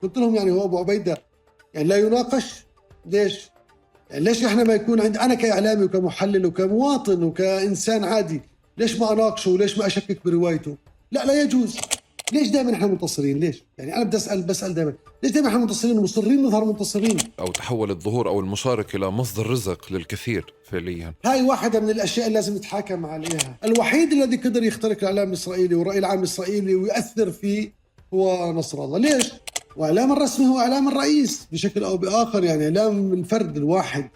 قلت لهم يعني هو أبو عبيدة يعني لا يناقش؟ ليش؟ يعني ليش إحنا ما يكون أنا كإعلامي وكمحلل وكمواطن وكإنسان عادي ليش ما أناقشه وليش ما أشكك بروايته؟ لا يجوز. ليش دائما إحنا منتصرين؟ ليش؟ يعني أنا بدي بسأل دائما ليش دائما إحنا منتصرين ومصرين نظهر منتصرين؟ أو تحول الظهور أو المشاركة إلى مصدر رزق للكثير فعليا. هاي واحدة من الأشياء اللي لازم نتحاكم عليها. الوحيد الذي قدر يخترق الإعلام الإسرائيلي والرأي العام الإسرائيلي ويؤثر فيه هو نصر الله. ليش؟ وإعلام الرسمي هو إعلام الرئيس بشكل أو بآخر، يعني إعلام الفرد الواحد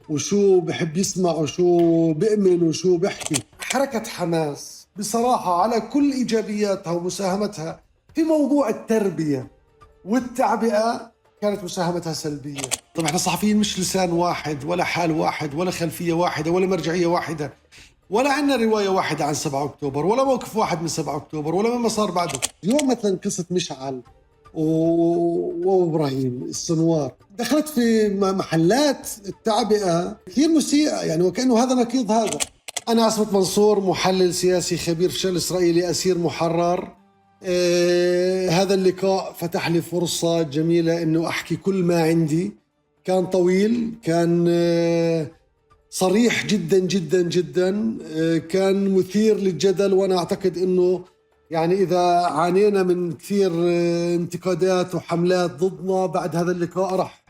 وشو بحب يسمع وشو بيأمن وشو بيحكي. حركة حماس بصراحة على كل إيجابياتها ومساهمتها في موضوع التربية والتعبئة كانت مساهمتها سلبية. طبعا احنا صحفيين مش لسان واحد ولا حال واحد ولا خلفية واحدة ولا مرجعية واحددة، ولا عندنا رواية واحدة عن 7 أكتوبر ولا موقف واحد من 7 أكتوبر ولا مما صار بعده. اليوم مثلا قصة مشعل وإبراهيم السنوار دخلت في محلات التعبئة كثير مسيئة، يعني وكأنه هذا نقيض هذا. أنا عصمت منصور، محلل سياسي خبير في الشأن الإسرائيلي، أسير محرر. هذا اللقاء فتح لي فرصة جميلة إنه أحكي كل ما عندي. كان طويل، كان صريح جدا جدا جدا، كان مثير للجدل، وأنا أعتقد إنه يعني إذا عانينا من كثير انتقادات وحملات ضدنا بعد هذا اللقاء رح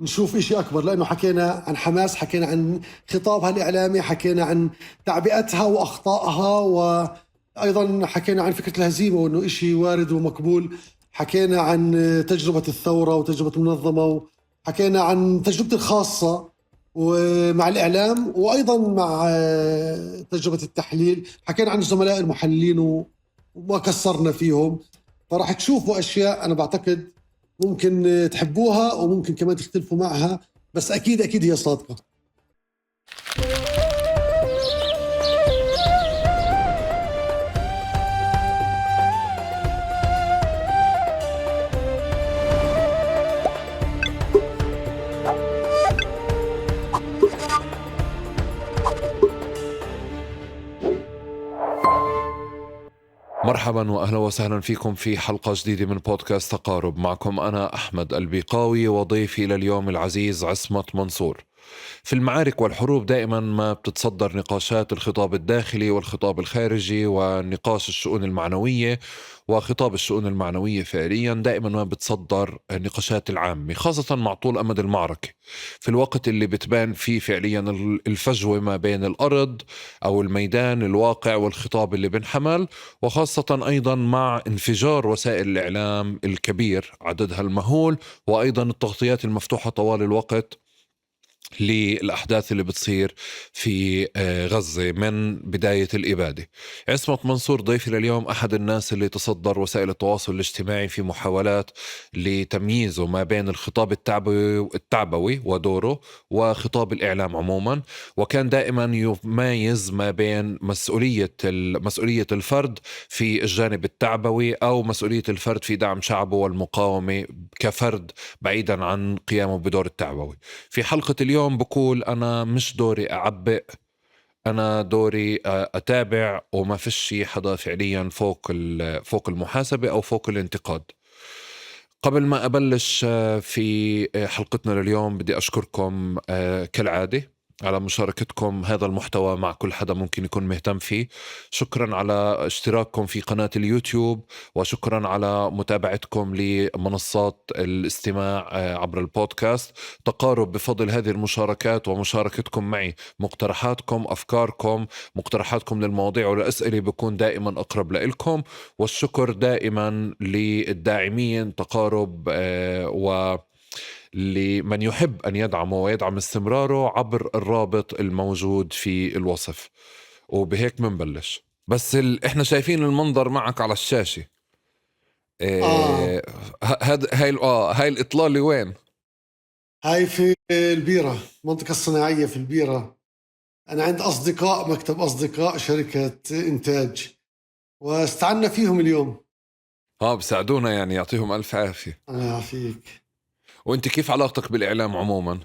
نشوف إشي أكبر، لأنه حكينا عن حماس، حكينا عن خطابها الإعلامي، حكينا عن تعبئتها وأخطائها، وأيضا حكينا عن فكرة الهزيمة وأنه إشي وارد ومقبول. حكينا عن تجربة الثورة وتجربة المنظمة، وحكينا عن تجربتي الخاصة ومع الإعلام وأيضا مع تجربة التحليل. حكينا عن الزملاء المحللين وما كسرنا فيهم. فراح تشوفوا أشياء أنا بعتقد ممكن تحبوها وممكن كمان تختلفوا معها، بس أكيد هي صادقة. مرحبا وأهلا وسهلا فيكم في حلقة جديدة من بودكاست تقارب. معكم أنا أحمد البيقاوي وضيفي لليوم العزيز عصمت منصور. في المعارك والحروب دائما ما بتتصدر نقاشات الخطاب الداخلي والخطاب الخارجي ونقاش الشؤون المعنوية، وخطاب الشؤون المعنوية فعليا دائما ما بتصدر نقاشات العامة، خاصة مع طول أمد المعركة، في الوقت اللي بتبان فيه فعليا الفجوة ما بين الأرض أو الميدان الواقع والخطاب اللي بنحمل، وخاصة أيضا مع انفجار وسائل الإعلام الكبير عددها المهول، وأيضا التغطيات المفتوحة طوال الوقت للأحداث اللي بتصير في غزة من بداية الإبادة. عصمت منصور ضيفي لليوم أحد الناس اللي تصدر وسائل التواصل الاجتماعي في محاولات لتمييزه ما بين الخطاب التعبوي ودوره وخطاب الإعلام عموما، وكان دائما يميز ما بين مسؤولية الفرد في الجانب التعبوي أو مسؤولية الفرد في دعم شعبه والمقاومة كفرد بعيدا عن قيامه بدور التعبوي. في حلقة اليوم بقول أنا مش دوري أعبئ، أنا دوري أتابع، وما فيش حدا فعليا فوق المحاسبة أو فوق الانتقاد. قبل ما أبلش في حلقتنا لليوم بدي أشكركم كالعادة على مشاركتكم هذا المحتوى مع كل حدا ممكن يكون مهتم فيه. شكرا على اشتراككم في قناة اليوتيوب، وشكرا على متابعتكم لمنصات الاستماع عبر البودكاست. تقارب بفضل هذه المشاركات ومشاركتكم معي مقترحاتكم، أفكاركم، مقترحاتكم للمواضيع والأسئلة بكون دائما أقرب لإلكم. والشكر دائما للداعمين تقارب لمن يحب أن يدعمه ويدعم استمراره عبر الرابط الموجود في الوصف. وبهيك منبلش. بس احنا شايفين المنظر معك على الشاشة. هاي الإطلالة وين؟ هاي في البيرة، منطقة الصناعية في البيرة. أنا عند أصدقاء، مكتب أصدقاء شركة إنتاج، واستعنا فيهم اليوم. بساعدونا، يعني يعطيهم ألف عافية. الله يعافيك. وانت كيف علاقتك بالإعلام عموما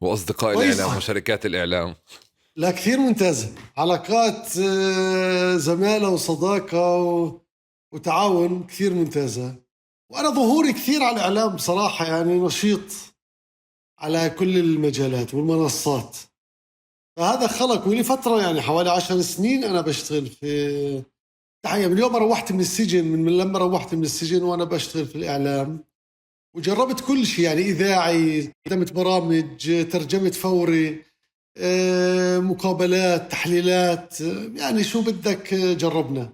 وأصدقاء الإعلام وشركات الإعلام؟ لا كثير ممتازة، علاقات زمالة وصداقة وتعاون كثير ممتازة. وأنا ظهوري كثير على الإعلام بصراحة، يعني نشيط على كل المجالات والمنصات. فهذا خلق، ولي فترة يعني حوالي 10 سنين أنا بشتغل في تحية. من يوم ما روحت من السجن، من لما روحت من السجن وأنا بشتغل في الإعلام، وجربت كل شيء، يعني إذاعي، قدمت برامج، ترجمت فوري، مقابلات، تحليلات، يعني شو بدك جربنا.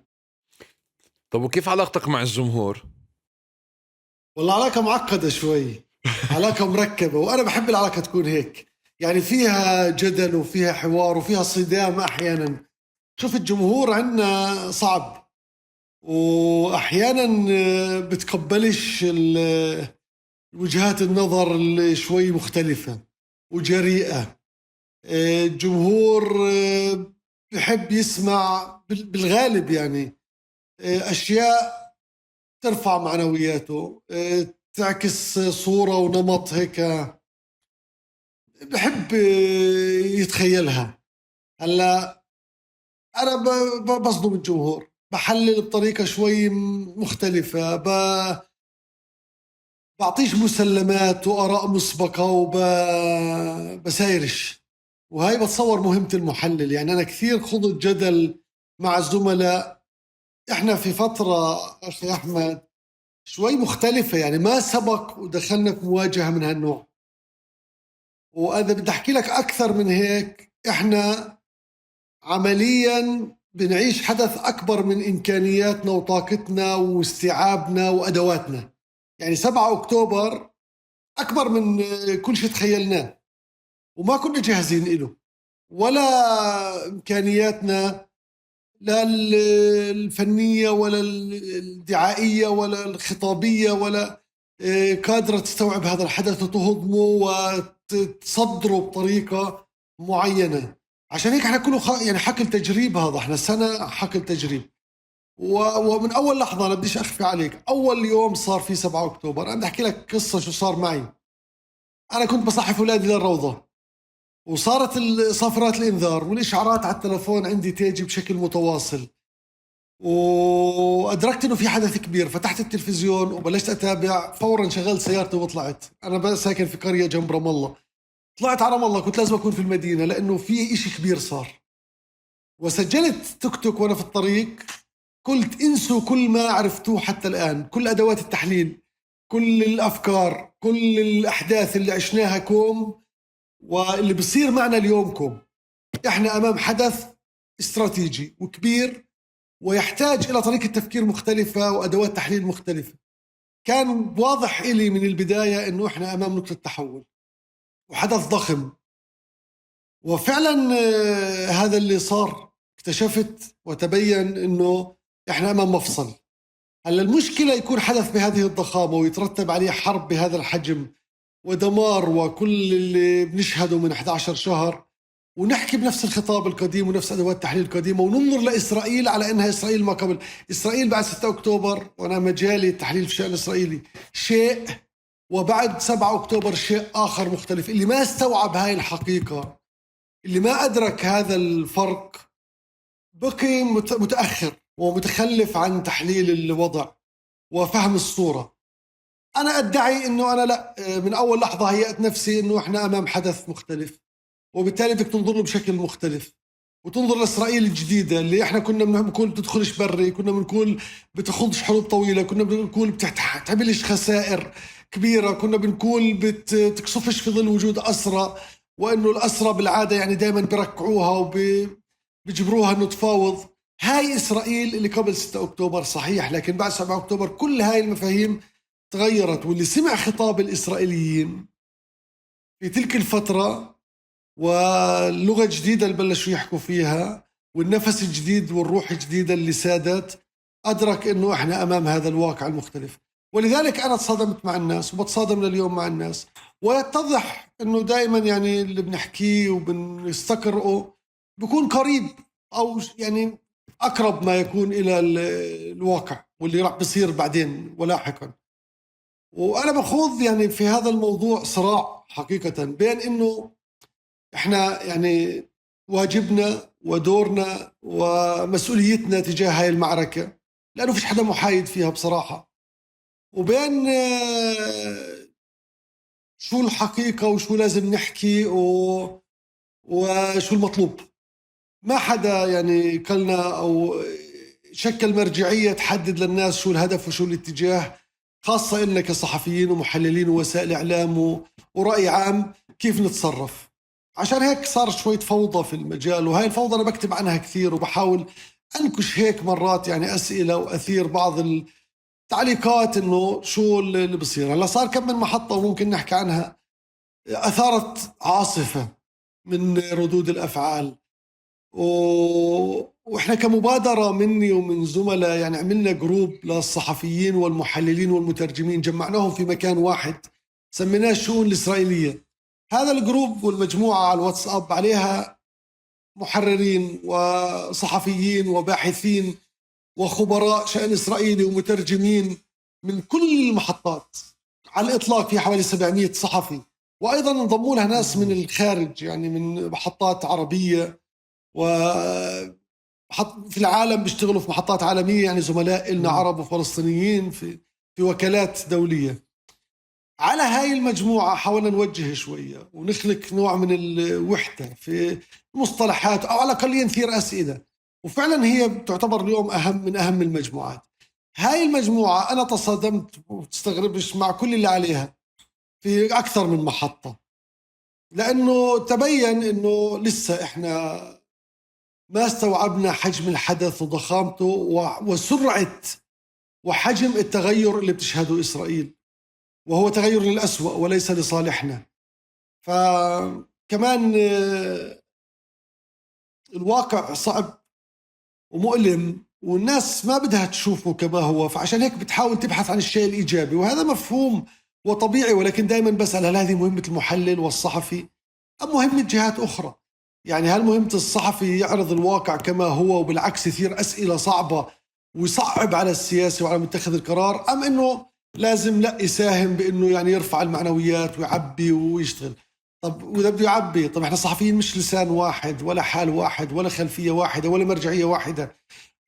طب وكيف علاقتك مع الجمهور؟ والله علاقة معقدة شوي، علاقة مركبة، وأنا بحب العلاقة تكون هيك، يعني فيها جدل وفيها حوار وفيها صدام أحيانا. شوف الجمهور عندنا صعب، وأحيانا بتقبلش وجهات النظر اللي شوي مختلفة وجريئة. الجمهور بحب يسمع بالغالب يعني أشياء ترفع معنوياته، تعكس صورة ونمط هيك بحب يتخيلها. هلا أنا بصدم الجمهور، بحلل بطريقة شوي مختلفة، بعطيش مسلمات وآراء مسبقة وبسايرش. وهي بتصور مهمة المحلل. يعني أنا كثير خضت جدل مع الزملاء. إحنا في فترة أخي أحمد شوي مختلفة، يعني ما سبق ودخلنا في مواجهة من هالنوع. وأنا بدي أحكي لك أكثر من هيك، إحنا عمليا بنعيش حدث أكبر من إمكانياتنا وطاقتنا واستيعابنا وأدواتنا. يعني 7 أكتوبر أكبر من كل شيء تخيلناه، وما كنا جاهزين له، ولا إمكانياتنا، لا الفنية ولا الدعائية ولا الخطابية، ولا قادرة تستوعب هذا الحدث وتهضمه وتصدره بطريقة معينة. عشان هيك احنا كله يعني حقل تجريب. هذا احنا سنة حقل تجريب. ومن أول لحظة، أنا بديش أخفي عليك، أول يوم صار في 7 أكتوبر أنا بدي أحكي لك قصة شو صار معي. أنا كنت بصحف أولادي للروضة، وصارت صافرات الإنذار والإشعارات على التلفون عندي تيجي بشكل متواصل، وأدركت إنه في حدث كبير. فتحت التلفزيون وبلشت أتابع. فورا شغلت سيارتي وطلعت. أنا ساكن في قرية جنب رام الله. طلعت على رام الله، كنت لازم أكون في المدينة لأنه في إشي كبير صار. وسجلت توك توك وأنا في الطريق. قلت انسوا كل ما عرفتوه حتى الآن، كل أدوات التحليل، كل الأفكار، كل الأحداث اللي عشناها كوم، واللي بصير معنا اليوم كوم. إحنا أمام حدث استراتيجي وكبير، ويحتاج إلى طريقة تفكير مختلفة وأدوات تحليل مختلفة. كان واضح إلي من البداية إنه إحنا أمام نقطة تحول وحدث ضخم. وفعلا هذا اللي صار. اكتشفت وتبين إنه إحنا أمام مفصل. هلا المشكلة يكون حدث بهذه الضخامة ويترتب عليه حرب بهذا الحجم ودمار وكل اللي بنشهده من 11 شهر، ونحكي بنفس الخطاب القديم ونفس أدوات التحليل القديمة، وننظر لإسرائيل على أنها إسرائيل ما قبل. إسرائيل بعد 6 أكتوبر، وأنا مجالي التحليل في الشأن الإسرائيلي، شيء، وبعد 7 أكتوبر شيء آخر مختلف. اللي ما استوعب هاي الحقيقة، اللي ما أدرك هذا الفرق، بقي متأخر ومتخلف عن تحليل الوضع وفهم الصورة. أنا أدعي أنه أنا لا، من أول لحظة هيأت نفسي أنه إحنا أمام حدث مختلف، وبالتالي بدك تنظر له بشكل مختلف، وتنظر لإسرائيل الجديدة اللي إحنا كنا بنقول بتدخلش بري، كنا بنقول بتخوضش حروب طويلة، كنا بنقول بتعملش خسائر كبيرة، كنا بنقول بتقصفش في ظل وجود أسرى، وإنه الأسرى بالعادة يعني دائما بركعوها وبيجبروها إنه تفاوض. هاي إسرائيل اللي قبل 6 أكتوبر صحيح، لكن بعد 7 أكتوبر كل هاي المفاهيم تغيرت. واللي سمع خطاب الإسرائيليين في تلك الفترة واللغة الجديدة اللي بلشوا يحكوا فيها والنفس الجديد والروح الجديدة اللي سادت، أدرك إنه إحنا أمام هذا الواقع المختلف. ولذلك أنا تصادمت مع الناس وبتصادم لليوم مع الناس، ويتضح إنه دائما يعني اللي بنحكيه وبنستقرأه بيكون قريب، أو يعني أقرب ما يكون إلى الواقع واللي راح بيصير بعدين ولاحقا. وأنا بخوض يعني في هذا الموضوع صراع حقيقة بين إنه إحنا يعني واجبنا ودورنا ومسؤوليتنا تجاه هاي المعركة، لأنه فيش حدا محايد فيها بصراحة، وبين شو الحقيقة وشو لازم نحكي وشو المطلوب. ما حدا يعني قالنا أو شكل مرجعية تحدد للناس شو الهدف وشو الاتجاه، خاصة إننا كصحفيين ومحللين ووسائل إعلام ورأي عام كيف نتصرف. عشان هيك صار شوية فوضى في المجال، وهاي الفوضى أنا بكتب عنها كثير وبحاول أنكش هيك مرات يعني أسئلة وأثير بعض التعليقات إنه شو اللي بصير. هلا صار كم من محطة وممكن نحكي عنها أثارت عاصفة من ردود الأفعال، واحنا كمبادرة مني ومن زملاء يعني عملنا جروب للصحفيين والمحللين والمترجمين، جمعناهم في مكان واحد سميناه الشؤون الإسرائيلية. هذا الجروب والمجموعة على الواتساب عليها محررين وصحفيين وباحثين وخبراء شأن إسرائيلي ومترجمين من كل المحطات على الإطلاق، في حوالي 700 صحفي، وأيضا انضموا لها ناس من الخارج يعني من محطات عربية وفي العالم بيشتغلوا في محطات عالمية، يعني زملاء لنا عرب وفلسطينيين في وكالات دولية. على هاي المجموعة حاولنا نوجه شوية ونخلق نوع من الوحدة في مصطلحات أو على الأقل نثير أسئلة، وفعلا هي تعتبر اليوم من أهم المجموعات. هاي المجموعة أنا تصادمت وتستغربش مع كل اللي عليها في أكثر من محطة، لأنه تبين أنه لسه إحنا ما استوعبنا حجم الحدث وضخامته وسرعة وحجم التغير اللي بتشهده إسرائيل، وهو تغير للأسوأ وليس لصالحنا. فكمان الواقع صعب ومؤلم والناس ما بدها تشوفه كما هو، فعشان هيك بتحاول تبحث عن الشيء الإيجابي، وهذا مفهوم وطبيعي. ولكن دائما بسأل هل هذه مهمة المحلل والصحفي أم مهمة جهات أخرى؟ يعني هل مهمة الصحفي يعرض الواقع كما هو وبالعكس يثير أسئلة صعبة ويصعب على السياسي وعلى متخذ القرار، أم أنه لازم لا يساهم بأنه يعني يرفع المعنويات ويعبي ويشتغل؟ طب وإذا بده يعبي، طب احنا الصحفيين مش لسان واحد ولا حال واحد ولا خلفية واحدة ولا مرجعية واحدة،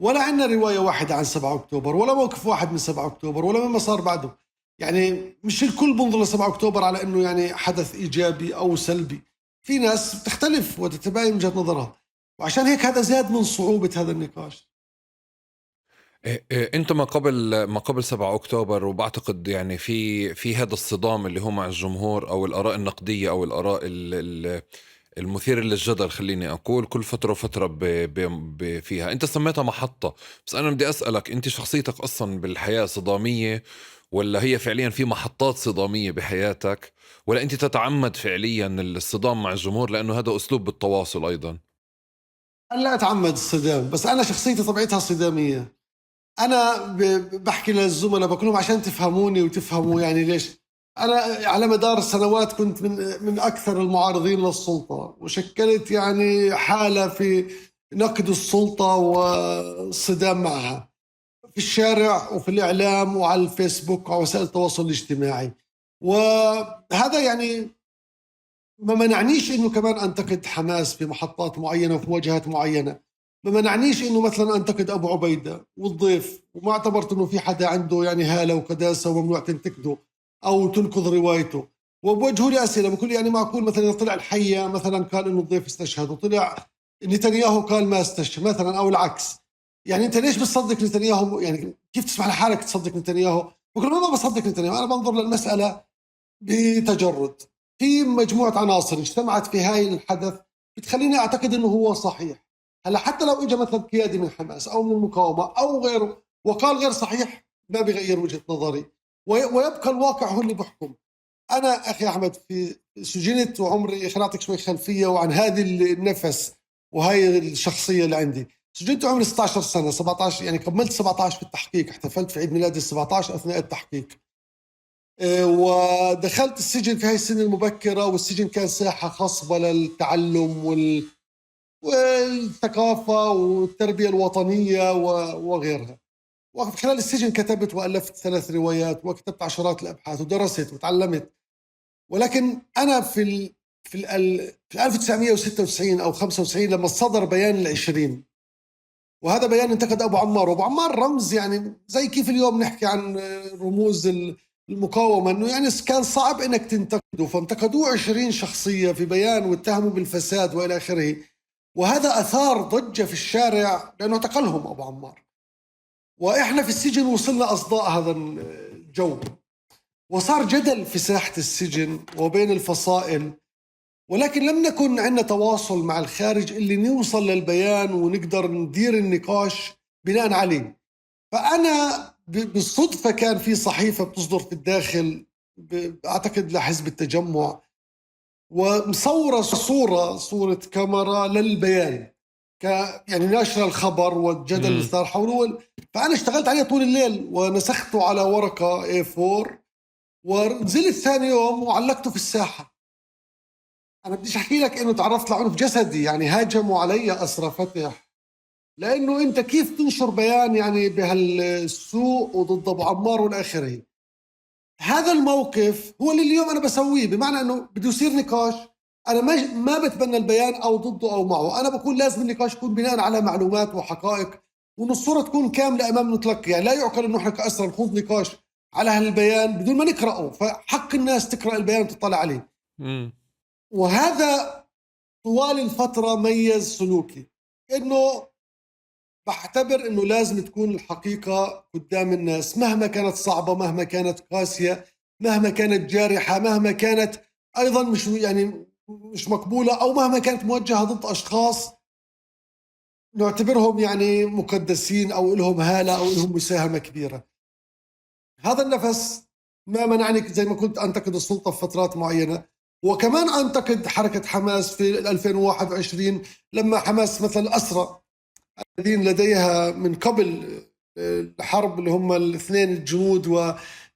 ولا عندنا رواية واحدة عن 7 أكتوبر ولا موقف واحد من 7 أكتوبر ولا مما صار بعده. يعني مش الكل بنظر ل 7 أكتوبر على أنه يعني حدث إيجابي أو سلبي، في ناس بتختلف وتتباين وجهة نظرها، وعشان هيك هذا زاد من صعوبة هذا النقاش. انت ما قبل 7 اكتوبر، وبعتقد يعني في هذا الصدام اللي هو مع الجمهور او الاراء النقديه او الاراء المثيره للجدل، خليني اقول كل فتره وفتره فيها. انت سميتها محطه، بس انا بدي اسالك، انت شخصيتك اصلا بالحياه صداميه، ولا هي فعليا في محطات صداميه بحياتك، ولا انت تتعمد فعليا الصدام مع الجمهور لانه هذا اسلوب بالتواصل ايضا؟ أنا لا أتعمد الصدام، بس أنا شخصيتي طبيعتها صدامية. أنا بحكي للزملاء بقول لهم عشان تفهموني وتفهموا يعني ليش أنا على مدار السنوات كنت من أكثر المعارضين للسلطة، وشكلت يعني حالة في نقد السلطة والصدام معها في الشارع وفي الإعلام وعلى الفيسبوك وعلى وسائل التواصل الاجتماعي. وهذا يعني ما منعنيش إنه كمان أنتقد حماس في محطات معينة وفي مواجهات معينة، ما منعنيش إنه مثلا أنتقد أبو عبيدة والضيف، وما اعتبرت إنه في حدا عنده يعني هالة وقداسة وممنوع تنتقده أو تنقض روايته. وبوجهوا لي أسئلة بقول يعني معقول مثلا إذا طلع الحية مثلا قال إنه الضيف استشهد، وطلع نتنياهو قال ما استشهد مثلا أو العكس، يعني أنت ليش بتصدق نتنياهو؟ يعني كيف تسمح لحالك تصدق نتنياهو؟ بقول ما بصدق نتنياهو، أنا بنظر للمسألة بتجرد. في مجموعة عناصر اجتمعت في هاي الحدث بتخليني أعتقد أنه هو صحيح. هلا حتى لو إجا مثلا قيادي من حماس أو من المقاومة أو غيره وقال غير صحيح، ما بيغير وجهة نظري، ويبقى الواقع هو اللي بحكم. أنا أخي أحمد في سجنت وعمري، خليني أعطيك شوي خلفية وعن هذه النفس وهاي الشخصية اللي عندي. سجنت عمري 16 سنة، 17 يعني كملت 17 في التحقيق، احتفلت في عيد ميلادي 17 أثناء التحقيق. ودخلت السجن في هاي السنة المبكرة، والسجن كان ساحة خصبة للتعلم والثقافة والتربية الوطنية وغيرها. وفي خلال السجن كتبت وألفت 3 روايات وكتبت عشرات الأبحاث ودرست وتعلمت. ولكن أنا في 1996 أو 95 لما صدر بيان ال20 وهذا بيان انتقد أبو عمار. وأبو عمار رمز، يعني زي كيف اليوم نحكي عن رموز المقاومة، أنه يعني كان صعب أنك تنتقده، فانتقدوه 20 شخصية في بيان واتهموا بالفساد وإلى آخره. وهذا أثار ضجة في الشارع لأنه اعتقلهم أبو عمار، وإحنا في السجن وصلنا أصداء هذا الجو، وصار جدل في ساحة السجن وبين الفصائل. ولكن لم نكن عندنا تواصل مع الخارج اللي نوصل للبيان ونقدر ندير النقاش بناء عليه. فأنا بالصدفة كان في صحيفة بتصدر في الداخل، أعتقد لحزب التجمع، ومصورة صورة كاميرا للبيان، يعني ناشر الخبر والجدل اللي صار حوله. فأنا اشتغلت عليه طول الليل ونسخته على ورقة A4، ونزلت ثاني يوم وعلقته في الساحة. أنا بديش أحكي لك إنه تعرضت لعنف جسدي، يعني هاجموا علي أسرى فتح، لأنه أنت كيف تنشر بيان يعني بهالسوء وضد أبو عمار والآخرين. هذا الموقف هو اللي اليوم أنا بسويه، بمعنى أنه بده يصير نقاش. أنا ما بتبنى البيان أو ضده أو معه، أنا بقول لازم النقاش يكون بناء على معلومات وحقائق، وأن الصورة تكون كاملة أمام المتلقي. يعني لا يعقل أنه إحنا كأسرى نخوض نقاش على هالبيان بدون ما نقرأه، فحق الناس تقرأ البيان وتطلع عليه. وهذا طوال الفترة ميز سلوكي، إنه بعتبر إنه لازم تكون الحقيقة قدام الناس، مهما كانت صعبة، مهما كانت قاسية، مهما كانت جارحة، مهما كانت أيضا مش مقبولة، أو مهما كانت موجهة ضد أشخاص نعتبرهم يعني مقدسين أو لهم هالة أو لهم مساهمة كبيرة. هذا النفس ما منعني زي ما كنت أنتقد السلطة في فترات معينة، وكمان أنتقد حركة حماس في 2021 لما حماس مثلا أسرى الذين لديها من قبل الحرب اللي هم الاثنين الجنود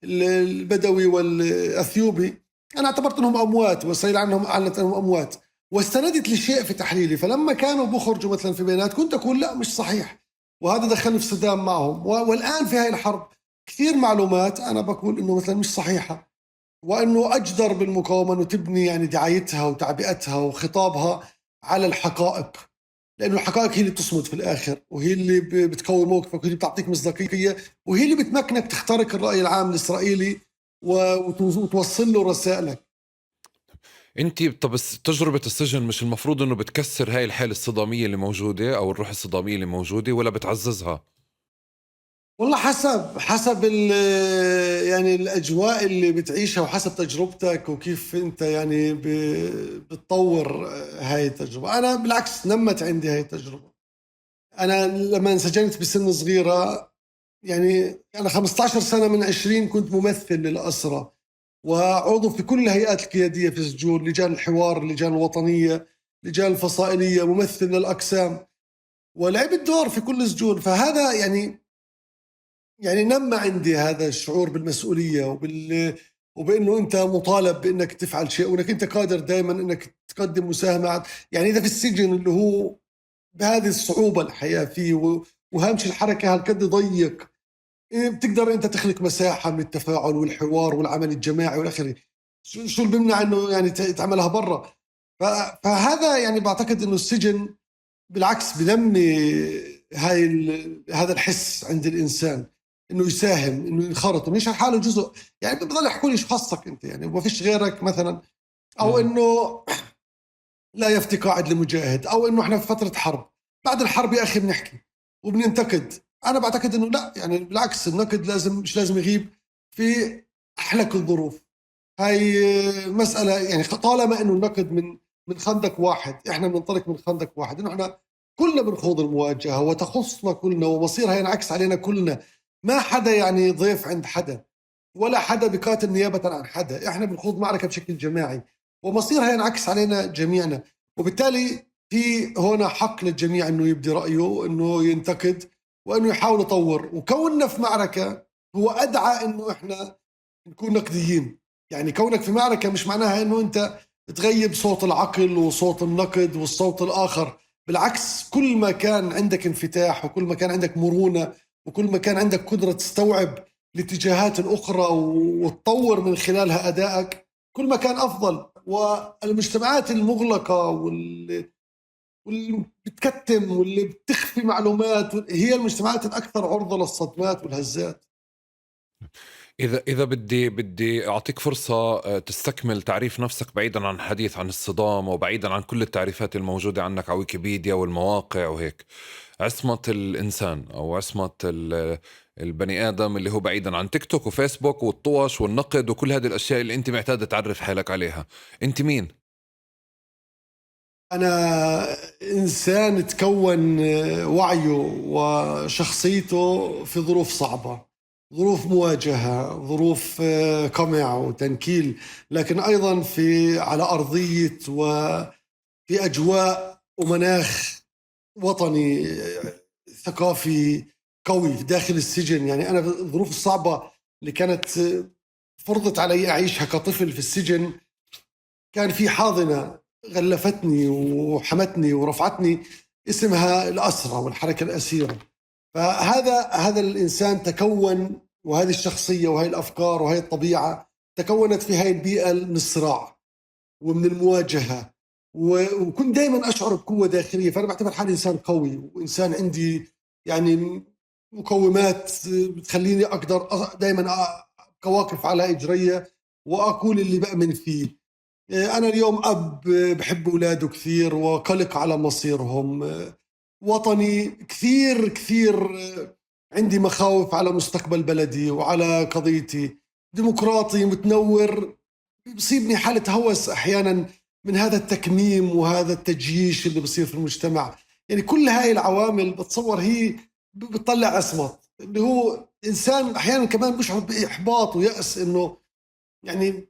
والبدوي والأثيوبي، أنا اعتبرت أنهم أموات، وصير عنهم أعلنت أنهم أموات، واستندت لشيء في تحليلي. فلما كانوا بخرجوا مثلا في بيانات كنت أقول لا مش صحيح، وهذا دخلني في صدام معهم. والآن في هاي الحرب كثير معلومات أنا بقول أنه مثلا مش صحيحة، وأنه أجدر بالمقاومة أنه تبني يعني دعايتها وتعبئتها وخطابها على الحقائق، لأنه الحقائق هي اللي بتصمد في الآخر، وهي اللي بتقوي موقفك، وهي اللي بتعطيك مصداقية، وهي اللي بتمكنك تخترق الرأي العام الإسرائيلي وتوصل له رسائلك. انت طب تجربة السجن مش المفروض انه بتكسر هاي الحالة الصدامية اللي موجودة او الروح الصدامية اللي موجودة، ولا بتعززها؟ والله حسب يعني الأجواء اللي بتعيشها، وحسب تجربتك وكيف أنت يعني بتطور هاي التجربة. أنا بالعكس نمت عندي هاي التجربة. أنا لما انسجنت بسن صغيرة، يعني أنا 15 سنة من 20 كنت ممثل للأسرة، وعضو في كل الهيئات القيادية في السجون، لجان الحوار، اللجان الوطنية، لجان الفصائلية، ممثل للأقسام، ولعبت دور في كل السجون. فهذا يعني نمى عندي هذا الشعور بالمسؤولية وبأنه أنت مطالب بأنك تفعل شيء، وأنك أنت قادر دائما أنك تقدم مساهمة. يعني إذا في السجن اللي هو بهذه الصعوبة الحياة فيه وهامش الحركة هالقد ضيق، بتقدر أنت تخلق مساحة من التفاعل والحوار والعمل الجماعي والآخره. شو اللي بيمنع إنه يعني تعملها برا؟ فهذا يعني بعتقد إنه السجن بالعكس بنمي هذا الحس عند الإنسان، إنه يساهم، إنه ينخرط، إنه يشعر حاله جزء. يعني بضل يحكوا لي شو خصك أنت، يعني ما فيش غيرك مثلا، أو إنه لا يفتي قاعد لمجاهد، أو إنه إحنا في فترة حرب، بعد الحرب يا أخي بنحكي وبننتقد. أنا بعتقد إنه لا، يعني بالعكس النقد مش لازم يغيب في أحلك الظروف. هاي مسألة يعني طالما إنه النقد من خندق واحد، إحنا بننطلق من خندق واحد، إنه إحنا كلنا بنخوض المواجهة وتخصنا كلنا ومصيرها ينعكس علينا كلنا. ما حدا يعني ضيف عند حدا، ولا حدا بقاتل نيابة عن حدا، إحنا بنخوض معركة بشكل جماعي ومصيرها ينعكس علينا جميعنا. وبالتالي في هنا حق للجميع إنه يبدي رأيه، إنه ينتقد، وإنه يحاول يطور. وكوننا في معركة هو أدعى إنه إحنا نكون نقديين. يعني كونك في معركة مش معناها إنه أنت تغيب صوت العقل وصوت النقد والصوت الآخر. بالعكس، كل ما كان عندك انفتاح، وكل ما كان عندك مرونة، وكل ما كان عندك قدرة تستوعب الاتجاهات الأخرى وتطور من خلالها أدائك، كل ما كان أفضل. والمجتمعات المغلقة واللي بتكتم واللي بتخفي معلومات، هي المجتمعات الأكثر عرضة للصدمات والهزات. إذا بدي أعطيك فرصة تستكمل تعريف نفسك بعيدا عن الحديث عن الصدام وبعيدا عن كل التعريفات الموجودة عندك على ويكيبيديا والمواقع وهيك. عصمة الإنسان أو عصمة البني آدم اللي هو بعيدا عن تيك توك وفيسبوك والطوش والنقد وكل هذه الأشياء اللي أنت معتاد تعرف حالك عليها، أنت مين؟ أنا إنسان تكون وعيه وشخصيته في ظروف صعبة، ظروف مواجهة، ظروف قمع وتنكيل، لكن أيضا على أرضية وفي أجواء ومناخ وطني ثقافي قوي داخل السجن. يعني أنا الظروف الصعبة اللي كانت فرضت علي أعيشها كطفل في السجن، كان في حاضنة غلفتني وحمتني ورفعتني اسمها الأسرة والحركة الأسيرة. فهذا الإنسان تكون، وهذه الشخصية وهي الأفكار وهي الطبيعة تكونت في هاي البيئة من الصراع ومن المواجهة، وكنت دائما أشعر بقوة داخلية. فأنا بعتبر حالي إنسان قوي، وإنسان عندي يعني مقومات بتخليني أقدر دائما واقف على إجري وأقول اللي بأمن فيه. أنا اليوم أب بحب أولاده كثير وقلق على مصيرهم، وطني كثير كثير، عندي مخاوف على مستقبل بلدي وعلى قضيتي. ديمقراطي متنور، بصيبني حالة هوس أحيانا من هذا التكميم وهذا التجييش اللي بصير في المجتمع. يعني كل هاي العوامل بتصور هي بتطلع عصمت، اللي هو إنسان أحيانا كمان بيشعر بإحباط ويأس إنه يعني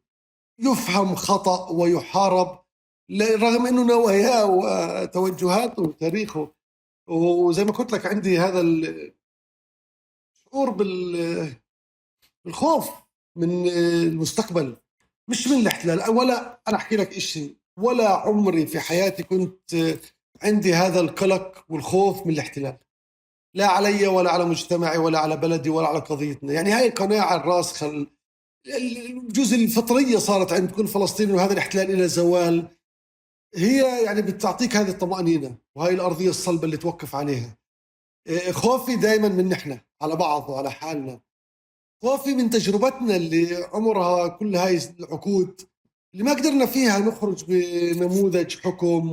يفهم خطأ ويحارب، رغم أنه نواياه وتوجهاته وتاريخه. وزي ما قلت لك عندي هذا الشعور بالخوف من المستقبل، مش من الاحتلال. ولا أنا أحكي لك إشي، ولا عمري في حياتي كنت عندي هذا القلق والخوف من الاحتلال، لا علي ولا على مجتمعي ولا على بلدي ولا على قضيتنا. يعني هاي القناعة الراسخة الجزء الفطرية صارت عند كل فلسطيني، وهذا الاحتلال إلى زوال، هي يعني بتعطيك هذه الطمأنينة وهي الأرضية الصلبة اللي توقف عليها. خوفي دائما من نحن على بعض وعلى حالنا، خوفي من تجربتنا اللي عمرها كل هاي العقود اللي ما قدرنا فيها نخرج بنموذج حكم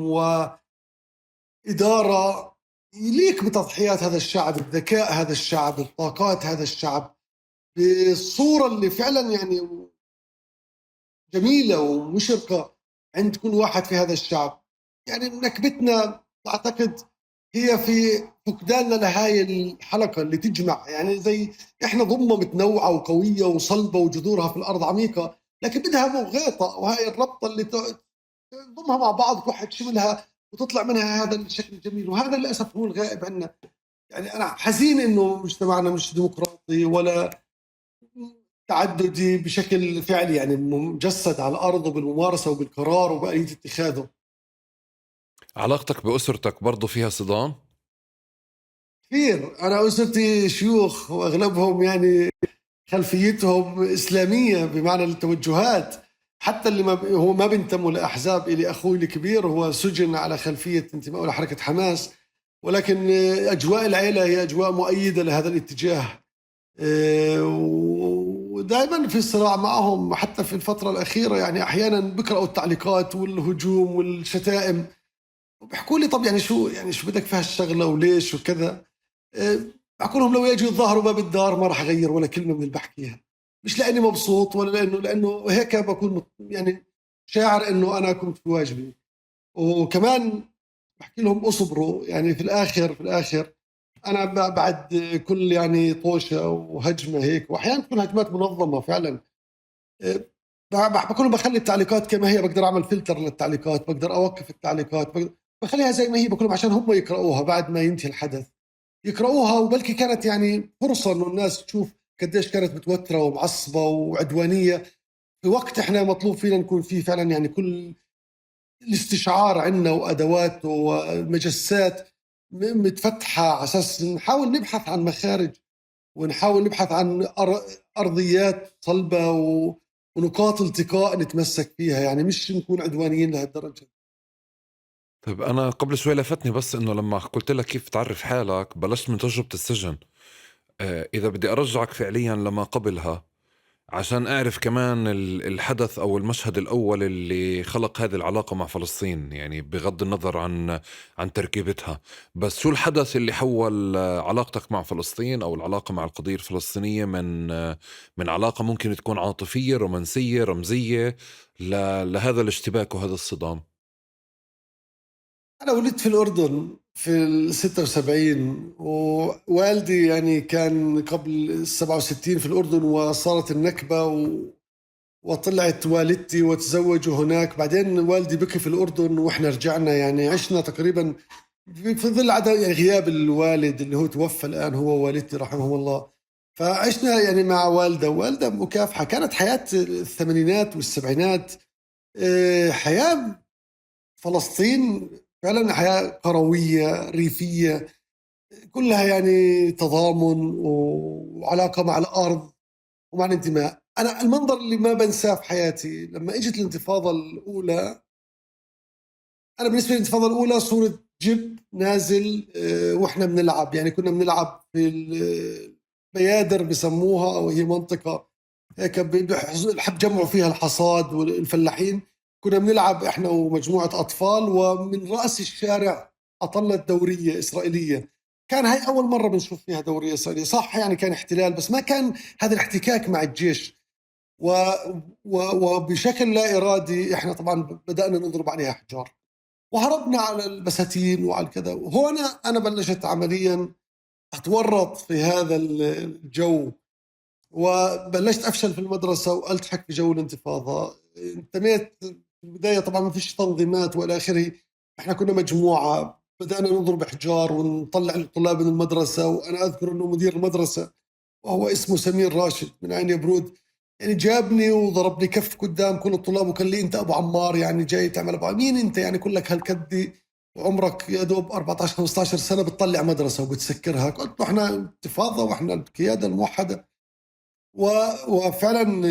وإدارة يليق بتضحيات هذا الشعب، بذكاء هذا الشعب، بطاقات هذا الشعب، بالصورة اللي فعلا يعني جميلة ومشرقة عند كل واحد في هذا الشعب. يعني نكبتنا أعتقد هي في فقداننا لهاي الحلقة اللي تجمع، يعني زي إحنا ضمة متنوعة وقوية وصلبة وجذورها في الأرض عميقة، لكن بدها مغيطة، وهاي الربطة اللي تضمها مع بعض توحد شملها وتطلع منها هذا الشكل الجميل. وهذا للأسف هو الغائب عنا. يعني أنا حزين إنه مجتمعنا مش ديمقراطي ولا تعددي بشكل فعلي، يعني مجسد على الأرض وبالممارسة وبالقرار وبآلية اتخاذه. علاقتك بأسرتك برضو فيها صدام؟ كثير. أنا أسرتي شيوخ وأغلبهم يعني خلفيتهم إسلامية بمعنى التوجهات، حتى اللي هو ما بينتموا لأحزاب. إلي أخوي الكبير هو سجن على خلفية انتمائه لحركة حماس، ولكن أجواء العائلة هي أجواء مؤيدة لهذا الاتجاه. ودائما في صراع معهم حتى في الفترة الأخيرة. يعني أحيانا بقرأوا التعليقات والهجوم والشتائم وبيحكوا لي طب يعني شو بدك في هالشغلة وليش وكذا. بحكوا لهم لو يجوا يتظاهروا باب الدار ما راح أغير ولا كلمة من اللي بحكيها، مش لأني مبسوط ولا لأنه هيك بكون يعني شاعر إنه أنا كنت في واجبي. وكمان بحكي لهم اصبروا، يعني في الآخر أنا بعد كل يعني طوشة وهجمة هيك، وأحيانا تكون هجمات منظمة فعلا، بكون بخلي التعليقات كما هي، بقدر أعمل فلتر للتعليقات، بقدر أوقف التعليقات، بخليها زي ما هي، بكون عشان هم يقرأوها بعد ما ينتهي الحدث، يقرأوها. وبلكي كانت يعني فرصة إنه الناس تشوف قديش كانت متوترة ومعصبة وعدوانية في وقت إحنا مطلوب فينا نكون فيه فعلا يعني كل الاستشعار عندنا وأدوات ومجسات متفتحة على أساس نحاول نبحث عن مخارج، ونحاول نبحث عن أرضيات صلبة ونقاط التقاء نتمسك فيها، يعني مش نكون عدوانيين لهالدرجة. طيب أنا قبل شوي لفتني بس إنه لما قلت لك كيف تعرف حالك بلشت من تجربة السجن. إذا بدي أرجعك فعليا لما قبلها عشان أعرف كمان الحدث أو المشهد الأول اللي خلق هذه العلاقة مع فلسطين، يعني بغض النظر عن تركيبتها، بس شو الحدث اللي حول علاقتك مع فلسطين أو العلاقة مع القضية الفلسطينية من علاقة ممكن تكون عاطفية رومانسية رمزية لهذا الاشتباك وهذا الصدام؟ أنا ولدت في الأردن في ال76، ووالدي يعني كان قبل ال67 في الأردن، وصارت النكبة وطلعت والدتي وتزوجوا هناك. بعدين والدي بكي في الأردن وإحنا رجعنا، يعني عشنا تقريبا في ظل عدم يعني غياب الوالد اللي هو توفى الآن، هو والدتي رحمه الله. فعشنا يعني مع والدة مكافحة. كانت حياة الثمانينات والسبعينات حياة فلسطين فعلا حياة قروية ريفية، كلها يعني تضامن وعلاقة مع الأرض ومع الانتماء. أنا المنظر اللي ما بنساه في حياتي لما إجت الانتفاضة الأولى، أنا بالنسبة للانتفاضة الأولى صورة جيب نازل وإحنا بنلعب، يعني كنا بنلعب في البيادر بسموها، أو هي منطقة هيك بحب جمعوا فيها الحصاد والفلاحين. كنا بنلعب احنا ومجموعة أطفال، ومن رأس الشارع أطلت دورية إسرائيلية. كان هاي أول مرة بنشوف فيها دورية إسرائيلية، صح يعني كان احتلال بس ما كان هذا الاحتكاك مع الجيش. و وبشكل لا إرادي احنا طبعا بدأنا نضرب عليها حجار، وهربنا على البساتين وعلى كذا. وهنا أنا بلشت عمليا أتورط في هذا الجو، وبلشت أفشل في المدرسة وألتحق في جو الانتفاضة. انتميت في البداية، طبعا ما فيش تنظيمات وإلى آخره، احنا كنا مجموعة بدأنا نضرب حجار ونطلع الطلاب من المدرسة. وأنا أذكر أنه مدير المدرسة وهو اسمه سمير راشد من عين يبرود، يعني جابني وضربني كف قدام كل الطلاب وقال لي أنت أبو عمار، يعني جاي تعمل أبو مين أنت، يعني كلك هالكدي وعمرك يا دوب 14 15 سنة بتطلع مدرسة وبتسكرها. قلت له احنا انتفاضة واحنا القيادة الموحدة. وفعلا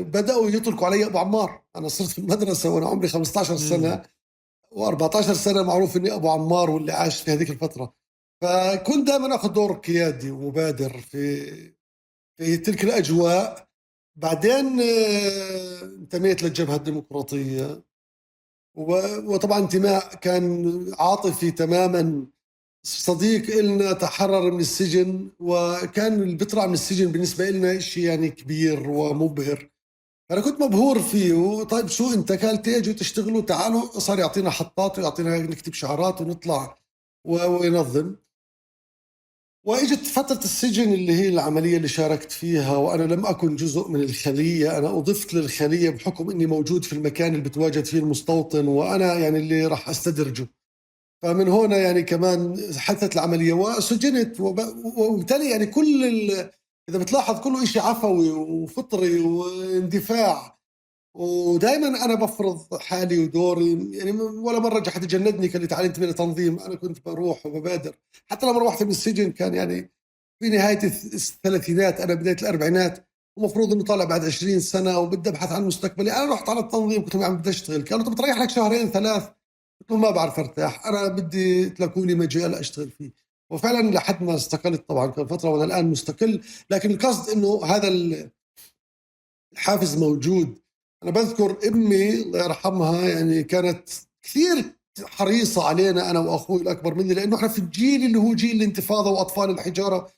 بدأوا يطلقوا علي أبو عمار. أنا صرت في المدرسة وأنا عمري 15 مم. سنة، و14 سنة معروف إني أبو عمار واللي عاش في هذيك الفترة. فكنت دائما أخذ دور قيادي ومبادر في تلك الأجواء. بعدين انتميت للجبهة الديمقراطية، وطبعا انتماء كان عاطفي تماما. صديق إلنا تحرر من السجن، وكان اللي بيطلع من السجن بالنسبة لنا شيء يعني كبير ومبهر. أنا كنت مبهور فيه. طيب شو أنت قال تيجوا تشتغلوا، تعالوا. صار يعطينا حطات ويعطينا نكتب شعارات ونطلع وينظم. وإجت فترة السجن اللي هي العملية اللي شاركت فيها، وأنا لم أكن جزء من الخلية، أنا أضفت للخلية بحكم أني موجود في المكان اللي بتواجد فيه المستوطن، وأنا يعني اللي راح أستدرجه. فمن هنا يعني كمان حدثت العملية وسجنت. وبالتالي يعني إذا بتلاحظ كله إشي عفوي وفطري واندفاع. ودائما أنا بفرض حالي ودوري، يعني ولا مرة حد جندني قال لي تعال أنت من تنظيم. أنا كنت بروح وببادر. حتى لما روحت من السجن كان يعني في نهاية الثلاثينات، أنا بداية الأربعينات، ومفروض إنه طالع بعد 20 سنة وبدي أبحث عن مستقبلي. أنا رحت على التنظيم قلت لهم عم بدي أشتغل. قالوا طب بتريح لك شهرين ثلاث. قلت لهم ما بعرف ارتاح، انا بدي تلاقوا لي مجال اشتغل فيه. وفعلا لحد ما استقلت، طبعا كان فتره وانا الان مستقل، لكن القصد انه هذا الحافز موجود. انا بذكر امي الله يرحمها، يعني كانت كثير حريصه علينا انا واخوي الاكبر مني، لانه احنا في الجيل اللي هو جيل الانتفاضه واطفال الحجاره.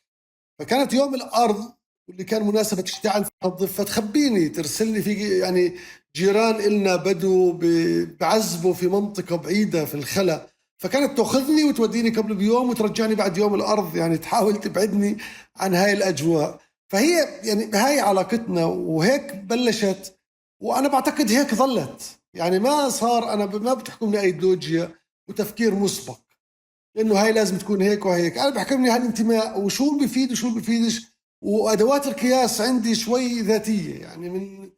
فكانت يوم الارض واللي كان مناسبة اشتعال تنظف، فتخبيني ترسلني في يعني جيران إلنا بدو بعزبوا في منطقة بعيدة في الخلا. فكانت تأخذني وتوديني قبل بيوم وترجعني بعد يوم الأرض، يعني تحاول تبعدني عن هاي الأجواء. فهي يعني هاي علاقتنا وهيك بلشت. وأنا بعتقد هيك ظلت، يعني ما صار أنا ما بتحكمني أيديولوجيا وتفكير مسبق انه هاي لازم تكون هيك وهيك. انا بحكمني هالانتماء وشو بفيد وشو بفيدش. وادوات القياس عندي شوي ذاتيه، يعني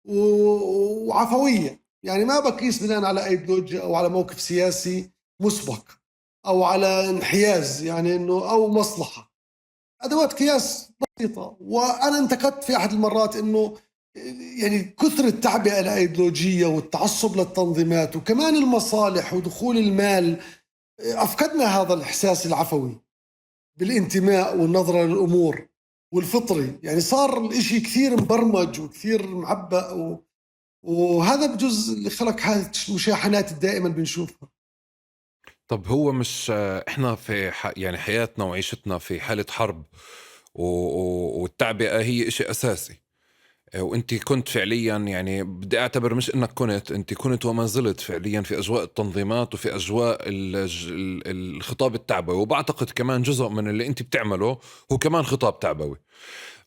وعفويه، يعني ما بقيس بناء على ايديولوجيا او على موقف سياسي مسبق او على انحياز، يعني انه او مصلحه. ادوات قياس بسيطه. وانا انتقدت في احد المرات انه يعني كثر التعبئة الأيديولوجية والتعصب للتنظيمات وكمان المصالح ودخول المال، أفقدنا هذا الإحساس العفوي بالانتماء والنظرة للأمور والفطري. يعني صار الإشي كثير مبرمج وكثير معبأ وهذا بجزء اللي خلق هذه المشاحنات دائما بنشوفها. طب هو مش إحنا في يعني حياتنا وعيشتنا في حالة حرب والتعبئة هي إشي أساسي. وانت كنت فعليا، يعني بدي اعتبر مش انك انت كنت وما زلت فعليا في اجواء التنظيمات وفي اجواء الخطاب التعبوي، وبعتقد كمان جزء من اللي انت بتعمله هو كمان خطاب تعبوي.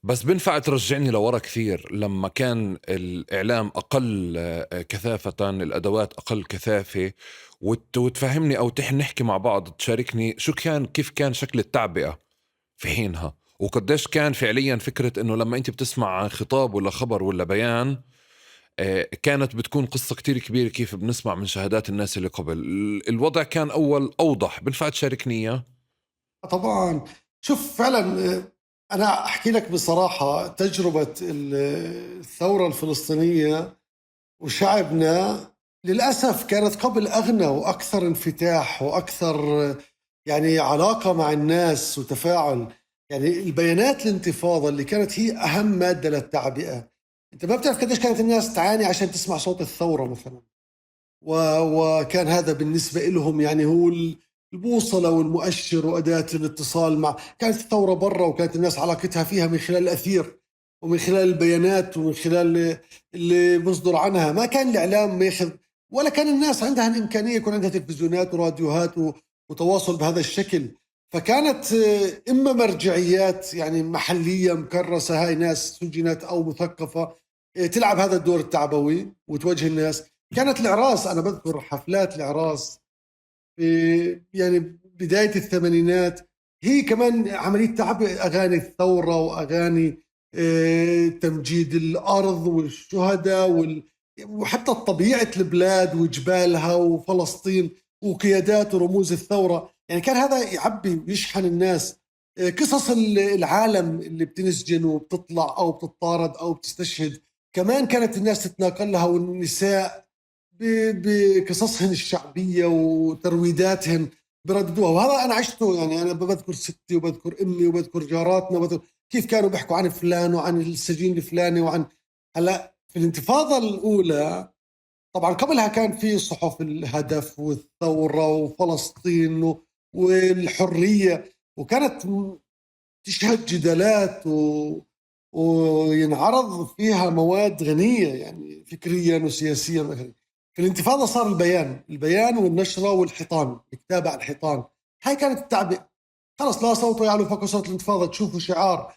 بس بنفع ترجعني لورا كثير لما كان الاعلام اقل كثافة، الادوات اقل كثافة، وتفهمني او نحكي مع بعض، تشاركني كيف كان شكل التعبئة في حينها، وقديش كان فعليا فكرة انه لما انت بتسمع عن خطاب ولا خبر ولا بيان، كانت بتكون قصة كتير كبيرة كيف بنسمع من شهادات الناس اللي قبل. الوضع كان اول اوضح، بنفع تشاركني اياه؟ طبعا. شوف فعلا، أنا أحكي لك بصراحة تجربة الثورة الفلسطينية وشعبنا للأسف كانت قبل أغنى وأكثر انفتاح وأكثر يعني علاقة مع الناس وتفاعل. يعني البيانات الانتفاضة اللي كانت هي أهم مادة للتعبئة، أنت ما بتعرف قديش كانت الناس تعاني عشان تسمع صوت الثورة مثلا. وكان هذا بالنسبة لهم يعني هو البوصلة والمؤشر وأداة الاتصال مع. كانت الثورة برا وكانت الناس علاقتها فيها من خلال الأثير ومن خلال البيانات ومن خلال اللي بصدر عنها. ما كان الإعلام ياخذ، ولا كان الناس عندها الإمكانية يكون عندها تلفزيونات وراديوهات وتواصل بهذا الشكل. فكانت إما مرجعيات يعني محلية مكرسة، هاي ناس سجنت أو مثقفة تلعب هذا الدور التعبوي وتوجه الناس. كانت الإعراس، أنا بذكر حفلات الإعراس في يعني بداية الثمانينات، هي كمان عملية تعبئة أغاني الثورة وأغاني تمجيد الأرض والشهداء وحتى طبيعة البلاد وجبالها وفلسطين وقيادات ورموز الثورة. يعني كان هذا يعبي ويشحن الناس. قصص العالم اللي بتنسجن وبتطلع أو بتطارد أو بتستشهد كمان كانت الناس تتناقلها، والنساء بقصصهن الشعبية وترويداتهن برددوها. وهذا أنا عشته، يعني أنا بذكر ستي وبذكر أمي وبذكر جاراتنا وبذكر كيف كانوا بيحكوا عن فلان وعن السجين الفلاني وعن. هلا في الانتفاضة الأولى طبعا قبلها كان في صحف الهدف والثورة وفلسطين والحرية، وكانت تشهد جدالات وينعرض فيها مواد غنية يعني فكريا وسياسيا مثلا. في الانتفاضة صار البيان والنشرة والحيطان، الكتابة على الحيطان. هاي كانت التعبئة. خلص لا صوت يعلو فوق صوت الانتفاضة، تشوفوا شعار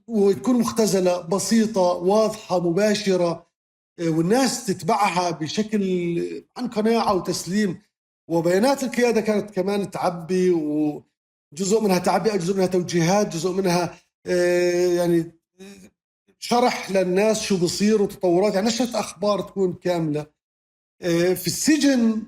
وتكون مختزلة بسيطة واضحة مباشرة، والناس تتبعها بشكل عن قناعة وتسليم. وبيانات القيادة كانت كمان تعبي، وجزء منها تعبئة، جزء منها توجيهات، جزء منها يعني شرح للناس شو بصير وتطورات، يعني نشرة أخبار تكون كاملة. في السجن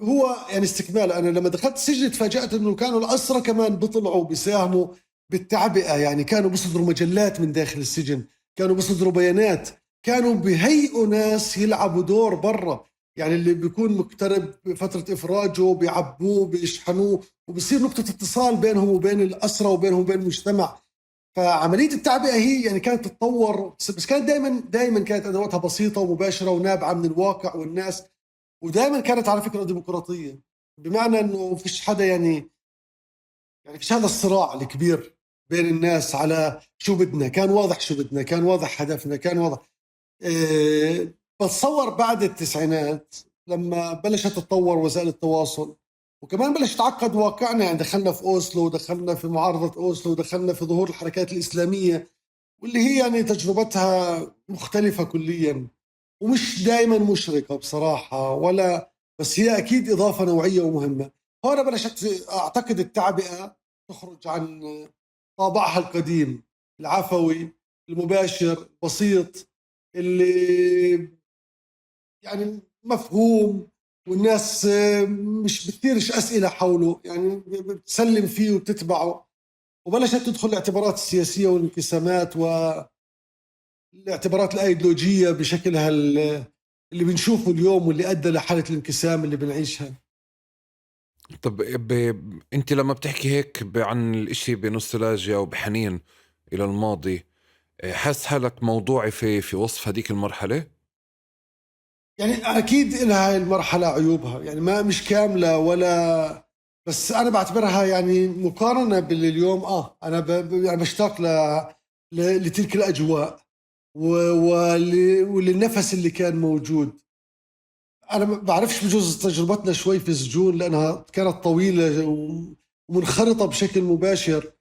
هو يعني استكمال. أنا لما دخلت السجن تفاجأت أنه كانوا الأسرى كمان بيطلعوا بيساهموا بالتعبئة. يعني كانوا بيصدروا مجلات من داخل السجن، كانوا بيصدروا بيانات، كانوا بيهيئوا ناس يلعبوا دور برا. يعني اللي بيكون مقترب بفترة إفراجه بيعبوه بيشحنوه، وبصير نقطة اتصال بينهم وبين الأسرى وبينهم وبين المجتمع. فعملية التعبئة هي يعني كانت تتطور، بس كانت دائما كانت أدواتها بسيطة ومباشرة ونابعة من الواقع والناس. ودائما كانت على فكرة ديمقراطية، بمعنى انه فيش حدا يعني فيش هذا الصراع الكبير بين الناس على شو بدنا. كان واضح شو بدنا، كان واضح هدفنا، كان واضح. بتصور بعد التسعينات لما بلشت تتطور وسائل التواصل، وكمان بلش يتعقد واقعنا. يعني دخلنا في أوسلو، ودخلنا في معارضة أوسلو، ودخلنا في ظهور الحركات الإسلامية، واللي هي يعني تجربتها مختلفة كليا ومش دائما مشرقة بصراحة ولا. بس هي أكيد إضافة نوعية ومهمة. هون بلشت أعتقد التعبئة تخرج عن طابعها القديم العفوي المباشر بسيط، اللي يعني مفهوم، والناس مش بتثيرش أسئلة حوله، يعني بتسلم فيه وبتتبعه. وبلشت تدخل الاعتبارات السياسية والانقسامات الاعتبارات الأيديولوجية بشكلها اللي بنشوفه اليوم واللي أدى لحالة الانقسام اللي بنعيشها. طب انت لما بتحكي هيك عن الاشي بنوستالجيا وبحنين الى الماضي، حاسس حالك موضوعي في وصف هذيك المرحلة؟ يعني أكيد لها هاي المرحلة عيوبها، يعني ما مش كاملة ولا، بس أنا بعتبرها يعني مقارنة باليوم أنا يعني بشتاق لتلك الأجواء وللنفس اللي كان موجود. أنا ما بعرفش، بجوز تجربتنا شوي في السجون لأنها كانت طويلة ومنخرطة بشكل مباشر،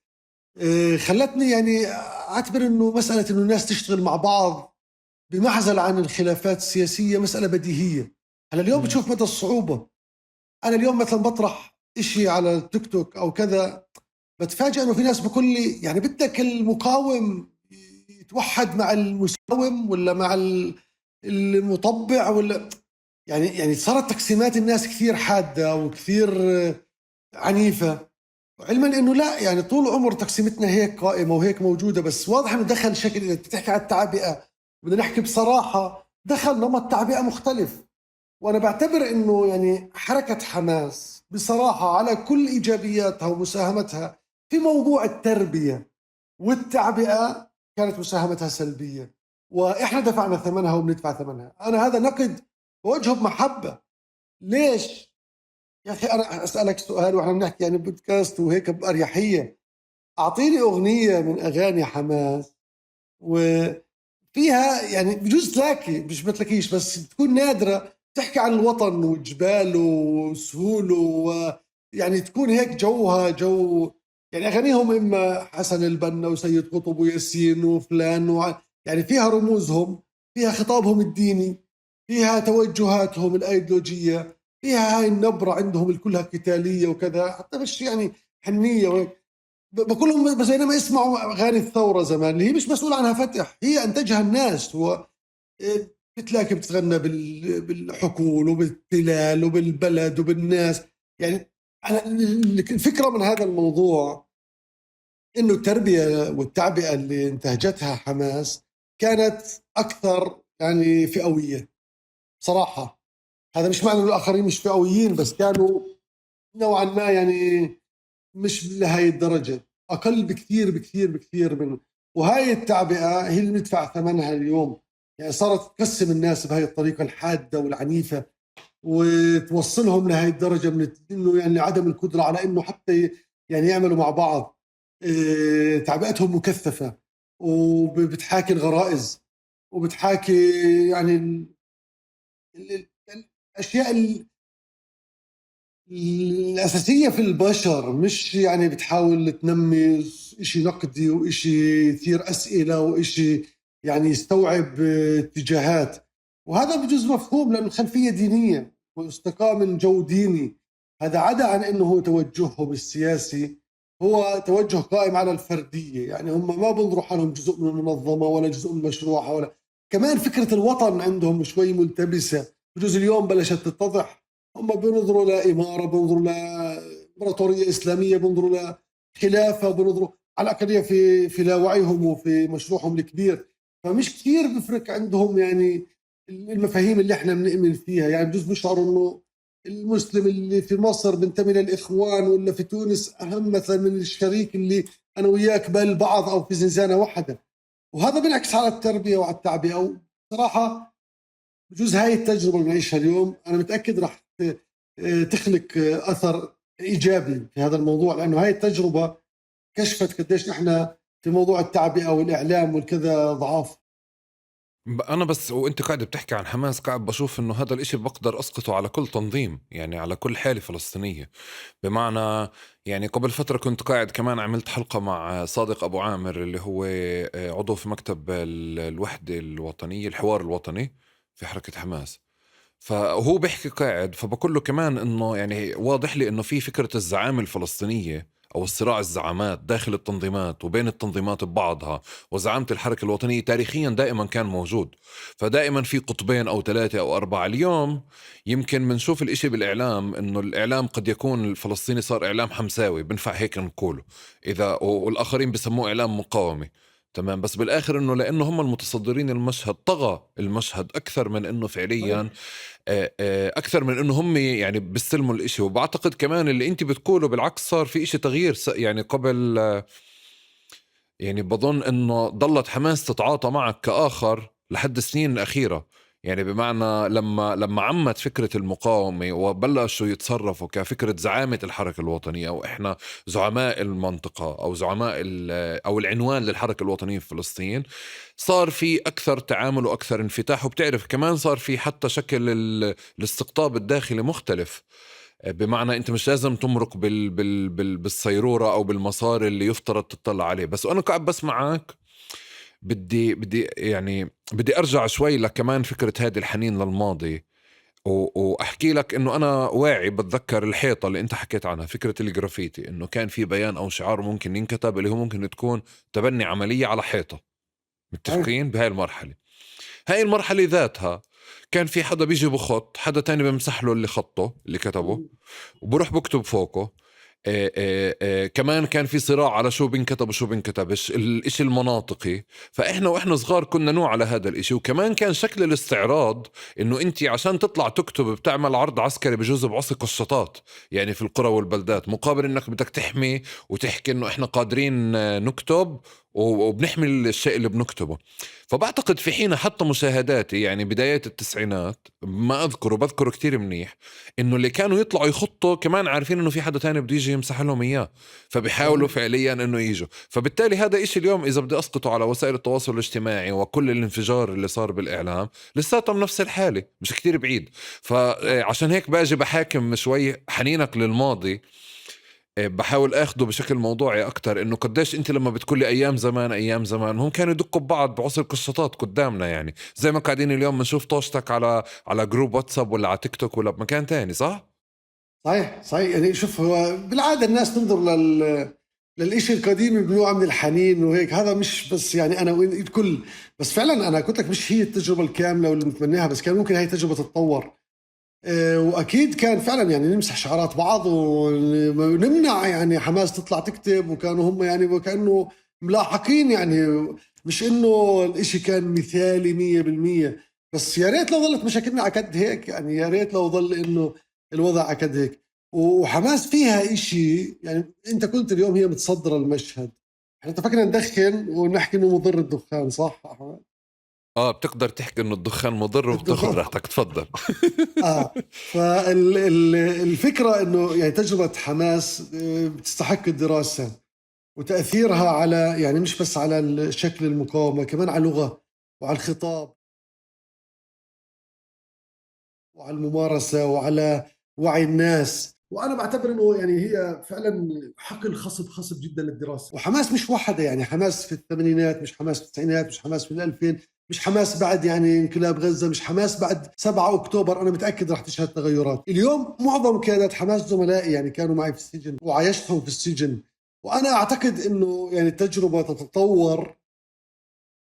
خلتني يعني أعتبر إنه مسألة إنه الناس تشتغل مع بعض بمعزل عن الخلافات السياسية مسألة بديهية. هلا اليوم مم. بتشوف مدى الصعوبة. أنا اليوم مثلا بطرح إشي على التيك توك أو كذا، بتفاجأ إنه في ناس بقول لي يعني بدك المقاوم يتوحد مع المساوم ولا مع المطبع، ولا يعني صارت تقسيمات الناس كثير حادة وكثير عنيفة. علما انه لا، يعني طول عمر تقسيمتنا هيك قائمه وهيك موجوده، بس واضح انه دخل شكل، اذا بتحكي عن التعبئه بدنا نحكي بصراحه، دخل نمط تعبئه مختلف. وانا بعتبر انه يعني حركه حماس بصراحه على كل ايجابياتها ومساهمتها في موضوع التربيه والتعبئه كانت مساهمتها سلبيه، واحنا دفعنا ثمنها وبندفع ثمنها. انا هذا نقد بوجهه بمحبه. ليش؟ يا أخي أنا أسألك سؤال وإحنا بنحكي يعني بودكاست وهيك بأريحية. أعطيني أغنية من أغاني حماس وفيها يعني بجوز تلاقي، مش بتلاقيش بس تكون نادرة، تحكي عن الوطن وجباله وسهوله يعني تكون هيك جوها جو. يعني أغانيهم إما حسن البنا وسيد قطب وياسين وفلان يعني فيها رموزهم، فيها خطابهم الديني، فيها توجهاتهم الأيديولوجية، فيها هاي النبرة عندهم الكلها قتالية وكذا، حتى مش يعني حنية وهيك. بقولهم بس بينما يسمعوا أغاني الثورة زمان اللي هي مش مسؤول عنها فتح، هي أنتجها الناس. بتلاقي بتغنى بالحقول وبالتلال وبالبلد وبالناس. يعني أنا الفكرة من هذا الموضوع إنه التربية والتعبئة اللي انتهجتها حماس كانت أكثر يعني فئوية صراحة. هذا مش معنى إنه الآخرين مش فئويين، بس كانوا نوعا ما يعني مش لهي الدرجة، أقل بكثير بكثير بكثير من. وهاي التعبئة هي اللي ندفع ثمنها اليوم. يعني صارت تقسم الناس بهاي الطريقة الحادة والعنيفة وتوصلهم لهي الدرجة من إنه يعني عدم القدرة على إنه حتى يعني يعملوا مع بعض. تعبئتهم مكثفة وبتحاكي الغرائز وبتحاكي يعني الأشياء الأساسية في البشر، مش يعني بتحاول تنمي إشي نقدي وإشي يثير أسئلة وإشي يعني يستوعب اتجاهات. وهذا بجوز مفهوم لأنه خلفية دينية واستقاء من جو ديني. هذا عدا عن أنه توجههم السياسي هو توجه قائم على الفردية. يعني هم ما بنظروا حالهم جزء من المنظمة ولا جزء من مشروعها، ولا كمان فكرة الوطن عندهم شوي ملتبسة. بجوز اليوم بلشت تتضح. هم بينظروا لإمارة، بينظروا لإمبراطورية إسلامية، بينظروا لخلافة، بينظروا على الأقلية في لاوعيهم وفي مشروعهم الكبير. فمش كثير بفرق عندهم يعني المفاهيم اللي احنا بنؤمن فيها. يعني بجوز بيشعروا انه المسلم اللي في مصر بنتمي للإخوان ولا في تونس أهم مثلا من الشريك اللي أنا وياك بل بعض أو في زنزانة واحدة. وهذا بينعكس على التربية وعلى التعبئة. وصراحة بجوز هاي التجربة اللي بنعيشها اليوم أنا متأكد راح تخلق أثر إيجابي في هذا الموضوع، لأنه هاي التجربة كشفت قديش نحن في موضوع التعبئة والإعلام والكذا ضعاف. أنا بس وأنت قاعد بتحكي عن حماس قاعد بشوف إنه هذا الإشي بقدر أسقطه على كل تنظيم، يعني على كل حالة فلسطينية. بمعنى يعني قبل فترة كنت قاعد كمان عملت حلقة مع صادق أبو عامر اللي هو عضو في مكتب الوحدة الوطنية، الحوار الوطني في حركة حماس. فهو بيحكي قاعد، فبقول له كمان انه يعني واضح لي انه في فكرة الزعامة الفلسطينية او الصراع الزعامات داخل التنظيمات وبين التنظيمات ببعضها، وزعامة الحركة الوطنية تاريخيا دائما كان موجود. فدائما في قطبين او ثلاثة او اربعة. اليوم يمكن بنشوف الاشي بالاعلام انه الاعلام قد يكون الفلسطيني صار اعلام حمساوي، بنفع هيك نقوله، اذا والاخرين بسموه اعلام مقاومة. تمام، بس بالاخر انه لانه هم المتصدرين المشهد طغى المشهد اكثر من انه فعليا اكثر من انه هم يعني بيستلموا الاشي. وبعتقد كمان اللي انت بتقوله بالعكس، صار في اشي تغيير يعني قبل يعني بظن انه ضلت حماس تتعاطى معك كآخر لحد السنين الأخيرة. يعني بمعنى لما عمت فكرة المقاومة وبلشوا يتصرفوا كفكرة زعامة الحركة الوطنية، وإحنا زعماء المنطقة أو زعماء أو العنوان للحركة الوطنية في فلسطين، صار في أكثر تعامل وأكثر انفتاح. وبتعرف كمان صار في حتى شكل الاستقطاب الداخلي مختلف، بمعنى انت مش لازم تمرق بالصيرورة او بالمسار اللي يفترض تطلع عليه. بس وانا قاعد بسمعك بدي ارجع شوي لكمان فكرة هذه الحنين للماضي، واحكي لك انه انا واعي بتذكر الحيطة اللي انت حكيت عنها، فكرة الجرافيتي، انه كان في بيان او شعار ممكن ينكتب اللي هو ممكن تكون تبني عملية على حيطة. متفقين بهاي المرحلة؟ هاي المرحلة ذاتها كان في حدا بيجي بخط، حدا تاني بمسح له اللي خطه اللي كتبه وبروح بكتب فوقه. كمان كان في صراع على شو بنكتب وشو بنكتبش، الاشي المناطقي. فاحنا واحنا صغار كنا نوع على هذا الاشي. وكمان كان شكل الاستعراض انه انت عشان تطلع تكتب بتعمل عرض عسكري بجوز بعصي قشطات يعني في القرى والبلدات، مقابل انك بدك تحمي وتحكي انه احنا قادرين نكتب وبنحمي الشيء اللي بنكتبه. فبعتقد في حين حتى مشاهداتي يعني بدايات التسعينات ما أذكره، بذكره كتير منيح، إنه اللي كانوا يطلعوا يخطوا كمان عارفين إنه في حدا تاني بده يجي يمسح لهم إياه، فبيحاولوا فعليا إنه يجوا. فبالتالي هذا إشي اليوم إذا بدي أسقطه على وسائل التواصل الاجتماعي وكل الانفجار اللي صار بالإعلام، لساتهم نفس الحالة، مش كتير بعيد. فعشان هيك باجي بحاكم شوي حنينك للماضي، بحاول اخده بشكل موضوعي اكتر، انه قديش انت لما بتقولي ايام زمان ايام زمان هم كانوا يدقوا ببعض بعصر قشطات قدامنا، يعني زي ما قاعدين اليوم بنشوف طوشتك على جروب واتساب ولا على تيك توك ولا بمكان تاني، صح؟ صحيح صحيح. يعني شوف، هو بالعاده الناس تنظر للإشي القديم بنوع من الحنين وهيك، هذا مش بس يعني انا الكل. بس فعلا انا قلت لك مش هي التجربه الكامله واللي متمناها، بس كان ممكن هاي التجربه تتطور. واكيد كان فعلا يعني نمسح شعارات بعض ونمنع يعني حماس تطلع تكتب، وكانوا هم يعني وكانه ملاحقين يعني. مش انه الاشي كان مثالي 100%، بس يا ريت لو ظلت مشاكلنا عكد هيك، يعني يا ريت لو ظل انه الوضع عكد هيك. وحماس فيها اشي، يعني انت قلت اليوم هي متصدرة المشهد. احنا اتفقنا ندخن ونحكي انه مضر الدخان، صح احمد؟ اه بتقدر تحكي انه الدخان مضر وبتاخذ الدخان راحتك، تفضل. فالفكرة انه يعني تجربة حماس بتستحق الدراسة، وتأثيرها على يعني مش بس على شكل المقاومة، كمان على اللغة وعلى الخطاب وعلى الممارسة وعلى وعي الناس. وأنا بعتبر إنه يعني هي فعلا حقل خصب جدا للدراسة. وحماس مش وحدة، يعني حماس في الثمانينات، مش حماس في التسعينات، مش حماس في الألفين، مش حماس بعد يعني انقلاب غزة، مش حماس بعد 7 أكتوبر. أنا متأكد رح تشهد تغيرات. اليوم معظم قيادات حماس زملائي، يعني كانوا معي في السجن وعايشتهم في السجن. وأنا أعتقد إنه يعني التجربة تتطور،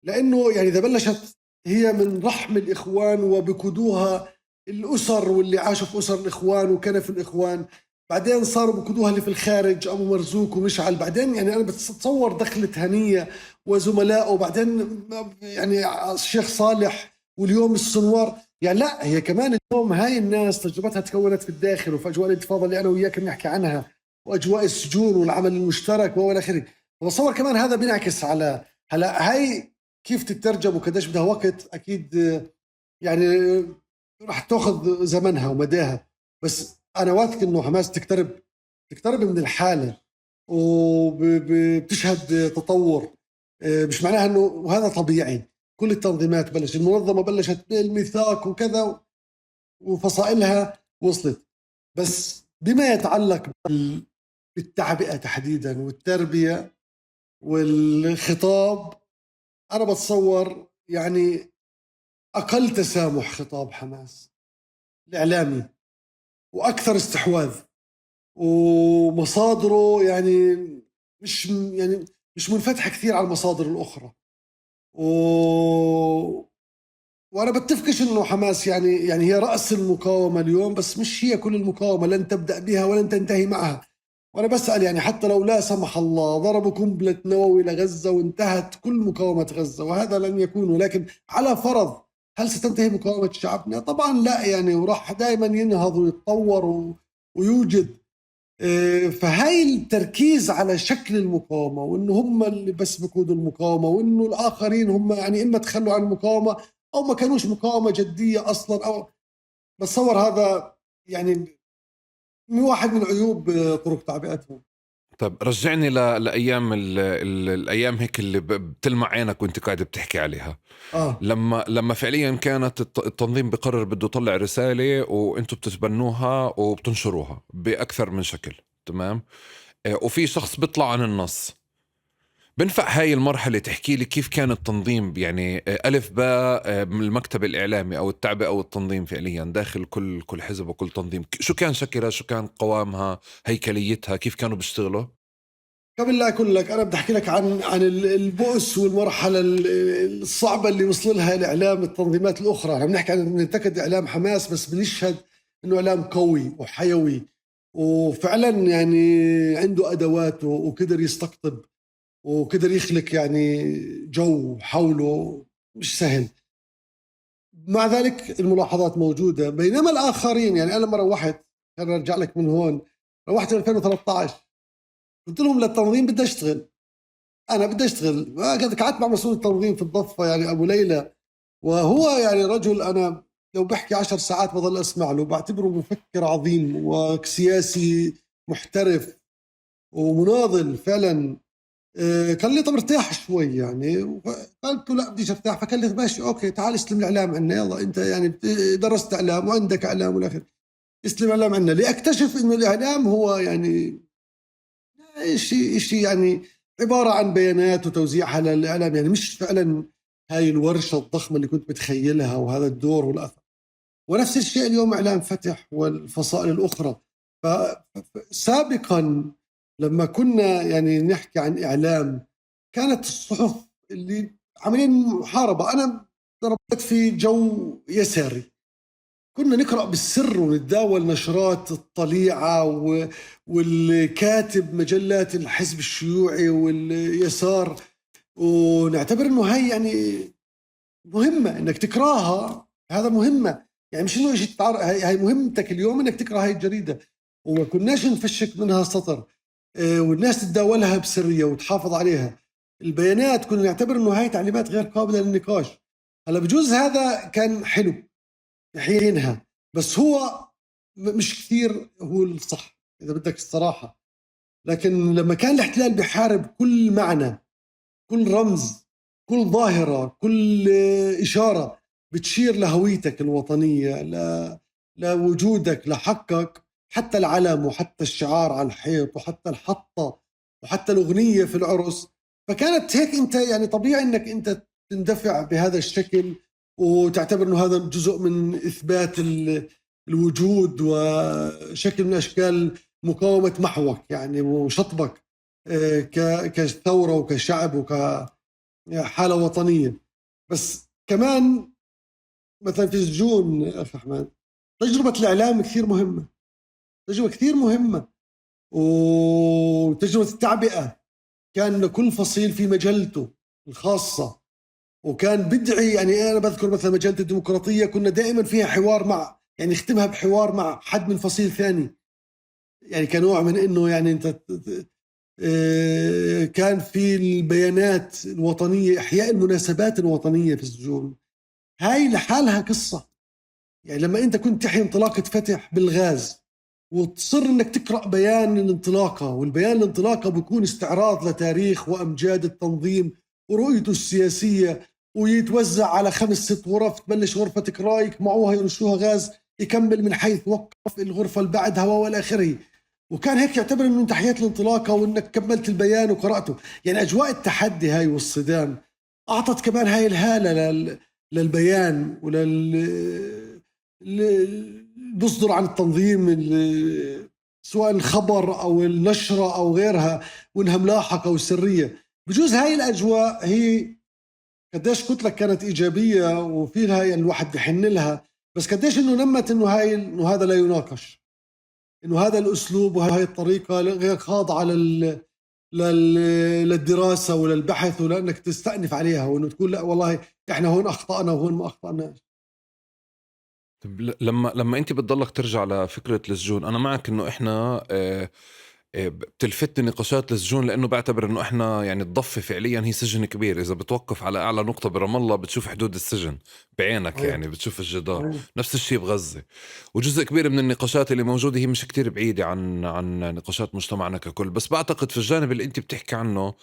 لأنه يعني إذا بلشت هي من رحم الإخوان وبكدوها الأسر واللي عاشوا في أسر الإخوان وكنف الإخوان، بعدين صاروا بكدوها اللي في الخارج أبو مرزوق ومشعل، بعدين يعني أنا بتصور دخلت هنية وزملائه، وبعدين يعني الشيخ صالح واليوم السنوار. يعني لا، هي كمان اليوم هاي الناس تجربتها تكونت في الداخل وفي أجواء الانتفاضة اللي أنا وياك بنحكي عنها، وأجواء السجون والعمل المشترك وإلى آخره. بتصور كمان هذا بينعكس على هلا هاي كيف تترجم وقديش بدها وقت. أكيد يعني راح تاخذ زمنها ومداها، بس أنا واثق إنه حماس تقترب من الحالة وبتشهد تطور. مش معناها إنه هذا طبيعي. كل التنظيمات بلشت، المنظمة بلشت بالميثاق وكذا وفصائلها وصلت. بس بما يتعلق بالتعبئة تحديدا والتربية والخطاب، أنا بتصور يعني أقل تسامح خطاب حماس الإعلامي، وأكثر استحواذ، ومصادره يعني مش منفتحة كثير على المصادر الأخرى. و... وأنا بتفقش إنه حماس يعني هي رأس المقاومة اليوم، بس مش هي كل المقاومة. لن تبدأ بها ولن تنتهي معها. وأنا بسأل يعني حتى لو لا سمح الله ضربوا قنبلة نووي لغزة وانتهت كل مقاومة غزة، وهذا لن يكون، ولكن على فرض، هل ستنتهي مقاومة شعبنا؟ طبعا لا، يعني وراح دائما ينهض ويتطور ويوجد. فهاي التركيز على شكل المقاومة، وإنه هم اللي بس بقودوا المقاومة، وإنه الآخرين هم يعني إما تخلوا عن المقاومة أو ما كانوش مقاومة جدية أصلا، أو بتصور هذا يعني من واحد من عيوب طرق تعبئتهم. طب رجعني لأيام الأيام هيك اللي بتلمع عينك وانت قاعد بتحكي عليها. آه لما فعليا كانت التنظيم بقرر بده يطلع رسالة وانتم بتتبنوها وبتنشروها بأكثر من شكل، تمام؟ وفي شخص بيطلع عن النص. بنفع هاي المرحلة تحكي لي كيف كان التنظيم، يعني ألف باء من المكتب الإعلامي أو التعبئة أو التنظيم فعليا داخل كل حزب وكل تنظيم، شو كان شكلها، شو كان قوامها، هيكليتها، كيف كانوا بيشتغلوا؟ قبل لا أقول لك، أنا بدي أحكي لك عن البؤس والمرحلة الصعبة اللي وصل لها الإعلام التنظيمات الأخرى. احنا بنحكي عن بننتقد إعلام حماس، بس بنشهد إنه إعلام قوي وحيوي وفعلا يعني عنده أدواته، وقدر يستقطب وقدر يخلق يعني جو حوله مش سهل. مع ذلك الملاحظات موجودة، بينما الآخرين يعني أنا لما روحت، كان أرجع لك من هون، روحت 2013 قلت لهم للتنظيم بدي أشتغل، أنا بدي أشتغل. قعدت مع مسؤول التنظيم في الضفة يعني أبو ليلى، وهو يعني رجل أنا لو بحكي 10 ساعات بضل أسمع له، بعتبره مفكر عظيم وسياسي محترف ومناضل فعلا. كان لي طب ارتاح شوي يعني، قلت له لا بديش ارتاح، فقال لي ماشي اوكي تعال استلم الاعلام عنا، يلا انت يعني درست اعلام وعندك اعلام والاخر، استلم الاعلام عنا. لاكتشف انه الاعلام هو يعني شيء يعني عباره عن بيانات وتوزيعها للاعلام، يعني مش فعلا هاي الورشه الضخمه اللي كنت متخيلها وهذا الدور والاثر. ونفس الشيء اليوم اعلام فتح والفصائل الاخرى. فسابقا لما كنا يعني نحكي عن إعلام، كانت الصحف اللي عاملين محاربة. أنا تربيت في جو يساري، كنا نقرأ بالسر ونتداول نشرات الطليعة والكاتب مجلات الحزب الشيوعي واليسار، ونعتبر أنه هاي يعني مهمة أنك تقرأها، هذا مهمة يعني، مش أنه شيء هاي مهمتك اليوم أنك تقرأ هاي الجريدة، وما كناش نفشك منها سطر. والناس تتداولها بسرية وتحافظ عليها. البيانات كنا نعتبر انه هاي تعليمات غير قابلة للنقاش. هلا بجوز هذا كان حلو حينها، بس هو مش كثير هو الصح اذا بدك الصراحة. لكن لما كان الاحتلال بحارب كل معنى، كل رمز، كل ظاهرة، كل إشارة بتشير لهويتك الوطنية، لوجودك، لحقك، حتى العلم وحتى الشعار على الحيط وحتى الحطة وحتى الأغنية في العرس، فكانت هيك أنت يعني طبيعي أنك أنت تندفع بهذا الشكل وتعتبر أنه هذا جزء من إثبات الوجود وشكل من أشكال مقاومة محوك يعني وشطبك كثورة وكشعب وكحالة وطنية. بس كمان مثلا في السجون أخي أحمد، تجربة الإعلام كثير مهمة، تجربة كثير مهمة. وتجربة التعبئة كان لكل فصيل في مجلته الخاصة، وكان بدعي يعني. أنا بذكر مثلا مجلة الديمقراطية كنا دائما فيها حوار مع، يعني اختمها بحوار مع حد من فصيل ثاني، يعني كنوع من إنه يعني أنت كان في البيانات الوطنية، إحياء المناسبات الوطنية في السجون. هاي لحالها قصة يعني. لما أنت كنت تحيي انطلاقة فتح بالغاز وتصر انك تقرأ بيان الانطلاقة، والبيان الانطلاقة بيكون استعراض لتاريخ وامجاد التنظيم ورؤيته السياسية، ويتوزع على 5-6 غرف، تبلش غرفة تقرأ يقمعوها يرشوها غاز، يكمل من حيث وقف الغرفة اللي بعدها والى اخره. وكان هيك يعتبر انه انت حيات الانطلاقة وانك كملت البيان وقرأته. يعني اجواء التحدي هاي والصدام اعطت كمان هاي الهالة للبيان بصدر عن التنظيم، سواء الخبر أو النشرة أو غيرها، وإنها ملاحقة وسرية. بجوز هاي الأجواء هي قديش قلت لك كانت إيجابية وفي لها يعني الواحد بحن لها، بس قديش إنه نمت إنه هذا لا يناقش. انه هذا الاسلوب وهي الطريقه غير خاضعه للدراسه وللبحث ولانك تستأنف عليها، وانه تقول لا والله احنا هون اخطأنا وهون ما اخطأناش. طب لما انت بتضلك ترجع لفكره السجون، انا معك انه احنا بتلفتني نقاشات السجون، لانه بعتبر انه احنا يعني الضفه فعليا هي سجن كبير. اذا بتوقف على اعلى نقطه برام الله بتشوف حدود السجن بعينك، صحيح. يعني بتشوف الجدار. صحيح. نفس الشيء بغزه. وجزء كبير من النقاشات اللي موجوده هي مش كتير بعيده عن نقاشات مجتمعنا ككل. بس بعتقد في الجانب اللي انت بتحكي عنه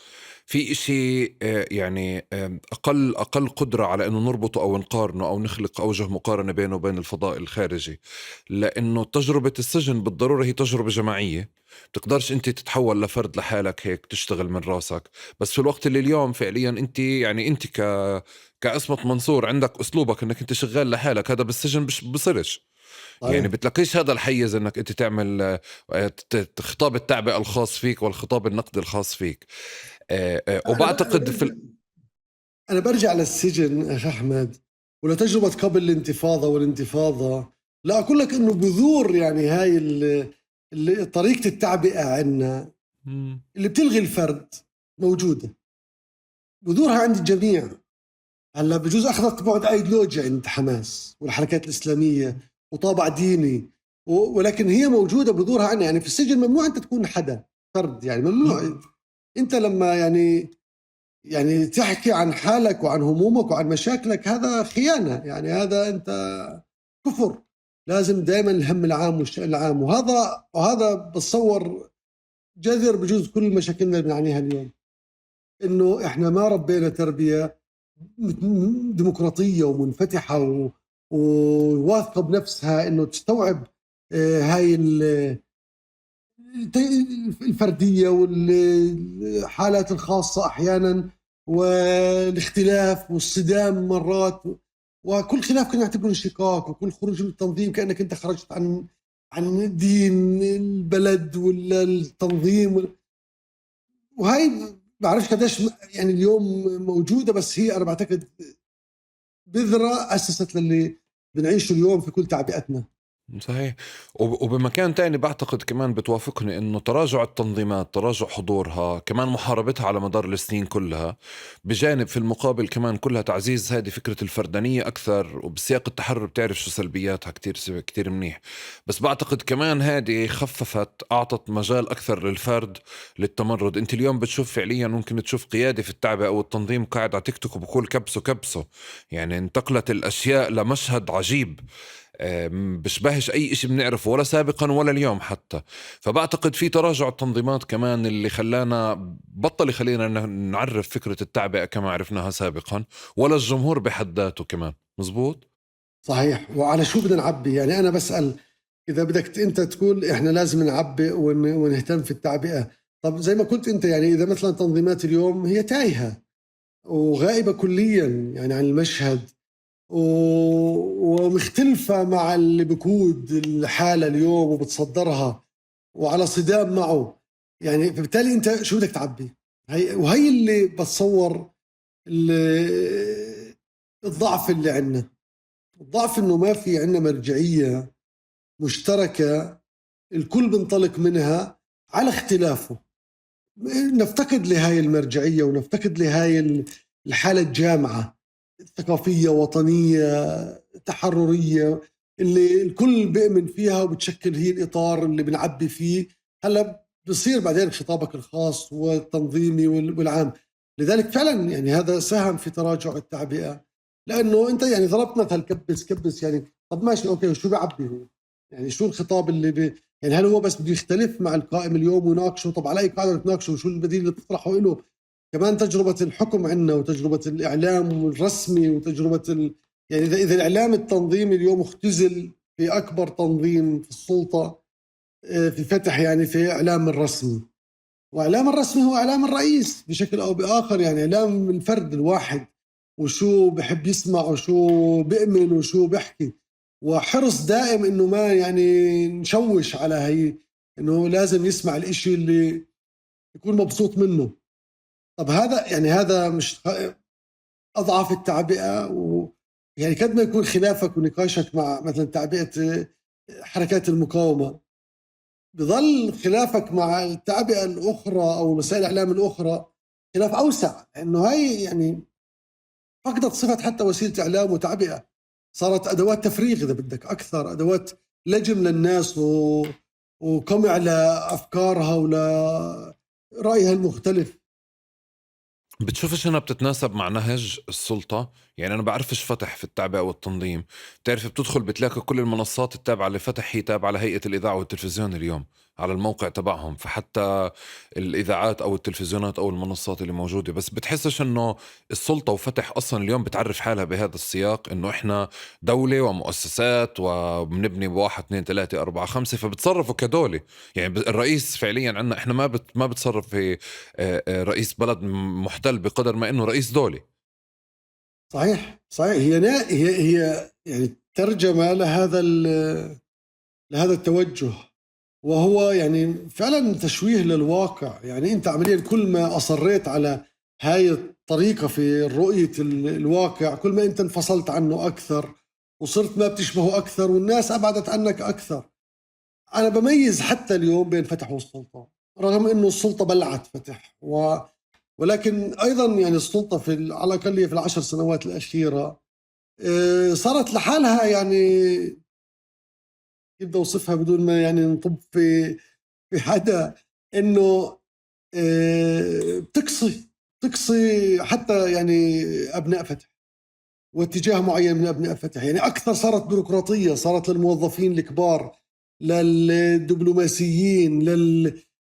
في إشي يعني أقل قدرة على أنه نربطه أو نقارنه أو نخلق أوجه مقارنة بينه وبين الفضاء الخارجي، لأنه تجربة السجن بالضرورة هي تجربة جماعية. بتقدرش أنت تتحول لفرد لحالك هيك تشتغل من راسك. بس في الوقت اللي اليوم فعليا أنت يعني أنت كعصمت منصور عندك أسلوبك أنك أنت شغال لحالك، هذا بالسجن بصيرش. يعني صحيح. بتلاقيش هذا الحيز انك انت تعمل خطاب التعبئة الخاص فيك والخطاب النقدي الخاص فيك. انا وبعتقد في انا برجع للسجن اخ احمد ولتجربه قبل الانتفاضه والانتفاضه، لا اقول لك انه بذور يعني هاي طريقه التعبئه عندنا مم. اللي بتلغي الفرد موجوده، بذورها عند الجميع. هلا بجوز اخذت بعد ايديولوجيا عند حماس والحركات الاسلاميه وطابع ديني، ولكن هي موجوده بذورها عندنا. يعني في السجن ممنوع انت تكون حدا فرد، يعني ممنوع انت لما يعني تحكي عن حالك وعن همومك وعن مشاكلك، هذا خيانة، يعني هذا أنت كفر. لازم دائما الهم العام والشأن العام، وهذا بتصور جذر بجوز كل مشاكلنا اللي بنعانيها اليوم، إنه إحنا ما ربينا تربية ديمقراطية ومنفتحة وواثقة بنفسها إنه تستوعب هاي الفردية والحالات الخاصة أحيانا والاختلاف والصدام مرات، وكل خلاف كنا نعتبره انشقاق، وكل خروج من التنظيم كأنك أنت خرجت عن دين البلد ولا التنظيم. وهي بعرفش قديش يعني اليوم موجودة، بس هي أنا بعتقد بذرة أسست للي بنعيشه اليوم في كل تعبئتنا. صحيح. وبمكان تاني بعتقد كمان بتوافقني انه تراجع التنظيمات، تراجع حضورها، كمان محاربتها على مدار السنين كلها، بجانب في المقابل كمان كلها تعزيز هذه فكرة الفردانية اكثر. وبسياق التحرر بتعرف شو سلبياتها كتير منيح. بس بعتقد كمان هذه خففت، اعطت مجال اكثر للفرد للتمرد. انت اليوم بتشوف فعليا ممكن تشوف قيادي في التعبئة او التنظيم قاعد على تيك توك وبقول كبسوا. يعني انتقلت الاشياء لمشهد عجيب بشبهش أي إشي بنعرفه ولا سابقا ولا اليوم حتى. فبعتقد في تراجع التنظيمات كمان اللي خلانا بطل يخلينا نعرف فكرة التعبئة كما عرفناها سابقا، ولا الجمهور بحد ذاته كمان. مزبوط. صحيح. وعلى شو بدنا نعبي؟ يعني أنا بسأل، إذا بدك أنت تقول إحنا لازم نعبئ ونهتم في التعبئة، طب زي ما قلت أنت، يعني إذا مثلا تنظيمات اليوم هي تايهة وغائبة كليا يعني عن المشهد ومختلفة مع اللي بقود الحالة اليوم وبتصدرها وعلى صدام معه، يعني فبالتالي أنت شو بدك تعبي؟ وهي اللي بتصور الضعف اللي عندنا. الضعف إنه ما في عندنا مرجعية مشتركة الكل بنطلق منها على اختلافه. نفتقد لهاي المرجعية ونفتقد لهاي الحالة الجامعة، ثقافية وطنية تحررية، اللي الكل بيؤمن فيها وبتشكل هي الإطار اللي بنعبي فيه. هلا بصير بعدين خطابك الخاص والتنظيمي والعام. لذلك فعلا يعني هذا ساهم في تراجع التعبئة، لأنه أنت يعني ضربت مثل كبس يعني طب ماشي أوكي، وشو بعبي هو؟ يعني شو الخطاب يعني هل هو بس بده يختلف مع القائم اليوم ويناقشه؟ طب على أي قاعدة بتناقشه؟ وشو البديل اللي بتطرحه له؟ كمان تجربة الحكم عندنا وتجربة الإعلام الرسمي وتجربة يعني إذا الإعلام التنظيمي اليوم اختزل في أكبر تنظيم في السلطة في فتح، يعني في إعلام الرسمي، وإعلام الرسمي هو إعلام الرئيس بشكل أو بآخر، يعني إعلام الفرد الواحد وشو بحب يسمع وشو بيأمن وشو بيحكي، وحرص دائم إنه ما يعني نشوش على هي، إنه لازم يسمع الإشي اللي يكون مبسوط منه. طب هذا مش أضعف التعبئة؟ يعني قد ما يكون خلافك ونقاشك مع مثلا تعبئة حركات المقاومة، بظل خلافك مع التعبئة الأخرى أو وسائل الإعلام الأخرى خلاف أوسع، لأنه هاي يعني فقدت صفة حتى وسيلة إعلام وتعبئة، صارت أدوات تفريغ إذا بدك أكثر، أدوات لجم للناس وقمع لأفكارها ولرأيها المختلف. بتشوفش انها بتتناسب مع نهج السلطة؟ يعني انا بعرفش فتح في التعبئة والتنظيم، بتعرف بتدخل بتلاقي كل المنصات التابعة لفتح هي تابعة لهيئة الإذاعة والتلفزيون اليوم على الموقع تبعهم، فحتى الإذاعات أو التلفزيونات أو المنصات اللي موجودة. بس بتحسش انه السلطة وفتح أصلا اليوم بتعرف حالها بهذا السياق انه احنا دولة ومؤسسات وبنبني بواحد اثنين ثلاثة أربعة خمسة، فبتصرفوا كدولة. يعني الرئيس فعليا عنا احنا ما بتصرف في رئيس بلد محتل بقدر ما انه رئيس دولة. صحيح صحيح، هي يعني ترجمة لهذا التوجه، وهو يعني فعلا تشويه للواقع. يعني أنت عمليا كل ما أصريت على هاي الطريقة في رؤية الواقع، كل ما أنت انفصلت عنه أكثر وصرت ما بتشبهه أكثر والناس أبعدت عنك أكثر. أنا بميز حتى اليوم بين فتح والسلطة، رغم أنه السلطة بلعت فتح ولكن أيضا يعني السلطة على الأقل في العشر سنوات الأخيرة صارت لحالها. يعني كيف بدي أوصفها بدون ما يعني نطب في حدا، إنه بتقصي حتى يعني أبناء فتح واتجاه معين من أبناء فتح. يعني أكثر صارت بيروقراطية، صارت للموظفين الكبار، للدبلوماسيين،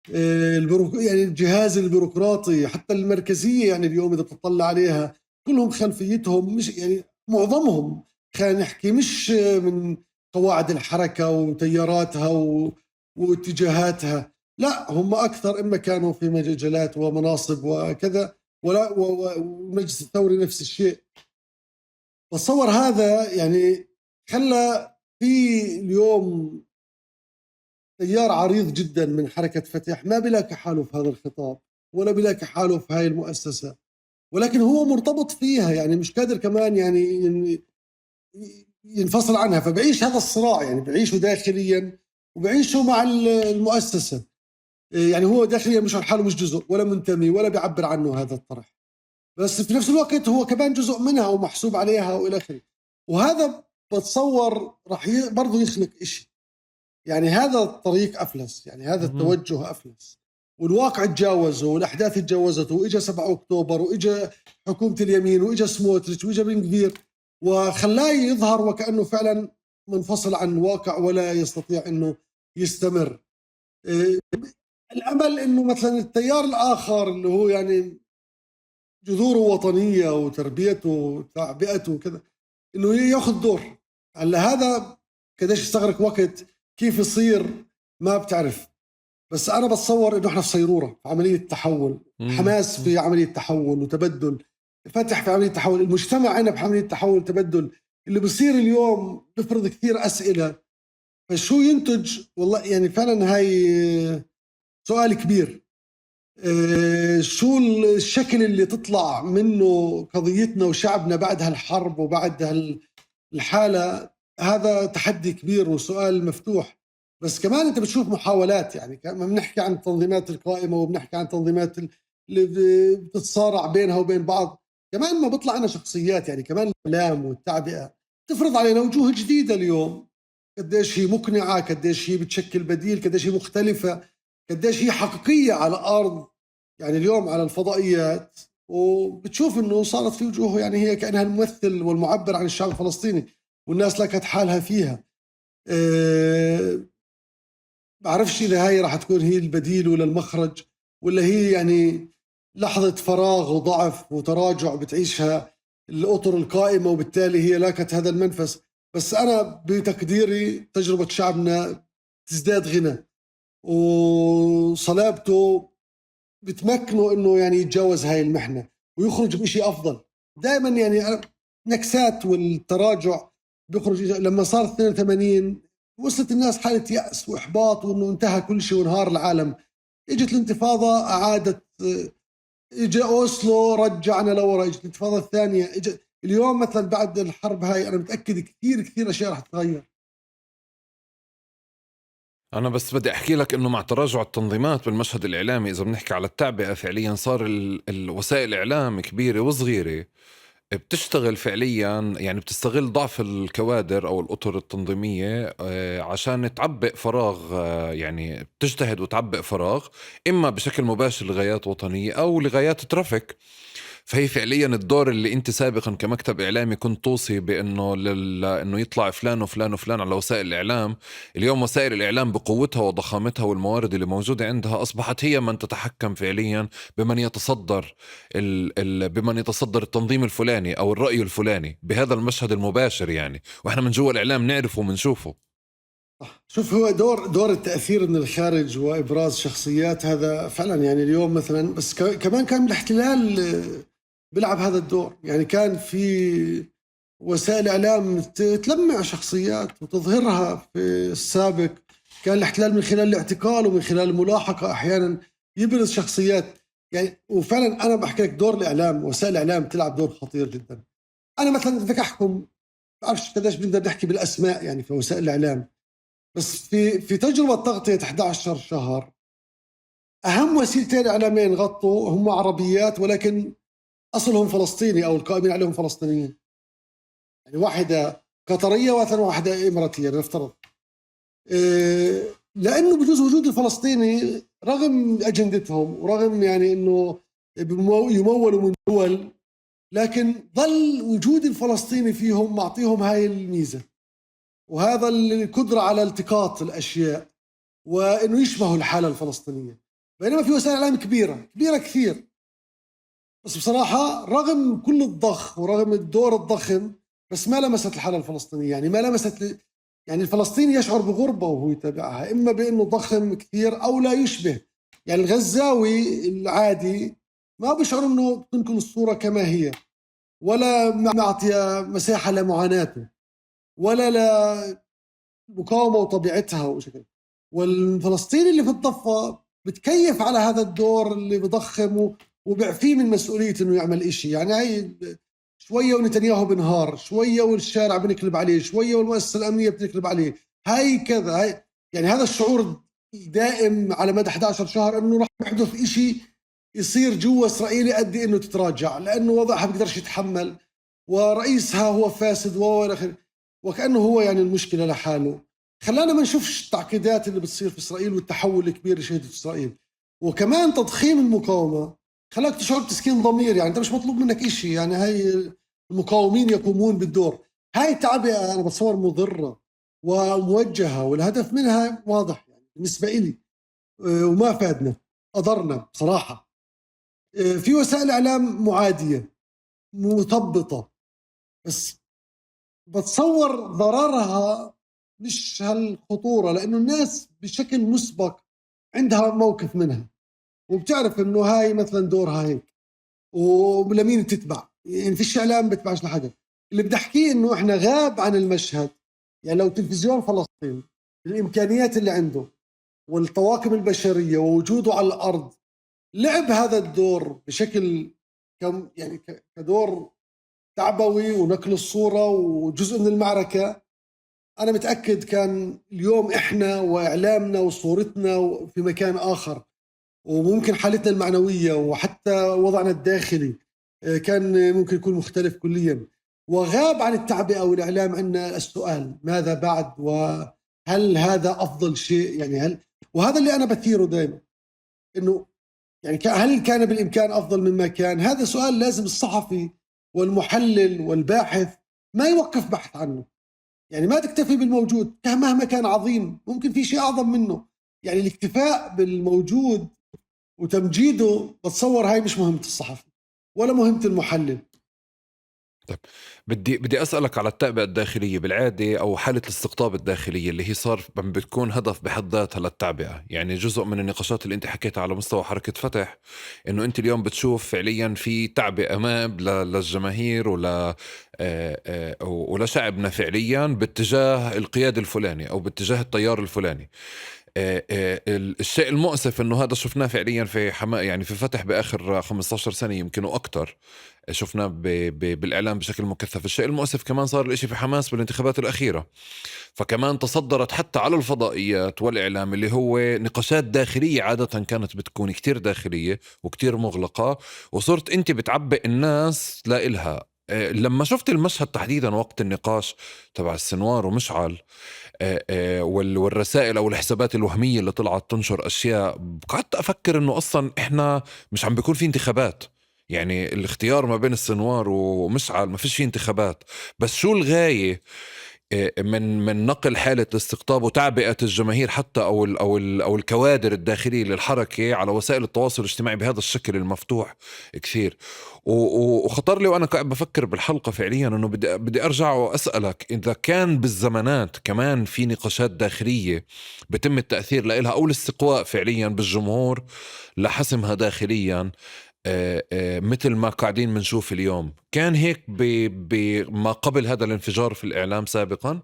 يعني الجهاز البيروقراطي، حتى المركزية. يعني اليوم إذا بتطلع عليها كلهم خلفيتهم مش يعني معظمهم، خلينا نحكي، مش من قواعد الحركة وتياراتها واتجاهاتها، لا هم أكثر إما كانوا في مجالات ومناصب وكذا، ولا والمجلس الثوري نفس الشيء. بتصور هذا يعني خلى في اليوم تيار عريض جدا من حركة فتح ما بلاقي حاله في هذا الخطاب ولا بلاقي حاله في هاي المؤسسة، ولكن هو مرتبط فيها، يعني مش قادر كمان يعني ينفصل عنها، فبعيش هذا الصراع. يعني بعيشه داخليا وبعيشه مع المؤسسة. يعني هو داخليا مش حاله، مش جزء ولا منتمي ولا بيعبر عنه هذا الطرح، بس في نفس الوقت هو كمان جزء منها ومحسوب عليها والى اخره. وهذا بتصور راح برضه يخلق إشي. يعني هذا الطريق أفلس، يعني هذا التوجه أفلس، والواقع تجاوزه والأحداث تجاوزته، وإجا 7 أكتوبر وإجا حكومة اليمين وإجا سموتريتش وإجا بن كبير وخلاه يظهر وكأنه فعلا منفصل عن الواقع ولا يستطيع أنه يستمر. الأمل أنه مثلا التيار الآخر اللي هو يعني جذوره وطنية وتربيته وتعبئته وكذا، انه ياخذ دور. هلا هذا قديش يستغرق وقت، كيف يصير ما بتعرف، بس انا بتصور انه احنا في صيرورة في عملية تحول. حماس في عملية تحول وتبدل، فتح في عملية تحول، المجتمع هنا في عملية تحول وتبدل. اللي بصير اليوم بفرض كثير أسئلة، فشو ينتج؟ والله يعني فعلا هاي سؤال كبير. شو الشكل اللي تطلع منه قضيتنا وشعبنا بعد هالحرب وبعد الحالة؟ هذا تحدي كبير وسؤال مفتوح. بس كمان انت بتشوف محاولات، يعني ما بنحكي عن التنظيمات القائمة وبنحكي عن تنظيمات اللي بتتصارع بينها وبين بعض، كمان ما بيطلع لنا شخصيات. يعني كمان الإعلام والتعبئة تفرض علينا وجوه جديدة اليوم، قديش هي مقنعة، قديش هي بتشكل بديل، قديش هي مختلفة، قديش هي حقيقية على الأرض. يعني اليوم على الفضائيات وبتشوف انه صارت في وجوه يعني هي كأنها الممثل والمعبر عن الشعب الفلسطيني، والناس لكت حالها فيها. بعرفش إذا هاي راح تكون هي البديل ولا المخرج، ولا هي يعني لحظة فراغ وضعف وتراجع بتعيشها الأطر القائمة وبالتالي هي لاكت هذا المنفس. بس أنا بتقديري تجربة شعبنا تزداد غنى وصلابته بتمكنه انه يعني يتجاوز هاي المحنة ويخرج بشيء افضل. دائما يعني نكسات والتراجع بيخرج. لما صار 82 وصلت الناس حالة يأس واحباط وانه انتهى كل شيء وانهار العالم، اجت الانتفاضة اعادت، اجى اوسلو رجعنا لورا، اجت الانتفاضة الثانية، اجت اليوم مثلا بعد الحرب هاي انا متأكد كثير اشياء راح تتغير. أنا بس بدي أحكي لك إنه مع تراجع التنظيمات بالمشهد الإعلامي، إذا بنحكي على التعبئة، فعليا صار الوسائل الإعلام كبيرة وصغيرة بتشتغل فعليا، يعني بتستغل ضعف الكوادر أو الأطر التنظيمية عشان تعبئ فراغ، يعني بتجتهد وتعبئ فراغ إما بشكل مباشر لغايات وطنية أو لغايات ترافيك. فهي فعليا الدور اللي انت سابقا كمكتب اعلامي كنت توصي بانه انه يطلع فلان وفلان وفلان على وسائل الاعلام. اليوم وسائل الاعلام بقوتها وضخامتها والموارد اللي موجوده عندها اصبحت هي من تتحكم فعليا بمن يتصدر بمن يتصدر التنظيم الفلاني او الراي الفلاني بهذا المشهد المباشر، يعني واحنا من جوا الاعلام نعرفه ومنشوفه. شوف، هو دور التأثير من الخارج وإبراز شخصيات، هذا فعلا يعني اليوم مثلا، بس كمان كان الاحتلال بيلعب هذا الدور. يعني كان في وسائل إعلام تلمع شخصيات وتظهرها في السابق. كان الاحتلال من خلال الاعتقال ومن خلال الملاحقة أحيانا يبرز شخصيات. يعني وفعلا أنا بحكي لك دور الإعلام، وسائل الإعلام تلعب دور خطير جدا. أنا مثلا بدك أحكم، بعرفش قديش بنقدر نحكي بالأسماء يعني في وسائل الإعلام، بس في تجربة تغطية 11 شهر، أهم وسيلتين إعلاميين غطوا هم عربيات ولكن أصلهم فلسطيني أو القائمين عليهم فلسطينيين. يعني واحدة قطرية واحدة إماراتية نفترض. لأنه بجوز وجود الفلسطيني رغم أجندتهم ورغم يعني أنه يمولوا من دول، لكن ظل وجود الفلسطيني فيهم معطيهم هاي الميزة وهذا القدرة على التقاط الأشياء وأنه يشبهوا الحالة الفلسطينية. بينما في وسائل إعلام كبيرة كثير، بس بصراحة رغم كل الضخ ورغم الدور الضخم، بس ما لمست الحالة الفلسطينية. يعني ما لمست، يعني الفلسطيني يشعر بغربة وهو يتابعها، إما بأنه ضخم كثير أو لا يشبه. يعني الغزاوي العادي ما بيشعر أنه تنقل الصورة كما هي، ولا معطية مساحة لمعاناته ولا لمقاومة وطبيعتها وشكل. والفلسطيني اللي في الضفة بتكيف على هذا الدور اللي بضخم وبيعفيه من مسؤولية انه يعمل اشي. يعني هاي شوية ونتنياهو بنهار، شوية والشارع بنكلب عليه، شوية والمؤسسة الأمنية بتكلب عليه، هاي كذا هاي. يعني هذا الشعور دائم على مدى 11 شهر انه راح يحدث اشي يصير جوا اسرائيل يؤدي انه تتراجع، لانه وضعها بيقدرش يتحمل ورئيسها هو فاسد وكأنه هو يعني المشكلة لحاله. خلانا ما نشوفش التعقيدات اللي بتصير في إسرائيل والتحول الكبير اللي شهدته إسرائيل. وكمان تضخيم المقاومة خلاك تشعر بتسكين ضمير. يعني أنت مش مطلوب منك إشي، يعني هاي المقاومين يقومون بالدور. هاي تعبئة أنا بتصور مضرة وموجهة، والهدف منها واضح يعني بالنسبة إلي، وما فادنا، أضرنا بصراحة. في وسائل إعلام معادية مثبطة، بس بتصور ضررها مش هالخطورة، لأنه الناس بشكل مسبق عندها موقف منها وبتعرف إنه هاي مثلا دورها هيك ولمين بتتبع. يعني فيش إعلام بتبعش لحدا. اللي بدي أحكيه إنه إحنا غاب عن المشهد. يعني لو تلفزيون فلسطين الإمكانيات اللي عنده والطواقم البشرية ووجوده على الأرض لعب هذا الدور بشكل يعني كدور تعبوي ونقل الصورة وجزء من المعركة، أنا متأكد كان اليوم إحنا وإعلامنا وصورتنا في مكان آخر، وممكن حالتنا المعنوية وحتى وضعنا الداخلي كان ممكن يكون مختلف كليا. وغاب عن التعبئة والإعلام عندنا السؤال ماذا بعد، وهل هذا أفضل شيء؟ يعني وهذا اللي أنا بثيره دائما، إنه يعني هل كان بالإمكان أفضل مما كان؟ هذا سؤال لازم الصحفي والمحلل والباحث ما يوقف بحث عنه. يعني ما تكتفي بالموجود مهما كان عظيم، ممكن في شيء أعظم منه. يعني الاكتفاء بالموجود وتمجيده بتصور هاي مش مهمة الصحفي ولا مهمة المحلل. طيب، بدي أسألك على التعبئة الداخلية بالعادة أو حالة الاستقطاب الداخلية اللي هي صار بتكون هدف بحد ذاتها للتعبئة. يعني جزء من النقاشات اللي أنت حكيتها على مستوى حركة فتح إنه أنت اليوم بتشوف فعليا في تعبئة ما للجماهير ولا شعبنا فعليا باتجاه القيادة الفلاني أو باتجاه التيار الفلاني. الشيء المؤسف انه هذا شفناه فعليا في يعني في فتح باخر 15 سنه يمكن واكثر. شفناه بالاعلام بشكل مكثف. الشيء المؤسف كمان صار الاشي في حماس بالانتخابات الاخيره، فكمان تصدرت حتى على الفضائيات والاعلام اللي هو نقاشات داخليه عاده كانت بتكون كتير داخليه وكتير مغلقه، وصرت انت بتعبئ الناس لا إلها. لما شفت المشهد تحديدا وقت النقاش تبع السنوار ومشعل، والرسائل او الحسابات الوهميه اللي طلعت تنشر اشياء، قعدت افكر انه اصلا احنا مش عم بيكون في انتخابات. يعني الاختيار ما بين السنوار ومشعل ما فيش فيه انتخابات، بس شو الغاية من نقل حالة الاستقطاب وتعبئة الجماهير حتى او الكوادر الداخلية للحركة على وسائل التواصل الاجتماعي بهذا الشكل المفتوح كثير. وخطر لي وانا قاعد بفكر بالحلقة فعليا انه بدي ارجع واسألك اذا كان بالزمانات كمان في نقاشات داخلية بتم التأثير لها او الاستقواء فعليا بالجمهور لحسمها داخليا، مثل ما قاعدين بنشوف اليوم. كان هيك بما قبل هذا الانفجار في الإعلام سابقا؟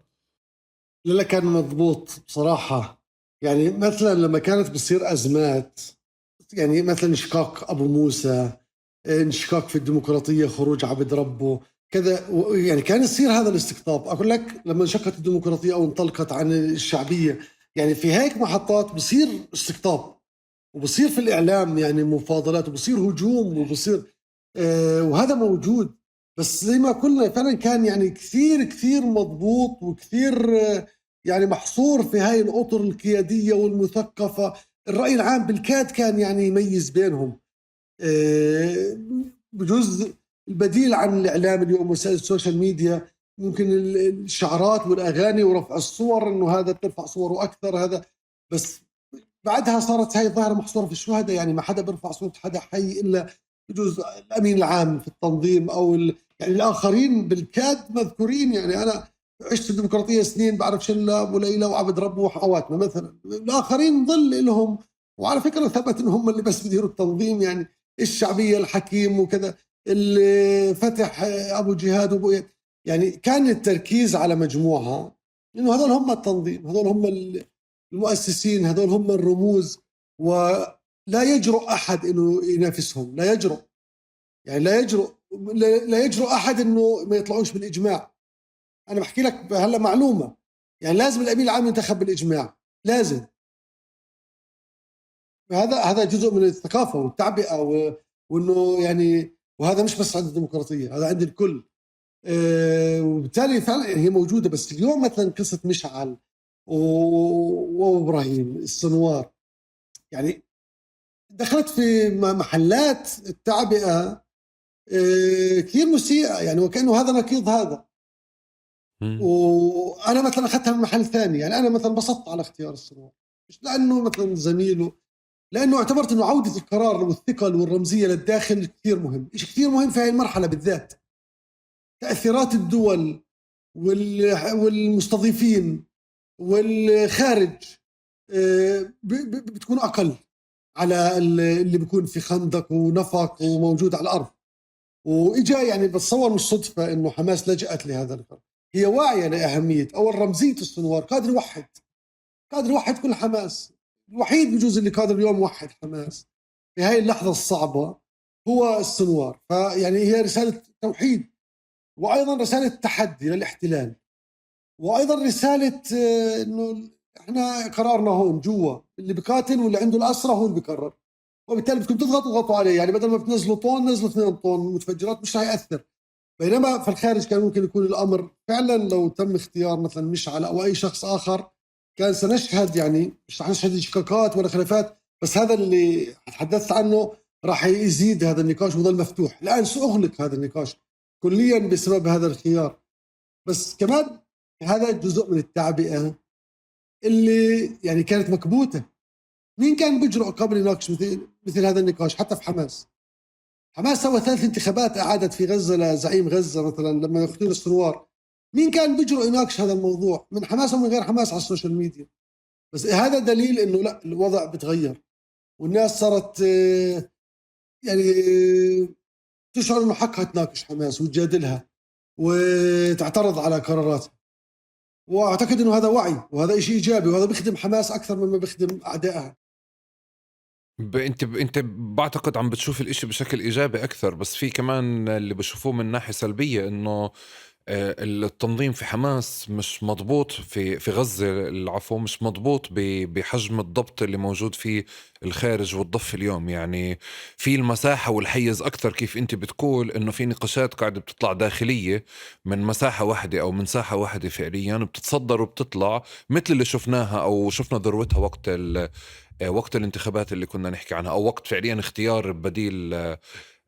لا كان مضبوط بصراحة. يعني مثلا لما كانت بتصير أزمات، يعني مثلا انشقاق أبو موسى، انشقاق في الديمقراطية، خروج عبد ربه كذا، يعني كان يصير هذا الاستقطاب. أقول لك لما انشقت الديمقراطية أو انطلقت عن الشعبية، يعني في هيك محطات بصير استقطاب، وبصير في الإعلام يعني مفاضلات، وبصير هجوم، وبصير وهذا موجود. بس زي ما قلنا فعلا كان يعني كثير كثير مضبوط، وكثير يعني محصور في هاي الأطر القيادية والمثقفة. الرأي العام بالكاد كان يعني يميز بينهم. آه، بجزء البديل عن الإعلام اليوم وسائل السوشيال ميديا، ممكن الشعارات والأغاني ورفع الصور، إنه هذا ترفع صوره أكثر هذا. بس بعدها صارت هاي الظاهرة محصورة في الشهداء، يعني ما حدا بيرفع صوت حدا حي إلا بجوز الأمين العام في التنظيم أو يعني الآخرين بالكاد مذكورين. يعني أنا عشت في الديمقراطية سنين، بعرف شلة وليلى وعبد ربه وحواتنا مثلا، الآخرين ظل لهم. وعلى فكرة ثبت إن هم اللي بس بيديروا التنظيم، يعني الشعبية الحكيم وكذا، اللي فتح أبو جهاد وأبو إياد. يعني كان التركيز على مجموعة، إنه هذول هم التنظيم، هذول هم المؤسسين، هذول هم الرموز. ولا يجرؤ أحد إنه ينافسهم، لا يجرؤ. يعني لا يجرؤ أحد إنه ما يطلعوش بالإجماع. أنا بحكي لك هلا معلومة، يعني لازم الأمين العام ينتخب بالإجماع، لازم. هذا جزء من الثقافة والتعبئة وإنه يعني، وهذا مش بس عند الديمقراطية، هذا عند الكل. وبالتالي فعلا هي موجودة. بس اليوم مثلا قصة مشعل وإبراهيم السنوار، يعني دخلت في محلات التعبئة كثير مسيئة، يعني وكأنه هذا نقيض هذا. وأنا مثلا أخذتها من محل ثاني، يعني أنا مثلا بسطت على اختيار السنوار، مش لأنه مثلا زميله، لأنه اعتبرت أنه عودة القرار والثقل والرمزية للداخل كثير مهم، شيء كثير مهم في هذه المرحلة بالذات. تأثيرات الدول والمستضيفين والخارج بتكون أقل على اللي بيكون في خندق ونفق وموجود على الأرض. وإجا يعني بتصور مش صدفة إنه حماس لجأت لهذا القرار، هي واعية لأهمية أول رمزية السنوار. قادر يوحد كل حماس، الوحيد بجوز اللي قادر اليوم يوحد حماس في هاي اللحظة الصعبة هو السنوار. فيعني هي رسالة توحيد، وأيضا رسالة تحدي للاحتلال، وأيضا رسالة إنه إحنا قرارنا هون جوا، اللي بقاتل واللي عنده الأسرة هو اللي بقرر. وبالتالي بدكم تضغطوا عليه، يعني بدل ما بتنزلوا طن نزلوا 2 طن متفجرات، مش رح يأثر. بينما في الخارج كان ممكن يكون الأمر فعلا لو تم اختيار مثلا مشعل أو أي شخص آخر، كان سنشهد، يعني مش رح نشهد اشتقاقات ولا خلافات، بس هذا اللي تحدثت عنه راح يزيد هذا النقاش ويظل مفتوح. الآن سأغلق هذا النقاش كليا بسبب هذا الخيار. بس كمان هذا جزء من التعبئة اللي يعني كانت مكبوتة. مين كان بيجرؤ قبل يناقش مثل هذا النقاش؟ حتى في حماس سوى 3 انتخابات أعادت في غزة لزعيم غزة مثلا لما يختار السنوار. مين كان بيجرؤ يناقش هذا الموضوع من حماس ومن غير حماس على السوشيال ميديا؟ بس هذا دليل إنه لا، الوضع بتغير، والناس صارت يعني تشعر إنه حقها تناقش حماس وتجادلها وتعترض على قراراتها. واعتقد انه هذا وعي وهذا شيء ايجابي، وهذا بيخدم حماس اكثر مما بيخدم اعدائها. انت بعتقد عم بتشوف الاشي بشكل ايجابي اكثر، بس في كمان اللي بشوفوه من ناحية سلبية، انه التنظيم في حماس مش مضبوط، في غزة العفو مش مضبوط بحجم الضبط اللي موجود في الخارج والضفة اليوم. يعني في المساحة والحيز أكثر، كيف أنت بتقول إنه في نقاشات قاعدة بتطلع داخلية من مساحة واحدة أو من ساحة واحدة فعليا بتتصدر وبتطلع، مثل اللي شفناها أو شفنا ذروتها وقت الانتخابات اللي كنا نحكي عنها، أو وقت فعليا اختيار بديل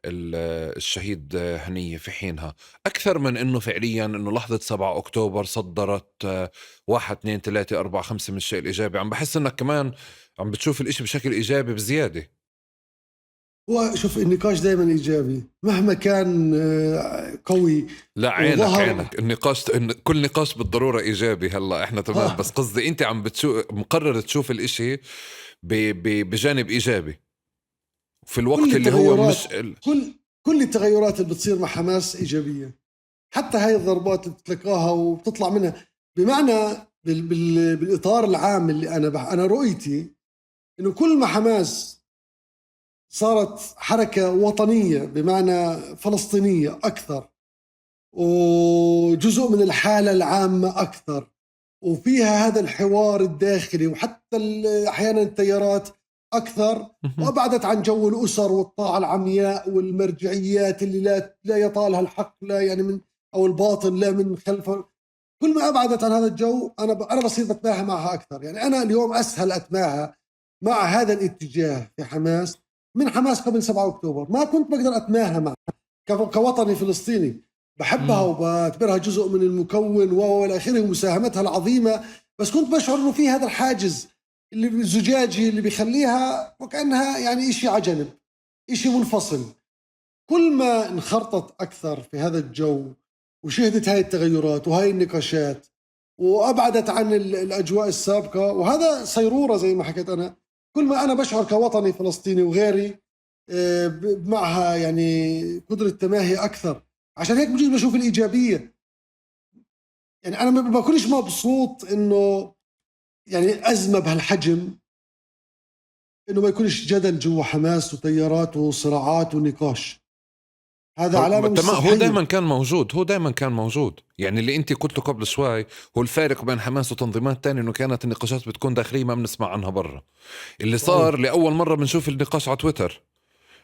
الشهيد هنية في حينها، أكثر من أنه فعليا أنه لحظة 7 أكتوبر صدرت 1 2 3 4 5 من الشيء الإيجابي. عم بحس أنك كمان عم بتشوف الإشي بشكل إيجابي بزيادة. وشوف النقاش دائما ايجابي مهما كان قوي. لا، عينك وظهر عينك، كل نقاش بالضرورة إيجابي. هلا إحنا تمام، بس قصدي أنت عم مقرر تشوف الإشي بجانب إيجابي في كل الوقت اللي هو التغيرات مش كل التغيرات اللي بتصير مع حماس ايجابيه. حتى هاي الضربات اللي بتلقاها وبتطلع منها، بمعنى بالاطار العام اللي انا رؤيتي انه كل ما حماس صارت حركه وطنيه بمعنى فلسطينيه اكثر، وجزء من الحاله العامه اكثر، وفيها هذا الحوار الداخلي، وحتى احيانا التيارات اكثر، وابعدت عن جو الاسر والطاعه العمياء والمرجعيات اللي لا يطالها الحق لا يعني من او الباطل لا من خلفه. كل ما ابعدت عن هذا الجو انا بصير بتماهى معها اكثر. يعني انا اليوم اسهل اتماهى مع هذا الاتجاه في حماس من حماس قبل 7 اكتوبر. ما كنت بقدر اتماهى معها كوطني فلسطيني، بحبها وبعتبرها جزء من المكون والى اخره ومساهمتها العظيمه، بس كنت بشعر انه في هذا الحاجز اللي الزجاجي اللي بيخليها وكانها يعني شيء على جنب، شيء منفصل. كل ما انخرطت اكثر في هذا الجو وشهدت هاي التغيرات وهاي النقاشات وابعدت عن الاجواء السابقه، وهذا صيروره زي ما حكيت انا، كل ما انا بشعر كوطني فلسطيني وغيري معها يعني قدره تماهي اكثر. عشان هيك بجوز بشوف الايجابيه. يعني انا ما بكونش مبسوط انه يعني ازمه بهالحجم انه ما يكونش جدل جوا حماس وتيارات وصراعات ونقاش. هذا علامه مش تمام، هو صحيه. دائما كان موجود. يعني اللي انت قلته قبل شوي هو الفارق بين حماس وتنظيمات تانية، انه كانت النقاشات بتكون داخلية ما بنسمع عنها برا. اللي صحيح. صار لأول مرة بنشوف النقاش على تويتر،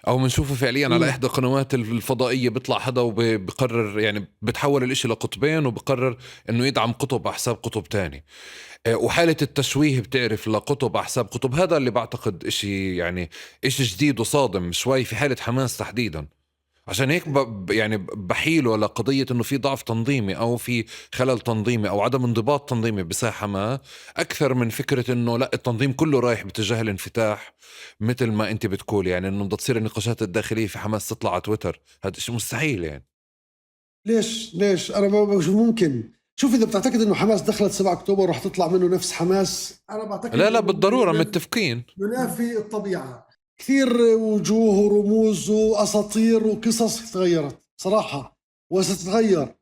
او بنشوفه فعليا على احدى القنوات الفضائية، بيطلع حدا وبقرر يعني بتحول الاشي لقطبين وبقرر انه يدعم قطب على حساب قطب تاني. وحالة التشويه بتعرف لقطب على حساب قطب، هذا اللي بعتقد اشي يعني اشي جديد وصادم شوي في حالة حماس تحديدا. عشان هيك يعني بحيله لقضية انه في ضعف تنظيمي او في خلل تنظيمي او عدم انضباط تنظيمي بساحة ما، اكثر من فكرة انه لا التنظيم كله رايح باتجاه الانفتاح. مثل ما انت بتقول يعني انه بدها تصير النقاشات الداخلية في حماس تطلع على تويتر، هذا شيء مستحيل يعني. ليش انا مش ممكن. شوف اذا بتعتقد انه حماس دخلت 7 اكتوبر رح تطلع منه نفس حماس، انا بعتقد لا انه بالضرورة متفقين. ينافي الطبيعه. كثير وجوه ورموز واساطير وقصص تغيرت صراحه وستتغير.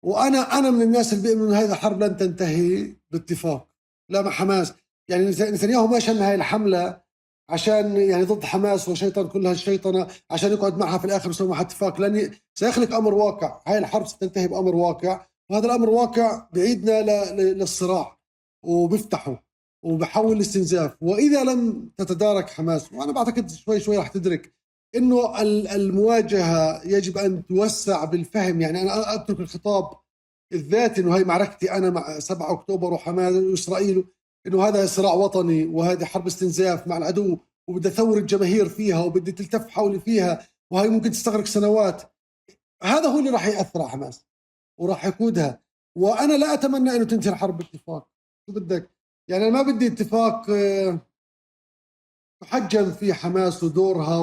وانا من الناس اللي بيؤمنوا ان هذه الحرب لن تنتهي باتفاق لا مع حماس. يعني نتنياهو ما شن هاي الحمله عشان يعني ضد حماس وشيطان كل هالشيطنه عشان يقعد معها في الاخر ويسوي معها اتفاق، لان سيخلق امر واقع. هاي الحرب ستنتهي بامر واقع، وهذا الامر واقع بعيدنا للصراع وبيفتحه وبحول الاستنزاف. واذا لم تتدارك حماس، وانا بعتقد شوي شوي رح تدرك انه المواجهه يجب ان توسع بالفهم. يعني انا اترك الخطاب الذاتي انه هي معركتي انا مع 7 اكتوبر وحماس واسرائيل، انه هذا صراع وطني وهذه حرب استنزاف مع العدو وبدي اثور الجماهير فيها وبدي تلتف حولي فيها وهي ممكن تستغرق سنوات. هذا هو اللي راح ياثر على حماس وراح يقودها. وانا لا اتمنى انه تنتهي الحرب باتفاق. شو بدك يعني؟ انا ما بدي اتفاق تحجم في حماس ودورها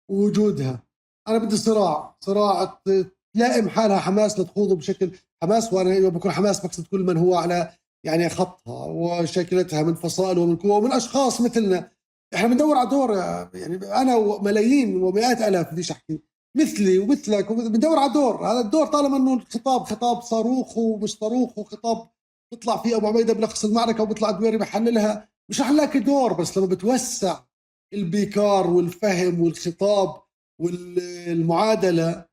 ووجودها. انا بدي صراع تلائم حالها حماس لتخوضه بشكل حماس. وانا بكون حماس بقصد كل من هو على يعني خطها وشكلتها من فصائل ومن قوة ومن اشخاص مثلنا. احنا بندور على دور، يعني انا وملايين ومئات الاف بديش احكي مثلي ومثلك بندور على دور. هذا الدور طالما انه الخطاب خطاب صاروخ ومش صاروخ وخطاب بيطلع في ابو عبيده بلخص المعركه وبيطلع الدويري بحللها، مش رح نلاقي دور. بس لما بتوسع البيكار والفهم والخطاب والمعادله،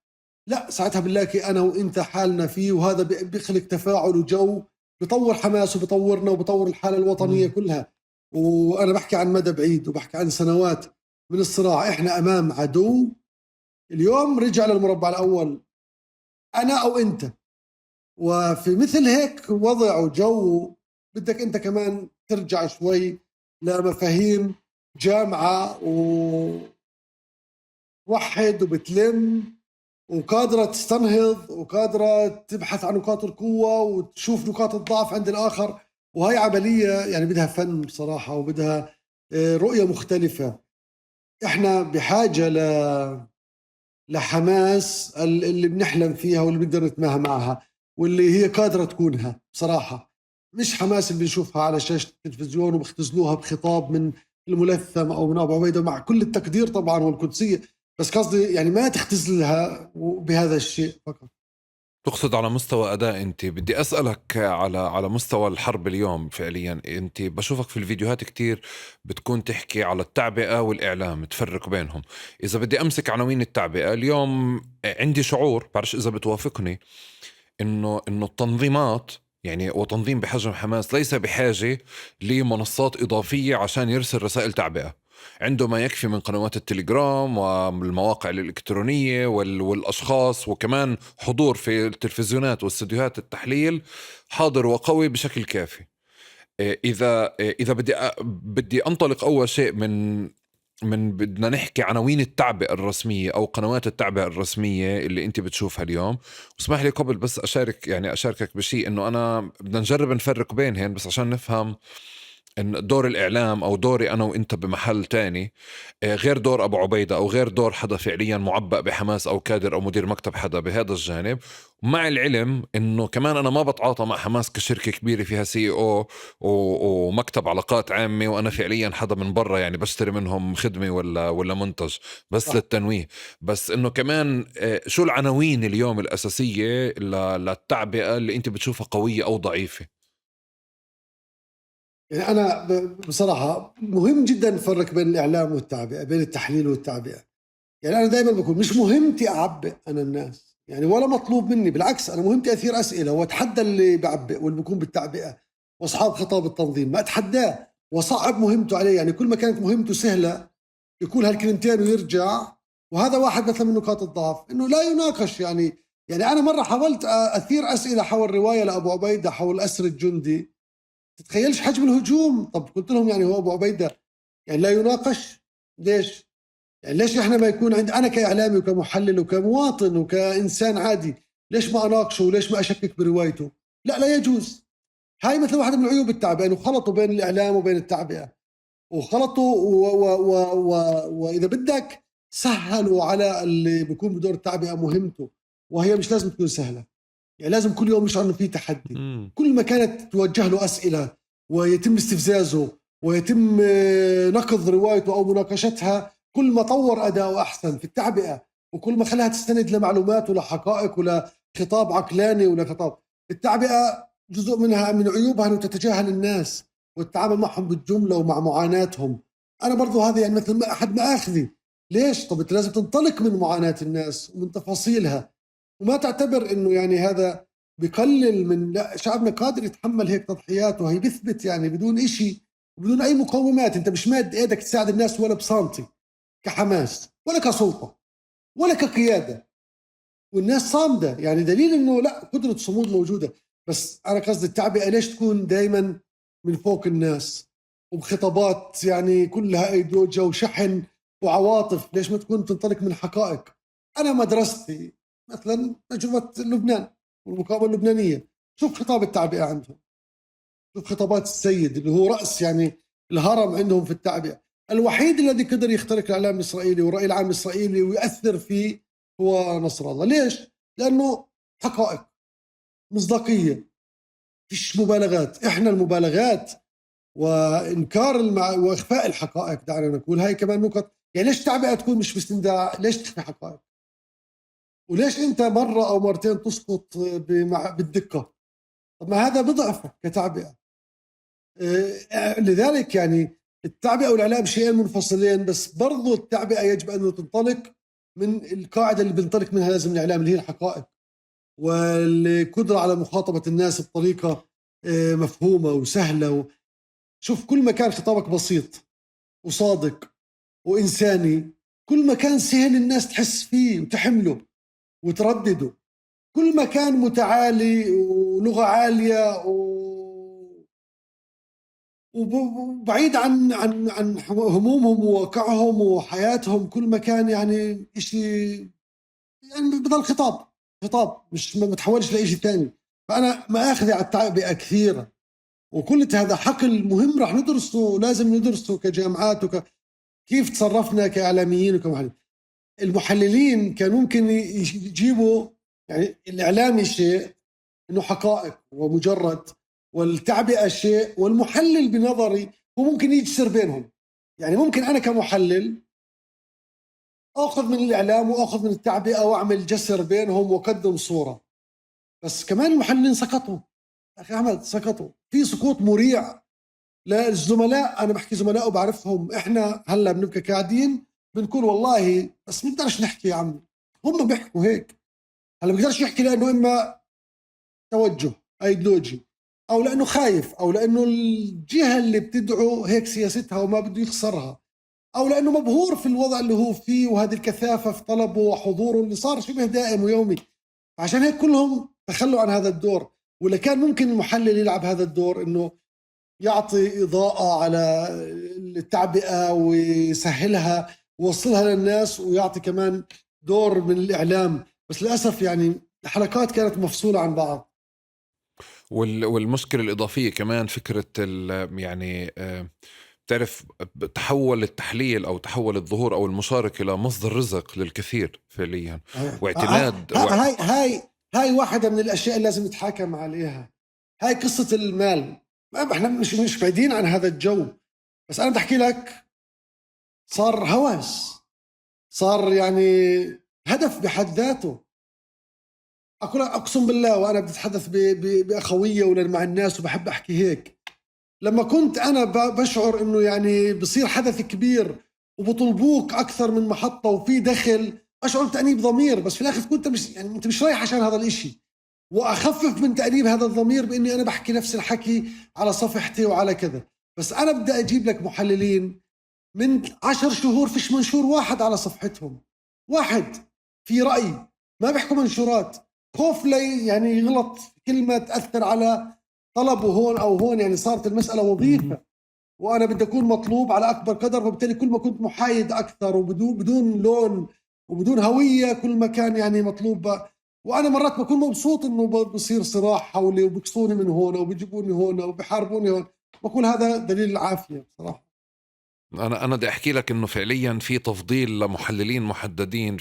لا ساعتها بنلاقي انا وانت حالنا فيه، وهذا بيخلق تفاعل وجو، بيطور حماس وبيطورنا وبيطور الحاله الوطنيه كلها. وانا بحكي عن مدى بعيد وبحكي عن سنوات من الصراع. احنا امام عدو اليوم رجع للمربع الاول، انا او انت. وفي مثل هيك وضع وجو بدك انت كمان ترجع شوي لمفاهيم جامعه ووحد وبتلم وقادرة تستنهض وقادرة تبحث عن نقاط القوة وتشوف نقاط الضعف عند الآخر. وهي عملية يعني بدها فن بصراحة، وبدها رؤية مختلفة. احنا بحاجة لحماس اللي بنحلم فيها واللي بنقدر نتماهى معها واللي هي قادرة تكونها بصراحة. مش حماس اللي بنشوفها على شاشة التلفزيون وبختزلوها بخطاب من الملثم أو من أبو عبيدة، مع كل التقدير طبعا والقدسية. بس قصدي يعني ما تختزلها بهذا الشيء فقط. تقصد على مستوى أداء. أنت بدي أسألك على مستوى الحرب اليوم فعليا. أنت بشوفك في الفيديوهات كتير بتكون تحكي على التعبئة والإعلام، تفرق بينهم. إذا بدي أمسك عناوين التعبئة اليوم، عندي شعور، بعرفش إذا بتوافقني، إنه التنظيمات يعني وتنظيم بحجم حماس ليس بحاجة لمنصات إضافية عشان يرسل رسائل تعبئة. عنده ما يكفي من قنوات التليجرام والمواقع الإلكترونية والأشخاص، وكمان حضور في التلفزيونات واستديوهات التحليل حاضر وقوي بشكل كافي. إذا بدي أنطلق أول شيء من بدنا نحكي عناوين التعبئة الرسمية أو قنوات التعبئة الرسمية اللي أنت بتشوفها اليوم. واسمح لي قبل بس أشاركك بشيء، إنه أنا بدنا نجرب نفرق بينهن بس عشان نفهم إن دور الإعلام أو دوري أنا وإنت بمحل تاني غير دور أبو عبيدة أو غير دور حدا فعليا معبأ بحماس أو كادر أو مدير مكتب حدا بهذا الجانب. مع العلم إنه كمان أنا ما بتعاطى مع حماس كشركة كبيرة فيها سي او ومكتب علاقات عامة، وأنا فعليا حدا من برا يعني بشتري منهم خدمة ولا منتج بس صح. للتنويه. بس إنه كمان شو العناوين اليوم الأساسية للتعبئة اللي أنت بتشوفها قوية أو ضعيفة؟ يعني أنا بصراحة مهم جدا نفرق بين الإعلام والتعبئة، بين التحليل والتعبئة. يعني أنا دائما بقول مش مهمتي أعبئ أنا الناس، يعني ولا مطلوب مني، بالعكس أنا مهمتي أثير أسئلة وأتحدى اللي بعبئ واللي بيكون بالتعبئة وأصحاب خطاب التنظيم، ما أتحداه وصعب مهمته عليه. يعني كل ما كانت مهمته سهلة يقول هالكلمتين ويرجع. وهذا واحد مثلا من نقاط الضعف، إنه لا يناقش. يعني أنا مرة حاولت أثير أسئلة حول رواية لأبو عبيدة حول أسر الجندي، تتخيلش حجم الهجوم. طب قلت لهم يعني هو أبو عبيدة يعني لا يناقش؟ ليش؟ يعني ليش احنا ما يكون عند انا كاعلامي وكمحلل وكمواطن وكانسان عادي، ليش ما اناقشه وليش ما اشكك بروايته؟ لا، لا يجوز. هاي مثل واحدة من عيوب التعبئة، انه خلطوا بين الاعلام وبين التعبئة، وخلطوا واذا بدك سهلوا على اللي بيكون بدور التعبئة مهمته، وهي مش لازم تكون سهلة. يعني لازم كل يوم يشعر انه في تحدي. كل ما كانت توجه له اسئلة ويتم استفزازه ويتم نقض روايته او مناقشتها، كل ما طور اداؤه احسن في التعبئة، وكل ما خلاها تستند لمعلومات ولحقائق ولخطاب عقلاني ولخطاب. التعبئة جزء منها من عيوبها انه تتجاهل الناس والتعامل معهم بالجملة ومع معاناتهم. انا برضو هذا يعني مثل ما احد مآخذي. ليش؟ طب انت لازم تنطلق من معاناة الناس ومن تفاصيلها، وما تعتبر انه يعني هذا بقلل من، لا، شعبنا قادر يتحمل هيك تضحيات، وهي بيثبت يعني بدون إشي وبدون اي مقومات. انت مش ماد ايدك تساعد الناس ولا بسانتي كحماس ولا كسلطة ولا كقيادة، والناس صامدة. يعني دليل انه لا، قدرة صمود موجودة. بس انا قصدي التعبئة ليش تكون دائما من فوق الناس وبخطابات يعني كلها ايديولوجيا وشحن وعواطف؟ ليش ما تكون تنطلق من حقائق؟ انا مدرستي مثلا تجربة لبنان والمقاومة اللبنانية، شوف خطاب التعبئة عندهم، شوف خطابات السيد اللي هو رأس يعني الهرم عندهم في التعبئة. الوحيد الذي قدر يخترق الإعلام الإسرائيلي والرأي العام الإسرائيلي ويأثر فيه هو نصر الله. ليش؟ لأنه حقائق، مصداقية، فيش مبالغات. إحنا المبالغات وإنكار وإخفاء الحقائق، دعنا نقول هاي كمان نقط. يعني ليش تعبئة تكون مش مستندة؟ ليش تخفي حقائق؟ وليش أنت مرة أو مرتين تسقط بالدقة؟ طب ما هذا بضعفه كتعبئة. لذلك يعني التعبئة والإعلام شيئين منفصلين، بس برضو التعبئة يجب أن تنطلق من القاعدة اللي بنطلق منها لازم الإعلام، اللي هي الحقائق والقدرة على مخاطبة الناس بطريقة مفهومة وسهلة. شوف، كل ما كان خطابك بسيط وصادق وإنساني، كل ما كان سهل الناس تحس فيه وتحمله وتردده. كل ما كان متعالي ولغة عالية وبعيد عن همومهم وواقعهم وحياتهم، كل ما كان يعني إشي، يعني بضل خطاب مش ما بتحولش لإشي تاني. فأنا ما أخذ على التعبئة كثيرة، وكل هذا حقل مهم راح ندرسه، لازم ندرسه كجامعات كيف تصرفنا كإعلاميين وكمحللين. المحللين كان ممكن يجيبوا، يعني الإعلامي شيء إنه حقائق ومجرد، والتعبئة شيء، والمحلل بنظري هو ممكن يجسر بينهم. يعني ممكن أنا كمحلل أخذ من الإعلام وأخذ من التعبئة وأعمل جسر بينهم وأقدم صورة. بس كمان المحللين سقطوا، أخي أحمد، سقطوا في سقوط مريع للزملاء. أنا بحكي زملاء وبعرفهم، إحنا هلأ بنبقى قاعدين بنقول والله بس ما نقدرش نحكي يا عمي، هم بيحكوا هيك. هلا ما بقدرش يحكي لأنه إما توجه ايديولوجي، او لانه خايف، او لانه الجهه اللي بتدعو هيك سياستها وما بده يخسرها، او لانه مبهور في الوضع اللي هو فيه وهذه الكثافه في طلبه وحضوره اللي صار شبه دائم ويومي. عشان هيك كلهم تخلوا عن هذا الدور. ولا كان ممكن المحلل يلعب هذا الدور، انه يعطي اضاءه على التعبئه ويسهلها ويوصلها للناس، ويعطي كمان دور من الاعلام. بس للاسف يعني الحلقات كانت مفصوله عن بعض. والمشكلة الإضافية كمان فكرة يعني بتعرف، تحول التحليل أو تحول الظهور أو المشاركة لمصدر رزق للكثير فعليا، واعتماد هاي واحدة من الأشياء اللي لازم نتحاكم عليها. هاي قصة المال. ما احنا مش بعيدين عن هذا الجو، بس أنا بحكي لك صار هوس، صار يعني هدف بحد ذاته. أقسم بالله وأنا بتحدث بأخوية ولا مع الناس وبحب أحكي هيك، لما كنت أنا بشعر إنه يعني بصير حدث كبير وبطلبوك أكثر من محطة وفي دخل، أشعر بتأنيب ضمير. بس في الآخر كنت مش يعني أنت مش رايح عشان هذا الإشي، وأخفف من تأنيب هذا الضمير بإني أنا بحكي نفس الحكي على صفحتي وعلى كذا. بس أنا بدي أجيب لك محللين من 10 شهور فيش منشور واحد على صفحتهم، واحد في رأي، ما بيحكوا منشورات. خوف لي يعني يغلط كلمة تأثر على طلبه هون أو هون، يعني صارت المسألة وظيفة وأنا بدي أكون مطلوب على أكبر قدر. فبالتالي كل ما كنت محايد أكثر وبدون لون وبدون هوية، كل ما كان يعني مطلوب. وأنا مرات بكون مبسوط إنه بصير صراع حولي وبكسوني من هون وبيجيبوني هون وبيحاربوني هون، بقول هذا دليل العافية بصراحة. أنا بدي أحكي لك إنه فعليا في تفضيل لمحللين محددين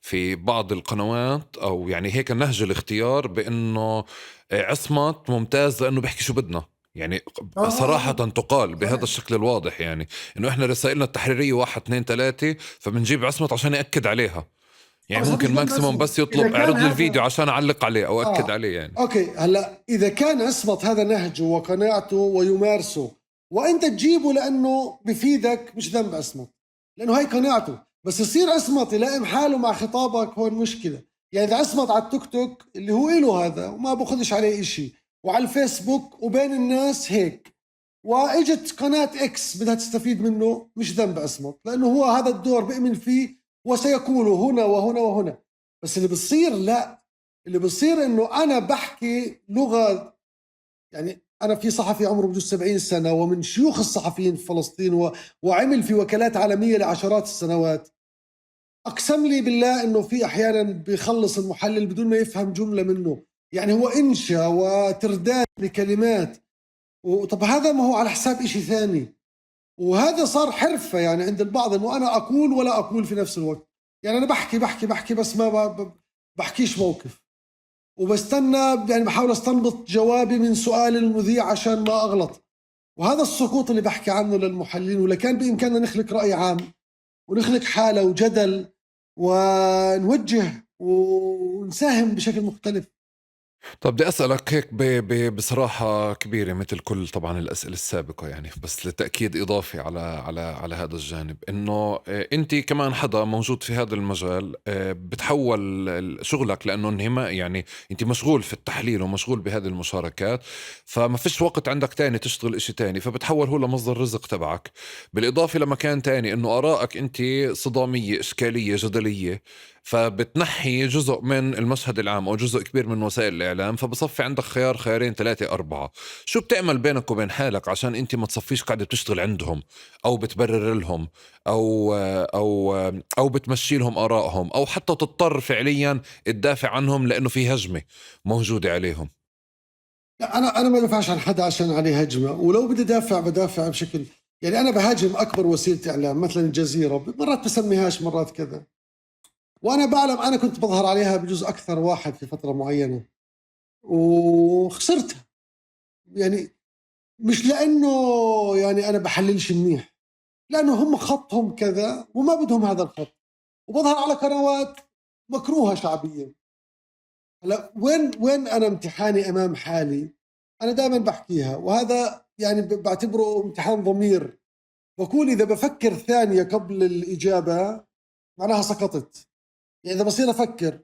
في بعض القنوات، أو يعني هيك نهج الاختيار بإنه عصمت ممتاز لأنه بيحكي شو بدنا، يعني صراحة تقال بهذا الشكل الواضح، يعني إنه إحنا رسائلنا التحريرية 1 2 3، فبنجيب عصمت عشان يأكد عليها. يعني ممكن ماكسيموم بس يطلب اعرض لي الفيديو عشان أعلق عليه أو أكد عليه يعني. أوكي، هلأ إذا كان عصمت هذا نهجه وقناعته ويمارسه وأنت تجيبه لأنه بفيدك، مش ذنب عصمت، لأنه هاي قناعته. بس يصير عصمت يلائم حاله مع خطابك، هون مشكلة. يعني إذا عصمت على التيك توك اللي هو إله هذا وما بأخذش عليه إشي، وعلى الفيسبوك وبين الناس هيك، واجت قناة اكس بدها تستفيد منه، مش ذنب عصمت، لأنه هو هذا الدور بيؤمن فيه وسيقول هنا وهنا وهنا. بس اللي بصير لا، اللي بصير انه انا بحكي لغة، يعني انا في صحفي عمره بجوز 70 سنة ومن شيوخ الصحفيين في فلسطين وعمل في وكالات عالمية لعشرات السنوات، اقسم لي بالله انه في احيانا بيخلص المحلل بدون ما يفهم جملة منه. يعني هو انشا وترداد لكلمات، وطب هذا ما هو على حساب إشي ثاني. وهذا صار حرفة يعني عند البعض، انه انا اقول ولا اقول في نفس الوقت. يعني انا بحكي بس ما بحكيش موقف، وبستنى يعني بحاول استنبط جوابي من سؤال المذيع عشان ما اغلط. وهذا السقوط اللي بحكي عنه للمحللين. ولا كان بامكاننا نخلق رأي عام ونخلق حالة وجدل ونوجه ونساهم بشكل مختلف. طب بدي أسألك هيك بصراحة كبيرة مثل كل طبعا الأسئلة السابقة، يعني بس لتأكيد إضافي على هذا الجانب، إنه أنت كمان حدا موجود في هذا المجال، بتحول شغلك لأنه انهماء، يعني أنت مشغول في التحليل ومشغول بهذه المشاركات، فما فيش وقت عندك تاني تشتغل إشي تاني، فبتحول هو لمصدر رزق تبعك. بالإضافة لمكان تاني إنه آرائك أنت صدامية إشكالية جدلية، فبتنحي جزء من المشهد العام أو جزء كبير من وسائل الإعلام، فبصفي عندك خيار خيارين ثلاثة أربعة. شو بتعمل بينك وبين حالك عشان أنت ما تصفيش قاعدة بتشتغل عندهم، أو بتبرر لهم، أو بتمشي لهم آرائهم، أو حتى تضطر فعليا تدافع عنهم لأنه في هجمة موجودة عليهم؟ لا، انا ما بدافعش عن حدا عشان عليه هجمه، ولو بدي دافع بدافع بشكل، يعني انا بهاجم اكبر وسيله اعلام مثلا الجزيره، مرات بسميهاش مرات كذا، وانا بعلم انا كنت بظهر عليها بجوز اكثر واحد في فتره معينه وخسرتها. يعني مش لانه يعني انا بحللش منيح، لانه هم خطهم كذا وما بدهم هذا الخط، وبظهر على قنوات مكروهه شعبيا. هلا وين انا امتحاني امام حالي؟ انا دائما بحكيها، وهذا يعني بعتبره امتحان ضمير. بقول اذا بفكر ثانيه قبل الاجابه معناها سقطت. يعني اذا بصير افكر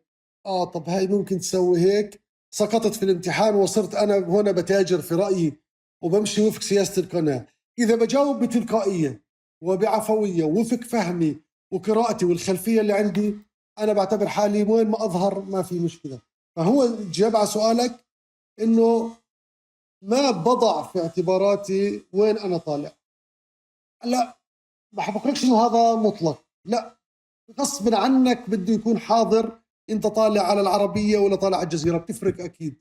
طب هاي ممكن تسوي هيك، سقطت في الامتحان وصرت انا هنا بتاجر في رايي وبمشي وفق سياسه القناه. اذا بجاوب بتلقائيه وبعفويه وفق فهمي وقراءتي والخلفيه اللي عندي، انا بعتبر حالي وين ما اظهر ما في مشكله. فهو جاب على سؤالك انه ما بضع في اعتباراتي وين انا طالع. لا، ما حفكركش انه هذا مطلق، لا، غصب عنك بده يكون حاضر. انت طالع على العربية ولا طالع على الجزيرة بتفرق اكيد،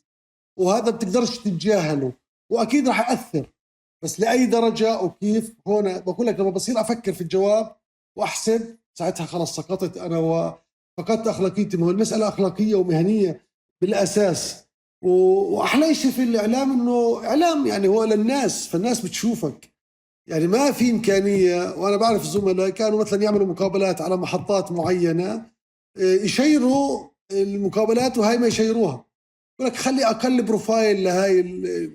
وهذا بتقدرش تتجاهله، واكيد راح يأثر، بس لأي درجة وكيف. هون بقول لك لما بصير افكر في الجواب واحسب، ساعتها خلص سقطت انا وفقدت اخلاقيتي. ما هو المسألة اخلاقية ومهنية بالاساس. واحلى شيء في الاعلام انه اعلام يعني هو للناس، فالناس بتشوفك. يعني ما في إمكانية، وأنا بعرف الزملاء كانوا مثلا يعملوا مقابلات على محطات معينة، يشيروا المقابلات وهاي ما يشيروها. يقول لك خلي أقل بروفايل لهاي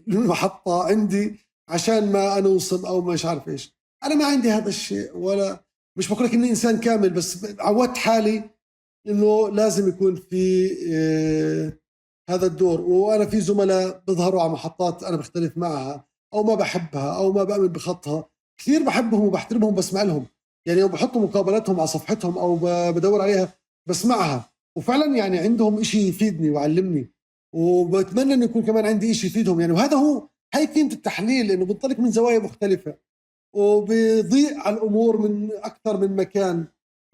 المحطة عندي عشان ما أنوصل أو مش عارف إيش. أنا ما عندي هذا الشيء، ولا مش بقول لك إني إنسان كامل، بس عودت حالي إنه لازم يكون في هذا الدور. وأنا في زملاء بيظهروا على محطات أنا بختلف معها أو ما بحبها أو ما بأمن بخطها، كثير بحبهم وبحترمهم بسمع لهم. يعني لو بحطوا مقابلاتهم على صفحتهم أو بدور عليها بسمعها، وفعلا يعني عندهم إشي يفيدني ويعلمني، وبتمنى إنه يكون كمان عندي إشي يفيدهم. يعني وهذا هو، هاي قيمة التحليل، إنه بنطلق من زوايا مختلفة وبيضيء على الأمور من أكثر من مكان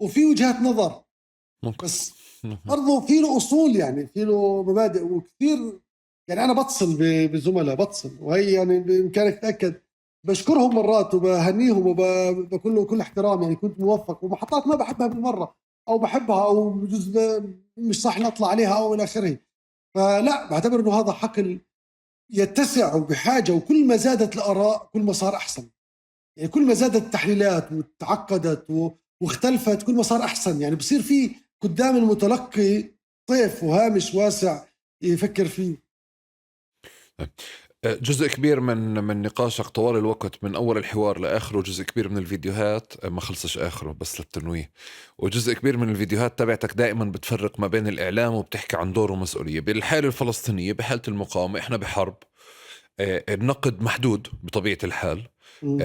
وفي وجهات نظر. ممكن. بس برضه في له اصول، يعني في له مبادئ وكثير. يعني انا بتصل بزملاء، بتصل وهي يعني بامكانك تتاكد، بشكرهم مرات وبهنيهم وبقول له كل احترام، يعني كنت موفق. ومحطات ما بحبها بالمره او بحبها او بجوز مش صح نطلع عليها او الى اخره. فلا، بعتبر انه هذا حقل يتسع وبحاجه، وكل ما زادت الاراء كل ما صار احسن. يعني كل ما زادت التحليلات وتعقدت واختلفت كل ما صار احسن. يعني بصير في قدام المتلقي طيف وهامش واسع يفكر فيه. جزء كبير من نقاشك طوال الوقت من أول الحوار لآخره، جزء كبير من الفيديوهات ما خلصش آخره بس للتنويه، وجزء كبير من الفيديوهات تبعتك دائما بتفرق ما بين الإعلام وبتحكي عن دور ومسؤولية. بالحالة الفلسطينية بحالة المقاومة إحنا بحرب، النقد محدود بطبيعة الحال. مم.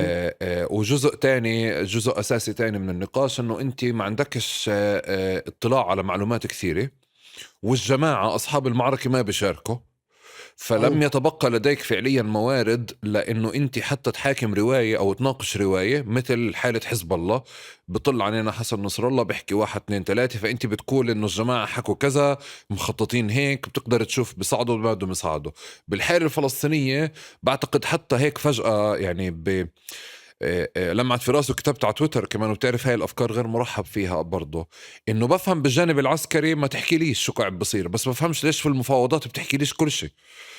وجزء تاني، جزء أساسي تاني من النقاش إنه أنت ما عندكش اطلاع على معلومات كثيرة، والجماعة أصحاب المعركة ما بيشاركوا، فلم صحيح. يتبقى لديك فعليا موارد لأنه أنت حتى تحاكم رواية أو تناقش رواية. مثل حالة حزب الله، بطل علينا حسن نصر الله بيحكي واحد اثنين ثلاثة، فأنت بتقول إنه الجماعة حكوا كذا، مخططين هيك، بتقدر تشوف بصعدوا بعدهم يصعدوا. بالحالة الفلسطينية بعتقد حتى هيك فجأة يعني لمعت في راسه، كتبت على تويتر كمان، وبتعرف هاي الأفكار غير مرحب فيها برضه. إنه بفهم بالجانب العسكري ما تحكي ليش شو قاعد بصير، بس بفهمش ليش في المفاوضات بتحكي ليش كل شيء.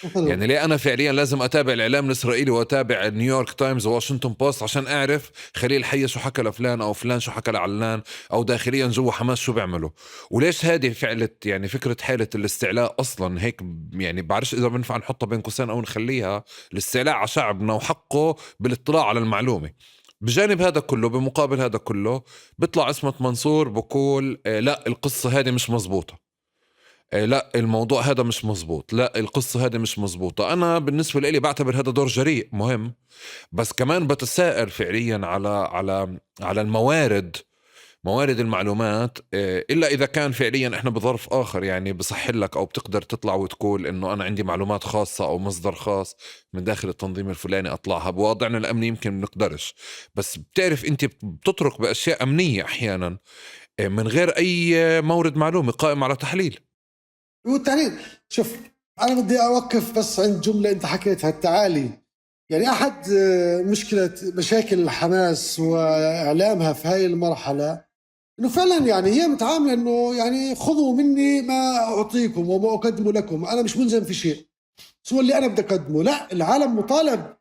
مثلا يعني ليه أنا فعليا لازم أتابع الإعلام الإسرائيلي وأتابع نيويورك تايمز وواشنطن بوست عشان أعرف خليل حية شو حكى لفلان، أو فلان شو حكى لعلان، أو داخليا جوا حماس شو بيعملوا؟ وليش هذه فعلة يعني فكرة حالة الاستعلاء أصلا هيك؟ يعني بعرفش إذا بنفع نحطها بين قوسين أو نخليها الاستعلاء على شعبنا وحقه بالاطلاع على المعلومة. بجانب هذا كله، بمقابل هذا كله، بيطلع عصمت منصور بقول لا القصة هذه مش مزبوطة، لا الموضوع هذا مش مزبوط، لا القصة هذه مش مزبوطة. أنا بالنسبة لي بعتبر هذا دور جريء مهم، بس كمان بتساءل فعليا على الموارد، موارد المعلومات. إلا إذا كان فعليا إحنا بظرف آخر يعني بصح لك أو بتقدر تطلع وتقول إنه أنا عندي معلومات خاصة أو مصدر خاص من داخل التنظيم الفلاني أطلعها. بوضعنا الأمني يمكن بنقدرش، بس بتعرف أنت بتترك بأشياء أمنية أحيانا من غير أي مورد معلومة قائم على تحليل. والتعليل. شوف، أنا بدي أوقف بس عند جملة أنت حكيتها، التعالي. يعني أحد مشاكل حماس وإعلامها في هاي المرحلة إنه فعلا يعني هي متعاملة إنه يعني خذوا مني ما أعطيكم وما أقدم لكم، أنا مش ملزم في شيء سوى اللي أنا بدي أقدمه. لا، العالم مطالب،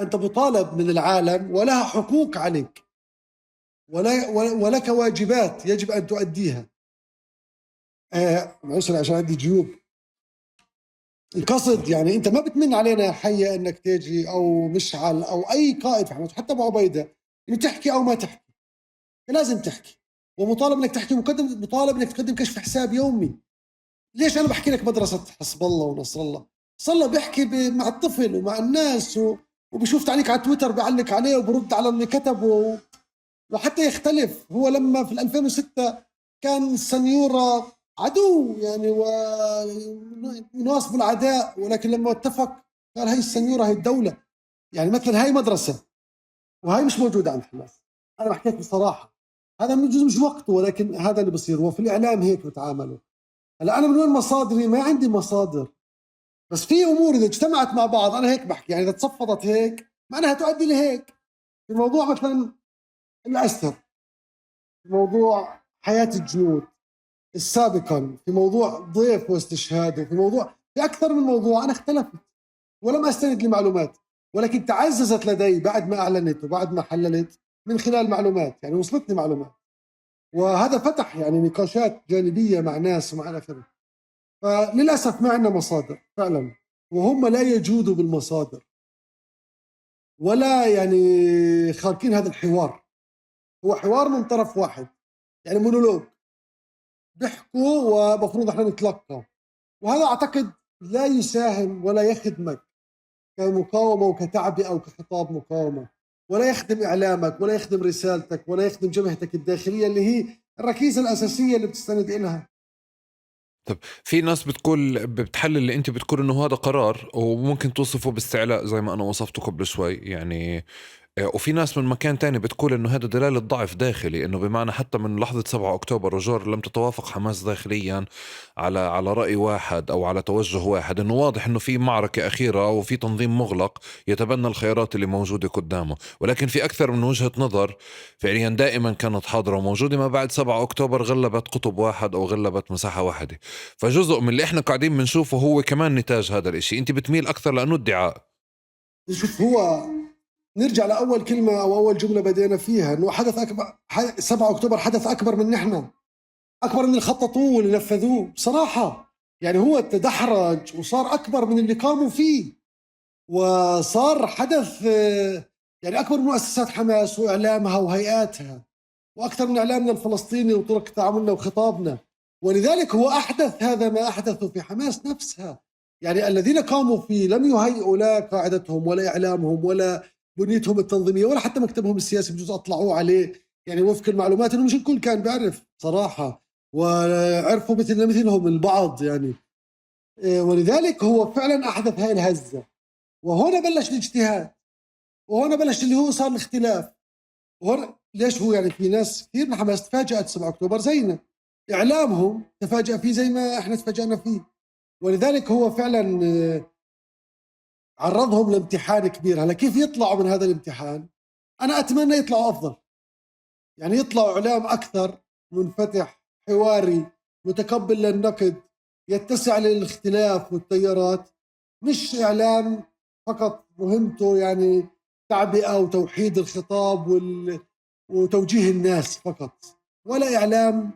أنت مطالب من العالم ولها حقوق عليك، ولك واجبات يجب أن تؤديها. معلش عشان عندي جيوب. القصد يعني انت ما بتمن علينا يا حية انك تيجي او مشعل او اي قائد في حماس، حتى ابو عبيده، انه تحكي او ما تحكي. لازم تحكي، ومطالب انك تحكي، مطالب انك تقدم كشف حساب يومي. ليش انا بحكي لك مدرسه حسب الله ونصر الله؟ صلى الله بيحكي مع الطفل ومع الناس وبشوف تعليق على تويتر بيعلق عليه وبرد على اللي كتبه وحتى يختلف. هو لما في 2006 كان السنيورة عدو يعني ونواصب العداء، ولكن لما اتفق قال هاي السنيورة هاي الدولة. يعني مثلا هاي مدرسة وهاي مش موجودة عند حماس. أنا بحكيك بصراحة، هذا من جزء مش وقته، ولكن هذا اللي بصير. وفي الإعلام هيك بتعاملوا. هلا أنا من وين مصادري؟ ما عندي مصادر، بس في أمور إذا اجتمعت مع بعض أنا هيك بحكي. يعني إذا تصفدت هيك معناها تؤدي لهيك. في موضوع مثلا الأسر، في موضوع حياة الجنود السابقا، في موضوع ضيف واستشهاده، في أكثر من موضوع أنا اختلفت ولم أستند لمعلومات، ولكن تعززت لدي بعد ما أعلنت وبعد ما حللت من خلال معلومات. يعني وصلتني معلومات، وهذا فتح يعني نقاشات جانبية مع ناس ومع آخره. فللأسف ما عندنا مصادر فعلا، وهم لا يجودوا بالمصادر ولا يعني خارقين هذا الحوار. هو حوار من طرف واحد، يعني مونولوج بيحكوا ومفروض احنا نتلقى. وهذا اعتقد لا يساهم ولا يخدمك كمقاومة وكتعبئة او كخطاب مقاومة، ولا يخدم اعلامك ولا يخدم رسالتك ولا يخدم جبهتك الداخلية اللي هي الركيزة الاساسية اللي بتستند إلها. طب في ناس بتقول، بتحلل اللي انت بتقول انه هذا قرار وممكن توصفه باستعلاء زي ما انا وصفته قبل شوي يعني. وفي ناس من مكان تاني بتقول انه هذا دلالة ضعف داخلي، انه بمعنى حتى من لحظة 7 اكتوبر وجور لم تتوافق حماس داخليا على رأي واحد او على توجه واحد، انه واضح انه في معركة اخيرة وفي تنظيم مغلق يتبنى الخيارات اللي موجودة قدامه. ولكن في اكثر من وجهة نظر فعليا دائما كانت حاضرة وموجودة ما بعد 7 اكتوبر، غلبت قطب واحد او غلبت مساحة واحدة. فجزء من اللي احنا قاعدين بنشوفه هو كمان نتاج هذا الاشي. انت بتميل اكثر لانه ادعاء. شوف، هو نرجع لأول كلمة أو أول جملة بدينا فيها، أنه حدث أكبر. 7 أكتوبر حدث أكبر من نحن، أكبر من اللي خططوه واللي نفذوه بصراحة. يعني هو تدحرج وصار أكبر من اللي قاموا فيه، وصار حدث يعني أكبر من مؤسسات حماس وإعلامها وهيئاتها، وأكثر من إعلامنا الفلسطيني وطرق تعاملنا وخطابنا. ولذلك هو أحدث هذا ما أحدثه في حماس نفسها. يعني الذين قاموا فيه لم يهيئوا لا قاعدتهم ولا إعلامهم ولا بنيتهم التنظيمية ولا حتى مكتبهم السياسي بجوز أطلعوا عليه. يعني وفق المعلومات إنه مش الكل كان بيعرف صراحة، وعرفوا مثلهم البعض يعني. ولذلك هو فعلا أحدث هاي الهزة، وهنا بلش الاجتهاد، وهنا بلش اللي هو صار الاختلاف. وهنا ليش هو يعني في ناس كثير من حماس تفاجأت 7 أكتوبر زينا، إعلامهم تفاجأ فيه زي ما إحنا تفاجأنا فيه. ولذلك هو فعلا عرضهم لامتحان كبير. هلا كيف يطلعوا من هذا الامتحان؟ أنا أتمنى يطلعوا أفضل، يعني يطلعوا إعلام أكثر منفتح، حواري، متقبل للنقد، يتسع للاختلاف والتيارات، مش إعلام فقط مهمته يعني تعبئة وتوحيد الخطاب وتوجيه الناس فقط، ولا إعلام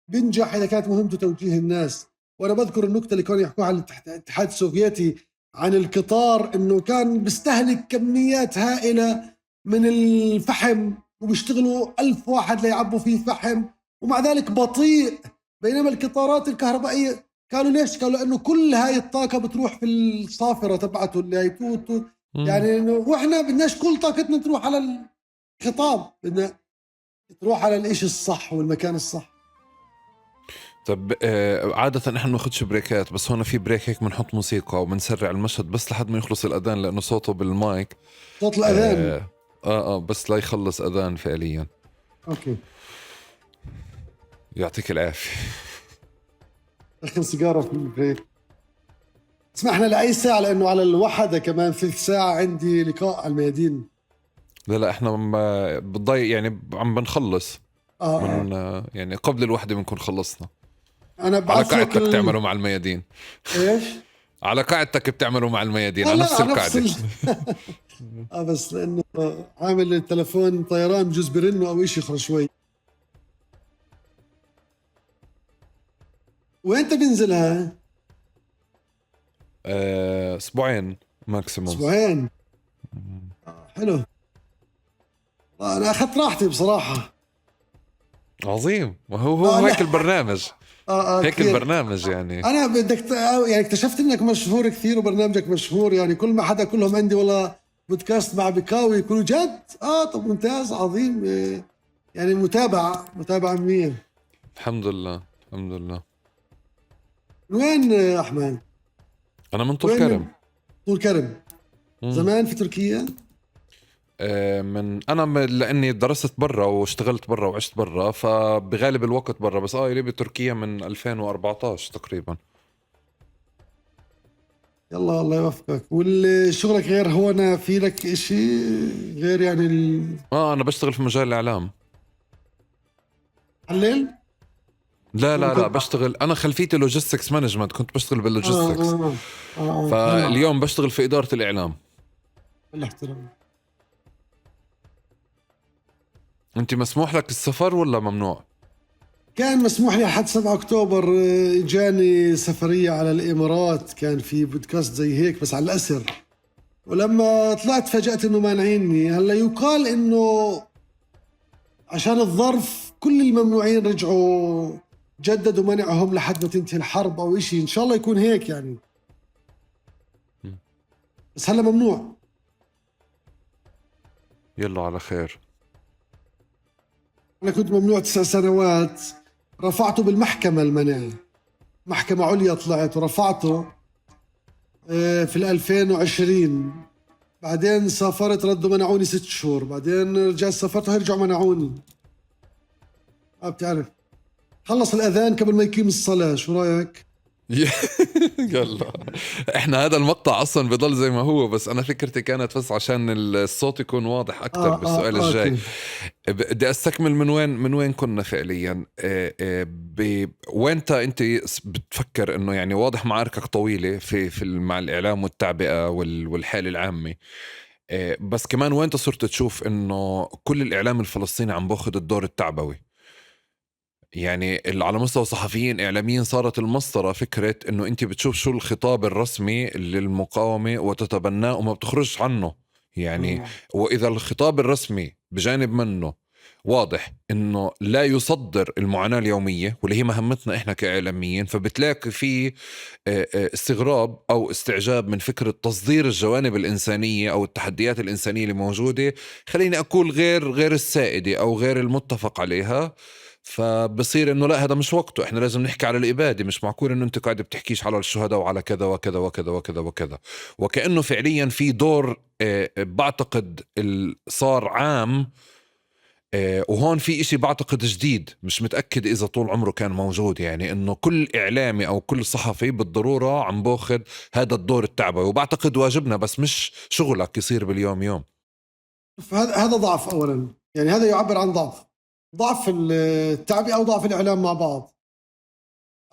بينجح إذا كانت مهمته توجيه الناس. وأنا بذكر النكتة اللي كانوا يحكوها عن الاتحاد السوفيتي عن القطار، إنه كان بيستهلك كميات هائلة من الفحم وبيشتغلوا 1000 واحد ليعبوا فيه فحم، ومع ذلك بطيء. بينما القطارات الكهربائية كانوا ليش؟ قالوا لأنه كل هاي الطاقة بتروح في الصافرة تبعته اللي هي توتو. يعني إنه وإحنا بدناش كل طاقتنا تروح على الخطاب، بدنا تروح على الإشي الصح والمكان الصح. طب عادة احنا ما ناخدش بريكات، بس هون في بريك هيك بنحط موسيقى وبنسرع المشهد بس لحد ما يخلص الأذان، لأنه صوته بالمايك صوت الأذان بس لا يخلص أذان فعليا. أوكي، يعطيك العافية. دخل سيجارة في البريك. اسمحنا لأي ساعة، لأنه على الوحدة كمان ثلث ساعة عندي لقاء على الميادين. لا احنا بتضيع يعني عم بنخلص من يعني قبل الوحدة بنكون خلصنا. أنا على قاعدتك بتعملوا مع الميادين. إيش؟ على قاعدتك بتعملوا مع الميادين على لا نفس القاعدة. بس لأنه عامل التلفون طيران بجوز برنه أو إشي يخرج شوي. وين بنزلها؟ أسبوعين ماكسيموم. أسبوعين. حلو. أنا أخذت راحتي بصراحة. عظيم. وهو هيك البرنامج. هيك كثير. البرنامج يعني أنا بدك يعني اكتشفت إنك مشهور كثير وبرنامجك مشهور، يعني كل ما حدا كلهم عندي والله بودكاست مع بكاوي يكونوا جد. طب ممتاز عظيم. يعني متابعة منيح. الحمد لله الحمد لله. وين يا أحمد؟ أنا من طول كرم. طول كرم. زمان في تركيا؟ لاني درست برا واشتغلت برا وعشت برا، فبغالب الوقت برا، بس لي بتركيا من 2014 تقريبا. يلا الله يوفقك. والشغلك غير هون في لك اشي غير يعني انا بشتغل في مجال الاعلام. حلل؟ لا بشتغل، انا خلفيتي لوجيستكس مانجمنت، كنت بشتغل باللوجيستكس. فاليوم بشتغل في إدارة الإعلام. الاحترام. انت مسموح لك السفر ولا ممنوع؟ كان مسموح لي لحد 7 أكتوبر. جاني سفرية على الإمارات، كان في بودكاست زي هيك بس على الأسر، ولما طلعت فاجأت إنه مانعيني. هلا يقال إنه عشان الظرف كل الممنوعين رجعوا جددوا منعهم لحد ما تنتهي الحرب أو إشي، إن شاء الله يكون هيك يعني. بس هلا ممنوع. يلا على خير. أنا كنت ممنوع 9 سنوات، رفعته بالمحكمة المنع، محكمة عليا طلعت ورفعته في 2020. بعدين سافرت ردوا منعوني 6 شهور، بعدين رجعت سافرت ورجعوا منعوني. بتعرف خلص الأذان قبل ما يقيم الصلاة، شو رأيك؟ يلا احنا هذا المقطع اصلا بضل زي ما هو، بس انا فكرتي كانت بس عشان الصوت يكون واضح اكثر بالسؤال الجاي. بدي استكمل من وين كنا فعليا. وين انت بتفكر انه يعني واضح معاركك طويلة في مع الاعلام والتعبئة والحالة العامة، بس كمان وين صرت تشوف انه كل الاعلام الفلسطيني عم باخذ الدور التعبوي؟ يعني على مستوى صحفيين إعلاميين صارت المسطرة فكرة إنه أنت بتشوف شو الخطاب الرسمي للمقاومة وتتبناه وما بتخرجش عنه يعني. وإذا الخطاب الرسمي بجانب منه واضح إنه لا يصدر المعاناة اليومية واللي هي مهمتنا إحنا كإعلاميين، فبتلاقي فيه استغراب أو استعجاب من فكرة تصدير الجوانب الإنسانية أو التحديات الإنسانية اللي موجودة، خليني أقول غير السائدة أو غير المتفق عليها. فبصير انه لا هذا مش وقته، احنا لازم نحكي على الإبادة، مش معقول انه انت قاعد بتحكيش على الشهداء وعلى كذا وكذا وكذا وكذا وكذا. وكأنه فعليا في دور بعتقد صار عام وهون في إشي بعتقد جديد، مش متأكد إذا طول عمره كان موجود، يعني إنه كل إعلامي أو كل صحفي بالضرورة عم باخد هذا الدور التعبوي، وبعتقد واجبنا بس مش شغلك يصير باليوم يوم. هذا ضعف أولا، يعني هذا يعبر عن ضعف التعبئة أو ضعف الإعلام مع بعض.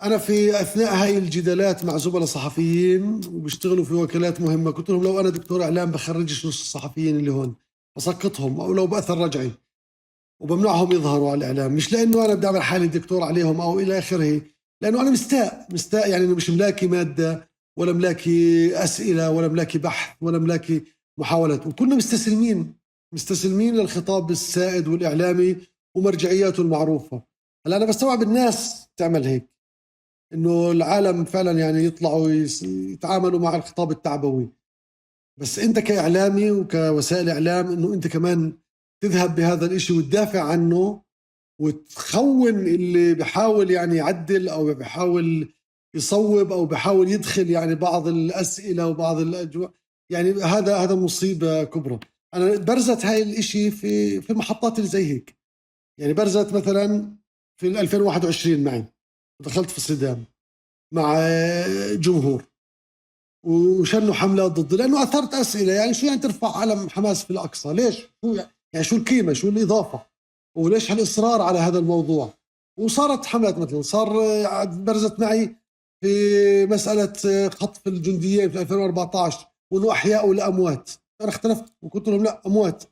أنا في أثناء هاي الجدالات مع زملاء صحفيين وبيشتغلوا في وكالات مهمة قلت لهم لو أنا دكتور إعلام بخرجش نص الصحفيين اللي هون، بسقطهم أو لو بأثر رجعي وبمنعهم يظهروا على الإعلام، مش لأنه أنا بدي أعمل حالي دكتور عليهم أو إلى آخره، لأنه أنا مستاء يعني إنه مش ملاكي مادة ولا ملاكي أسئلة ولا ملاكي بحث ولا ملاكي محاولات، وكنا مستسلمين للخطاب السائد والإعلامي ومرجعياته المعروفة. هلا أنا بستوعب الناس تعمل هيك، إنه العالم فعلا يعني يطلعوا يتعاملوا مع الخطاب التعبوي، بس أنت كإعلامي وكوسائل إعلام إنه أنت كمان تذهب بهذا الإشي وتدافع عنه وتخون اللي بحاول يعني يعدل أو بحاول يصوب أو بحاول يدخل يعني بعض الأسئلة وبعض الأجواء. يعني هذا مصيبة كبرى. أنا برزت هاي الإشي في المحطات اللي زي هيك، يعني برزت مثلا في 2021 معي، دخلت في صدام مع جمهور وشنوا حملات ضدي لأنه أثرت أسئلة، يعني شو يعني ترفع علم حماس في الأقصى؟ ليش؟ شو يعني شو القيمة؟ شو الإضافة؟ وليش هالإصرار على هذا الموضوع؟ وصارت حملات مثلا برزت معي في مسألة خطف الجنديين في 2014 وإنه أحياء ولا أموات. أنا اختلفت وقلت لهم لا أموات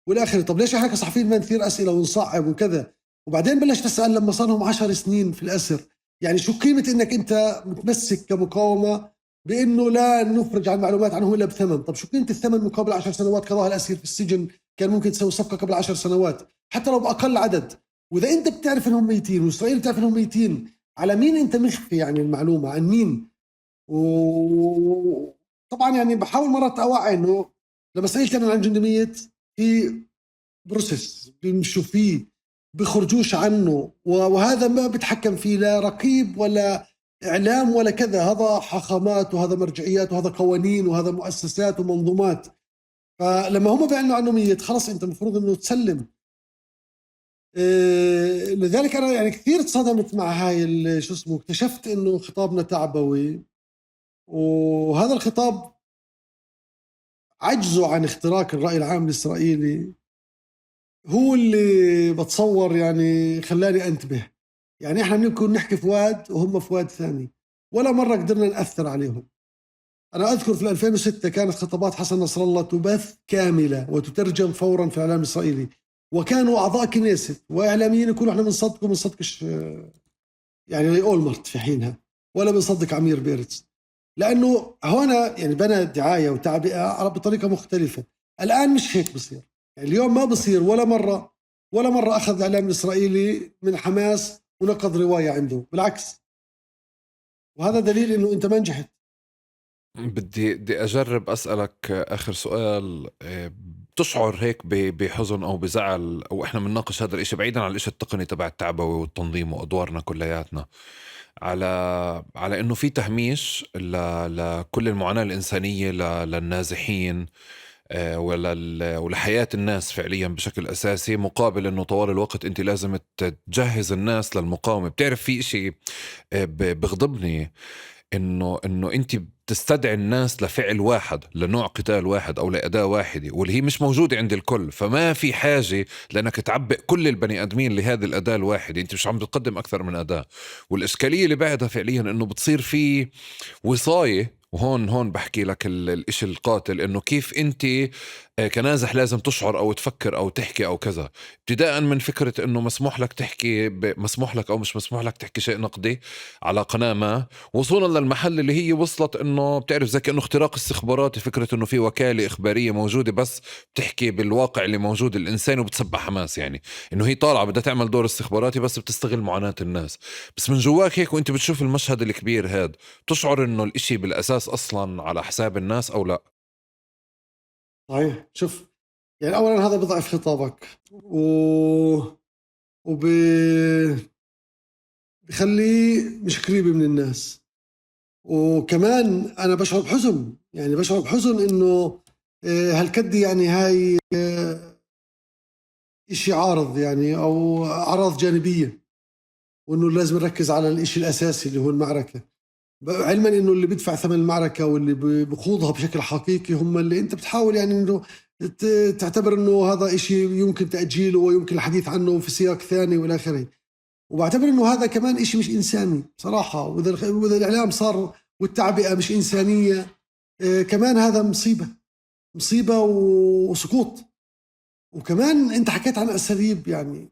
والآخر. طب ليش احنا كصحفيين ما نثير أسئلة ونصعب وكذا؟ وبعدين بلشت أسأل لما صار لهم 10 سنين في الأسر، يعني شو قيمة إنك أنت متمسك كمقاومة بانه لا نفرج عن معلومات عنه الا بثمن؟ طب شو قيمه الثمن مقابل 10 سنوات قضاها الاسير في السجن؟ كان ممكن تسوي صفقه قبل 10 سنوات حتى لو باقل عدد. واذا انت بتعرف انهم ميتين واسرائيل بتعرف انهم ميتين، على مين انت مخفي يعني المعلومه؟ عن مين؟ وطبعا يعني بحاول مرات اوعي انه لما سالت انا عن جندي ميت في بروسس بيمشوا فيه بخرجوش عنه، وهذا ما بتحكم فيه لا رقيب ولا إعلام ولا كذا، هذا حاخامات وهذا مرجعيات وهذا قوانين وهذا مؤسسات ومنظومات. فلما هم بيعلنوا عنه ميت خلص أنت المفروض أنه تسلم. لذلك أنا يعني كثير تصدمت مع هاي شو اسمه، اكتشفت أنه خطابنا تعبوي، وهذا الخطاب عجزه عن اختراق الرأي العام الإسرائيلي هو اللي بتصور يعني خلاني أنتبه. يعني احنا بنكون نحكي في واد وهم في واد ثاني، ولا مرة قدرنا نأثر عليهم. أنا أذكر في 2006 كانت خطابات حسن نصر الله تبث كاملة وتترجم فورا في الإعلام الإسرائيلي، وكانوا أعضاء كنيست وإعلاميين يقولوا احنا بنصدقش يعني أولمرت في حينها، ولا بنصدق عمير بيرتز، لأنه هنا يعني بنى دعاية وتعبئة بطريقة مختلفة. الآن مش هيك بصير، يعني اليوم ما بصير ولا مرة أخذ الإعلام الإسرائيلي من حماس ونقض رواية عنده، بالعكس. وهذا دليل إنه أنت ما نجحت. بدي أجرب أسألك آخر سؤال. بتشعر هيك بحزن أو بزعل، أو إحنا بنناقش هذا الإشي بعيدا عن الإشي التقني تبع التعبوي والتنظيم وأدوارنا كلياتنا، على إنه في تهميش لكل المعاناة الإنسانية للنازحين، ولحياة الناس فعليا بشكل أساسي، مقابل أنه طوال الوقت أنت لازم تجهز الناس للمقاومة. بتعرف في إشي بغضبني، انه انت بتستدعي الناس لفعل واحد، لنوع قتال واحد او لاداة واحدة، واللي هي مش موجودة عند الكل، فما في حاجة لانك تعبئ كل البني ادمين لهذه الاداة الواحدة. انت مش عم بتقدم اكثر من اداة. والاشكالية اللي بعدها فعليا انه بتصير في وصاية. وهون بحكي لك الاشي القاتل، انه كيف انت كنازح لازم تشعر او تفكر او تحكي او كذا، ابتداء من فكرة انه مسموح لك تحكي، مسموح لك او مش مسموح لك تحكي شيء نقدي على قناة ما، وصولا للمحل اللي هي وصلت انه بتعرف زي كأنه اختراق استخباراتي، فكرة انه في وكالة اخبارية موجودة بس بتحكي بالواقع اللي موجود الانساني وبتسبح حماس، يعني انه هي طالعة بدها تعمل دور استخباراتي بس بتستغل معاناة الناس. بس من جواك هيك وانت بتشوف المشهد الكبير هاد، تشعر انه الاشي بالاساس اصلا على حساب الناس او لا؟ صحيح. شوف، يعني أولا هذا بضعف خطابك بخليه مش قريب من الناس. وكمان أنا بشعر بحزن، يعني بشعر بحزن إنه هالكد يعني هاي إشي عارض يعني أو أعراض جانبية، وإنه لازم نركز على الإشي الأساسي اللي هو المعركة، علما إنه اللي بيدفع ثمن المعركة واللي بخوضها بشكل حقيقي هم اللي أنت بتحاول يعني إنه تعتبر إنه هذا إشي يمكن تأجيله ويمكن الحديث عنه في سياق ثاني وإلى آخره. وبعتبر إنه هذا كمان إشي مش إنساني بصراحة، وإذا الإعلام صار والتعبئة مش إنسانية، كمان هذا مصيبة وسقوط. وكمان أنت حكيت عن أساليب، يعني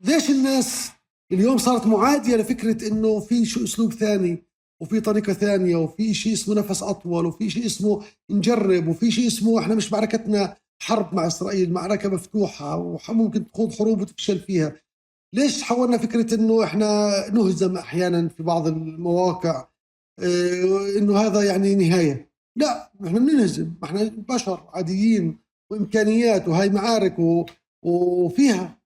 ليش الناس اليوم صارت معادية لفكرة إنه في شو أسلوب ثاني وفي طريقة ثانية وفي شيء اسمه نفس أطول وفي شيء اسمه نجرب وفي شيء اسمه إحنا مش معركتنا حرب مع إسرائيل، معركة مفتوحة وممكن تخوض حروب وتفشل فيها. ليش حولنا فكرة إنه إحنا نهزم أحيانا في بعض المواقع، إنه هذا يعني نهاية؟ لا، إحنا بننهزم، إحنا بشر عاديين وإمكانيات وهاي معارك وفيها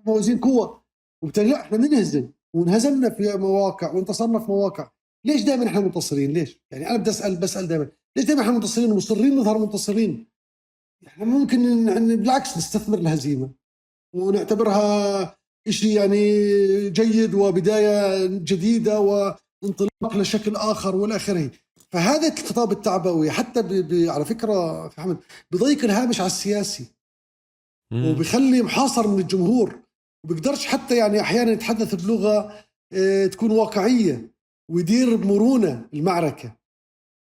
موازين قوة، وبالتالي لا احنا بننهزم وانهزمنا في مواقع وانتصرنا في مواقع. ليش دائما احنا منتصرين؟ ليش؟ يعني انا بدي بسأل دائما ليش دائما احنا منتصرين ومصرين نظهر منتصرين؟ احنا ممكن بالعكس نستثمر الهزيمة ونعتبرها شيء يعني جيد وبداية جديدة وانطلاق لشكل آخر والآخره. فهذا الخطاب التعبوي حتى على فكرة أحمد بضيق الهامش على السياسي وبيخلي محاصر من الجمهور، وبيقدرش حتى يعني أحيانا يتحدث بلغة تكون واقعية ويدير بمرونة المعركة.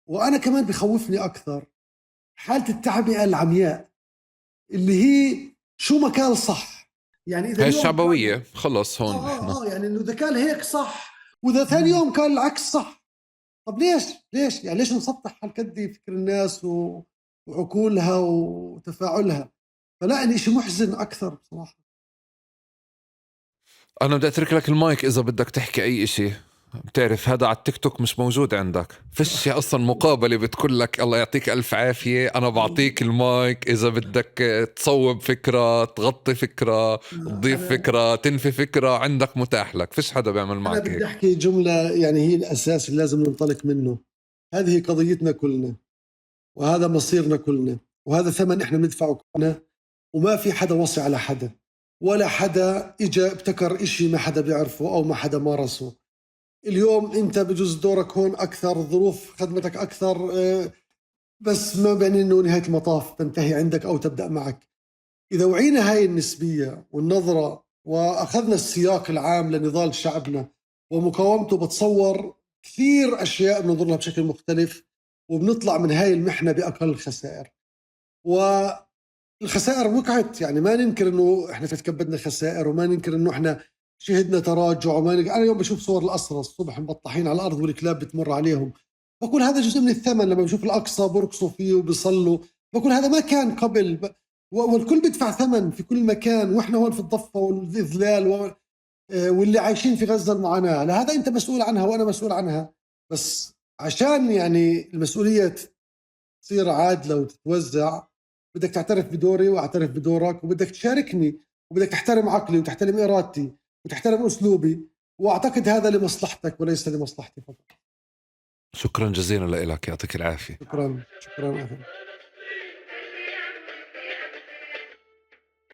وأنا كمان بخوفني أكثر حالة التعبئة العمياء اللي هي شو ما كان صح، يعني إذا هاي اليوم الشعبوية خلص هون يعني إنه إذا كان هيك صح وإذا ثاني يوم كان العكس صح. طب ليش يعني ليش نسطح هالقد فكر الناس وعقولها وتفاعلها؟ فلا الإشي محزن أكثر بصراحة. أنا بدي أترك لك المايك إذا بدك تحكي أي إشي. بتعرف هذا على التيك توك مش موجود عندك، فيش أصلا مقابلة بتقول لك الله يعطيك ألف عافية، أنا بعطيك المايك إذا بدك تصوب فكرة، تغطي فكرة، تضيف فكرة، تنفي فكرة، عندك متاح لك، فيش حدا بيعمل أنا معك بدي هيك. أحكي جملة يعني هي الأساس اللي لازم ننطلق منه. هذه قضيتنا كلنا وهذا مصيرنا كلنا وهذا ثمن إحنا بندفعه كلنا، وما في حدا وصي على حدا ولا حدا إجا ابتكر إشي ما حدا بيعرفه أو ما حدا مارسه. اليوم أنت بجوز دورك هون أكثر، ظروف خدمتك أكثر، بس ما بين إنه نهاية المطاف تنتهي عندك أو تبدأ معك. إذا وعينا هاي النسبية والنظرة وأخذنا السياق العام لنضال شعبنا ومقاومته، بتصور كثير أشياء بننظر لها بشكل مختلف وبنطلع من هاي المحنة بأقل خسائر. والخسائر وقعت، يعني ما ننكر إنه إحنا تكبدنا خسائر وما ننكر إنه إحنا شهدنا تراجع وما ننكر. أنا اليوم بشوف صور الأسرى الصبح مبطحين على الأرض والكلاب بتمر عليهم، بقول هذا جزء من الثمن. لما بشوف الأقصى برقصوا فيه وبيصلوا بقول هذا ما كان قبل، والكل بدفع ثمن في كل مكان، واحنا هون في الضفة والإذلال واللي عايشين في غزة المعاناة. لا هذا انت مسؤول عنها وانا مسؤول عنها، بس عشان يعني المسؤولية تصير عادلة وتتوزع بدك تعترف بدوري واعترف بدورك، وبدك تشاركني وبدك تحترم عقلي وتحترم إرادتي وتحترم أسلوبي، واعتقد هذا لمصلحتك وليس لمصلحتي فقط. شكرا جزيلا لك، يعطيك العافية. شكرا.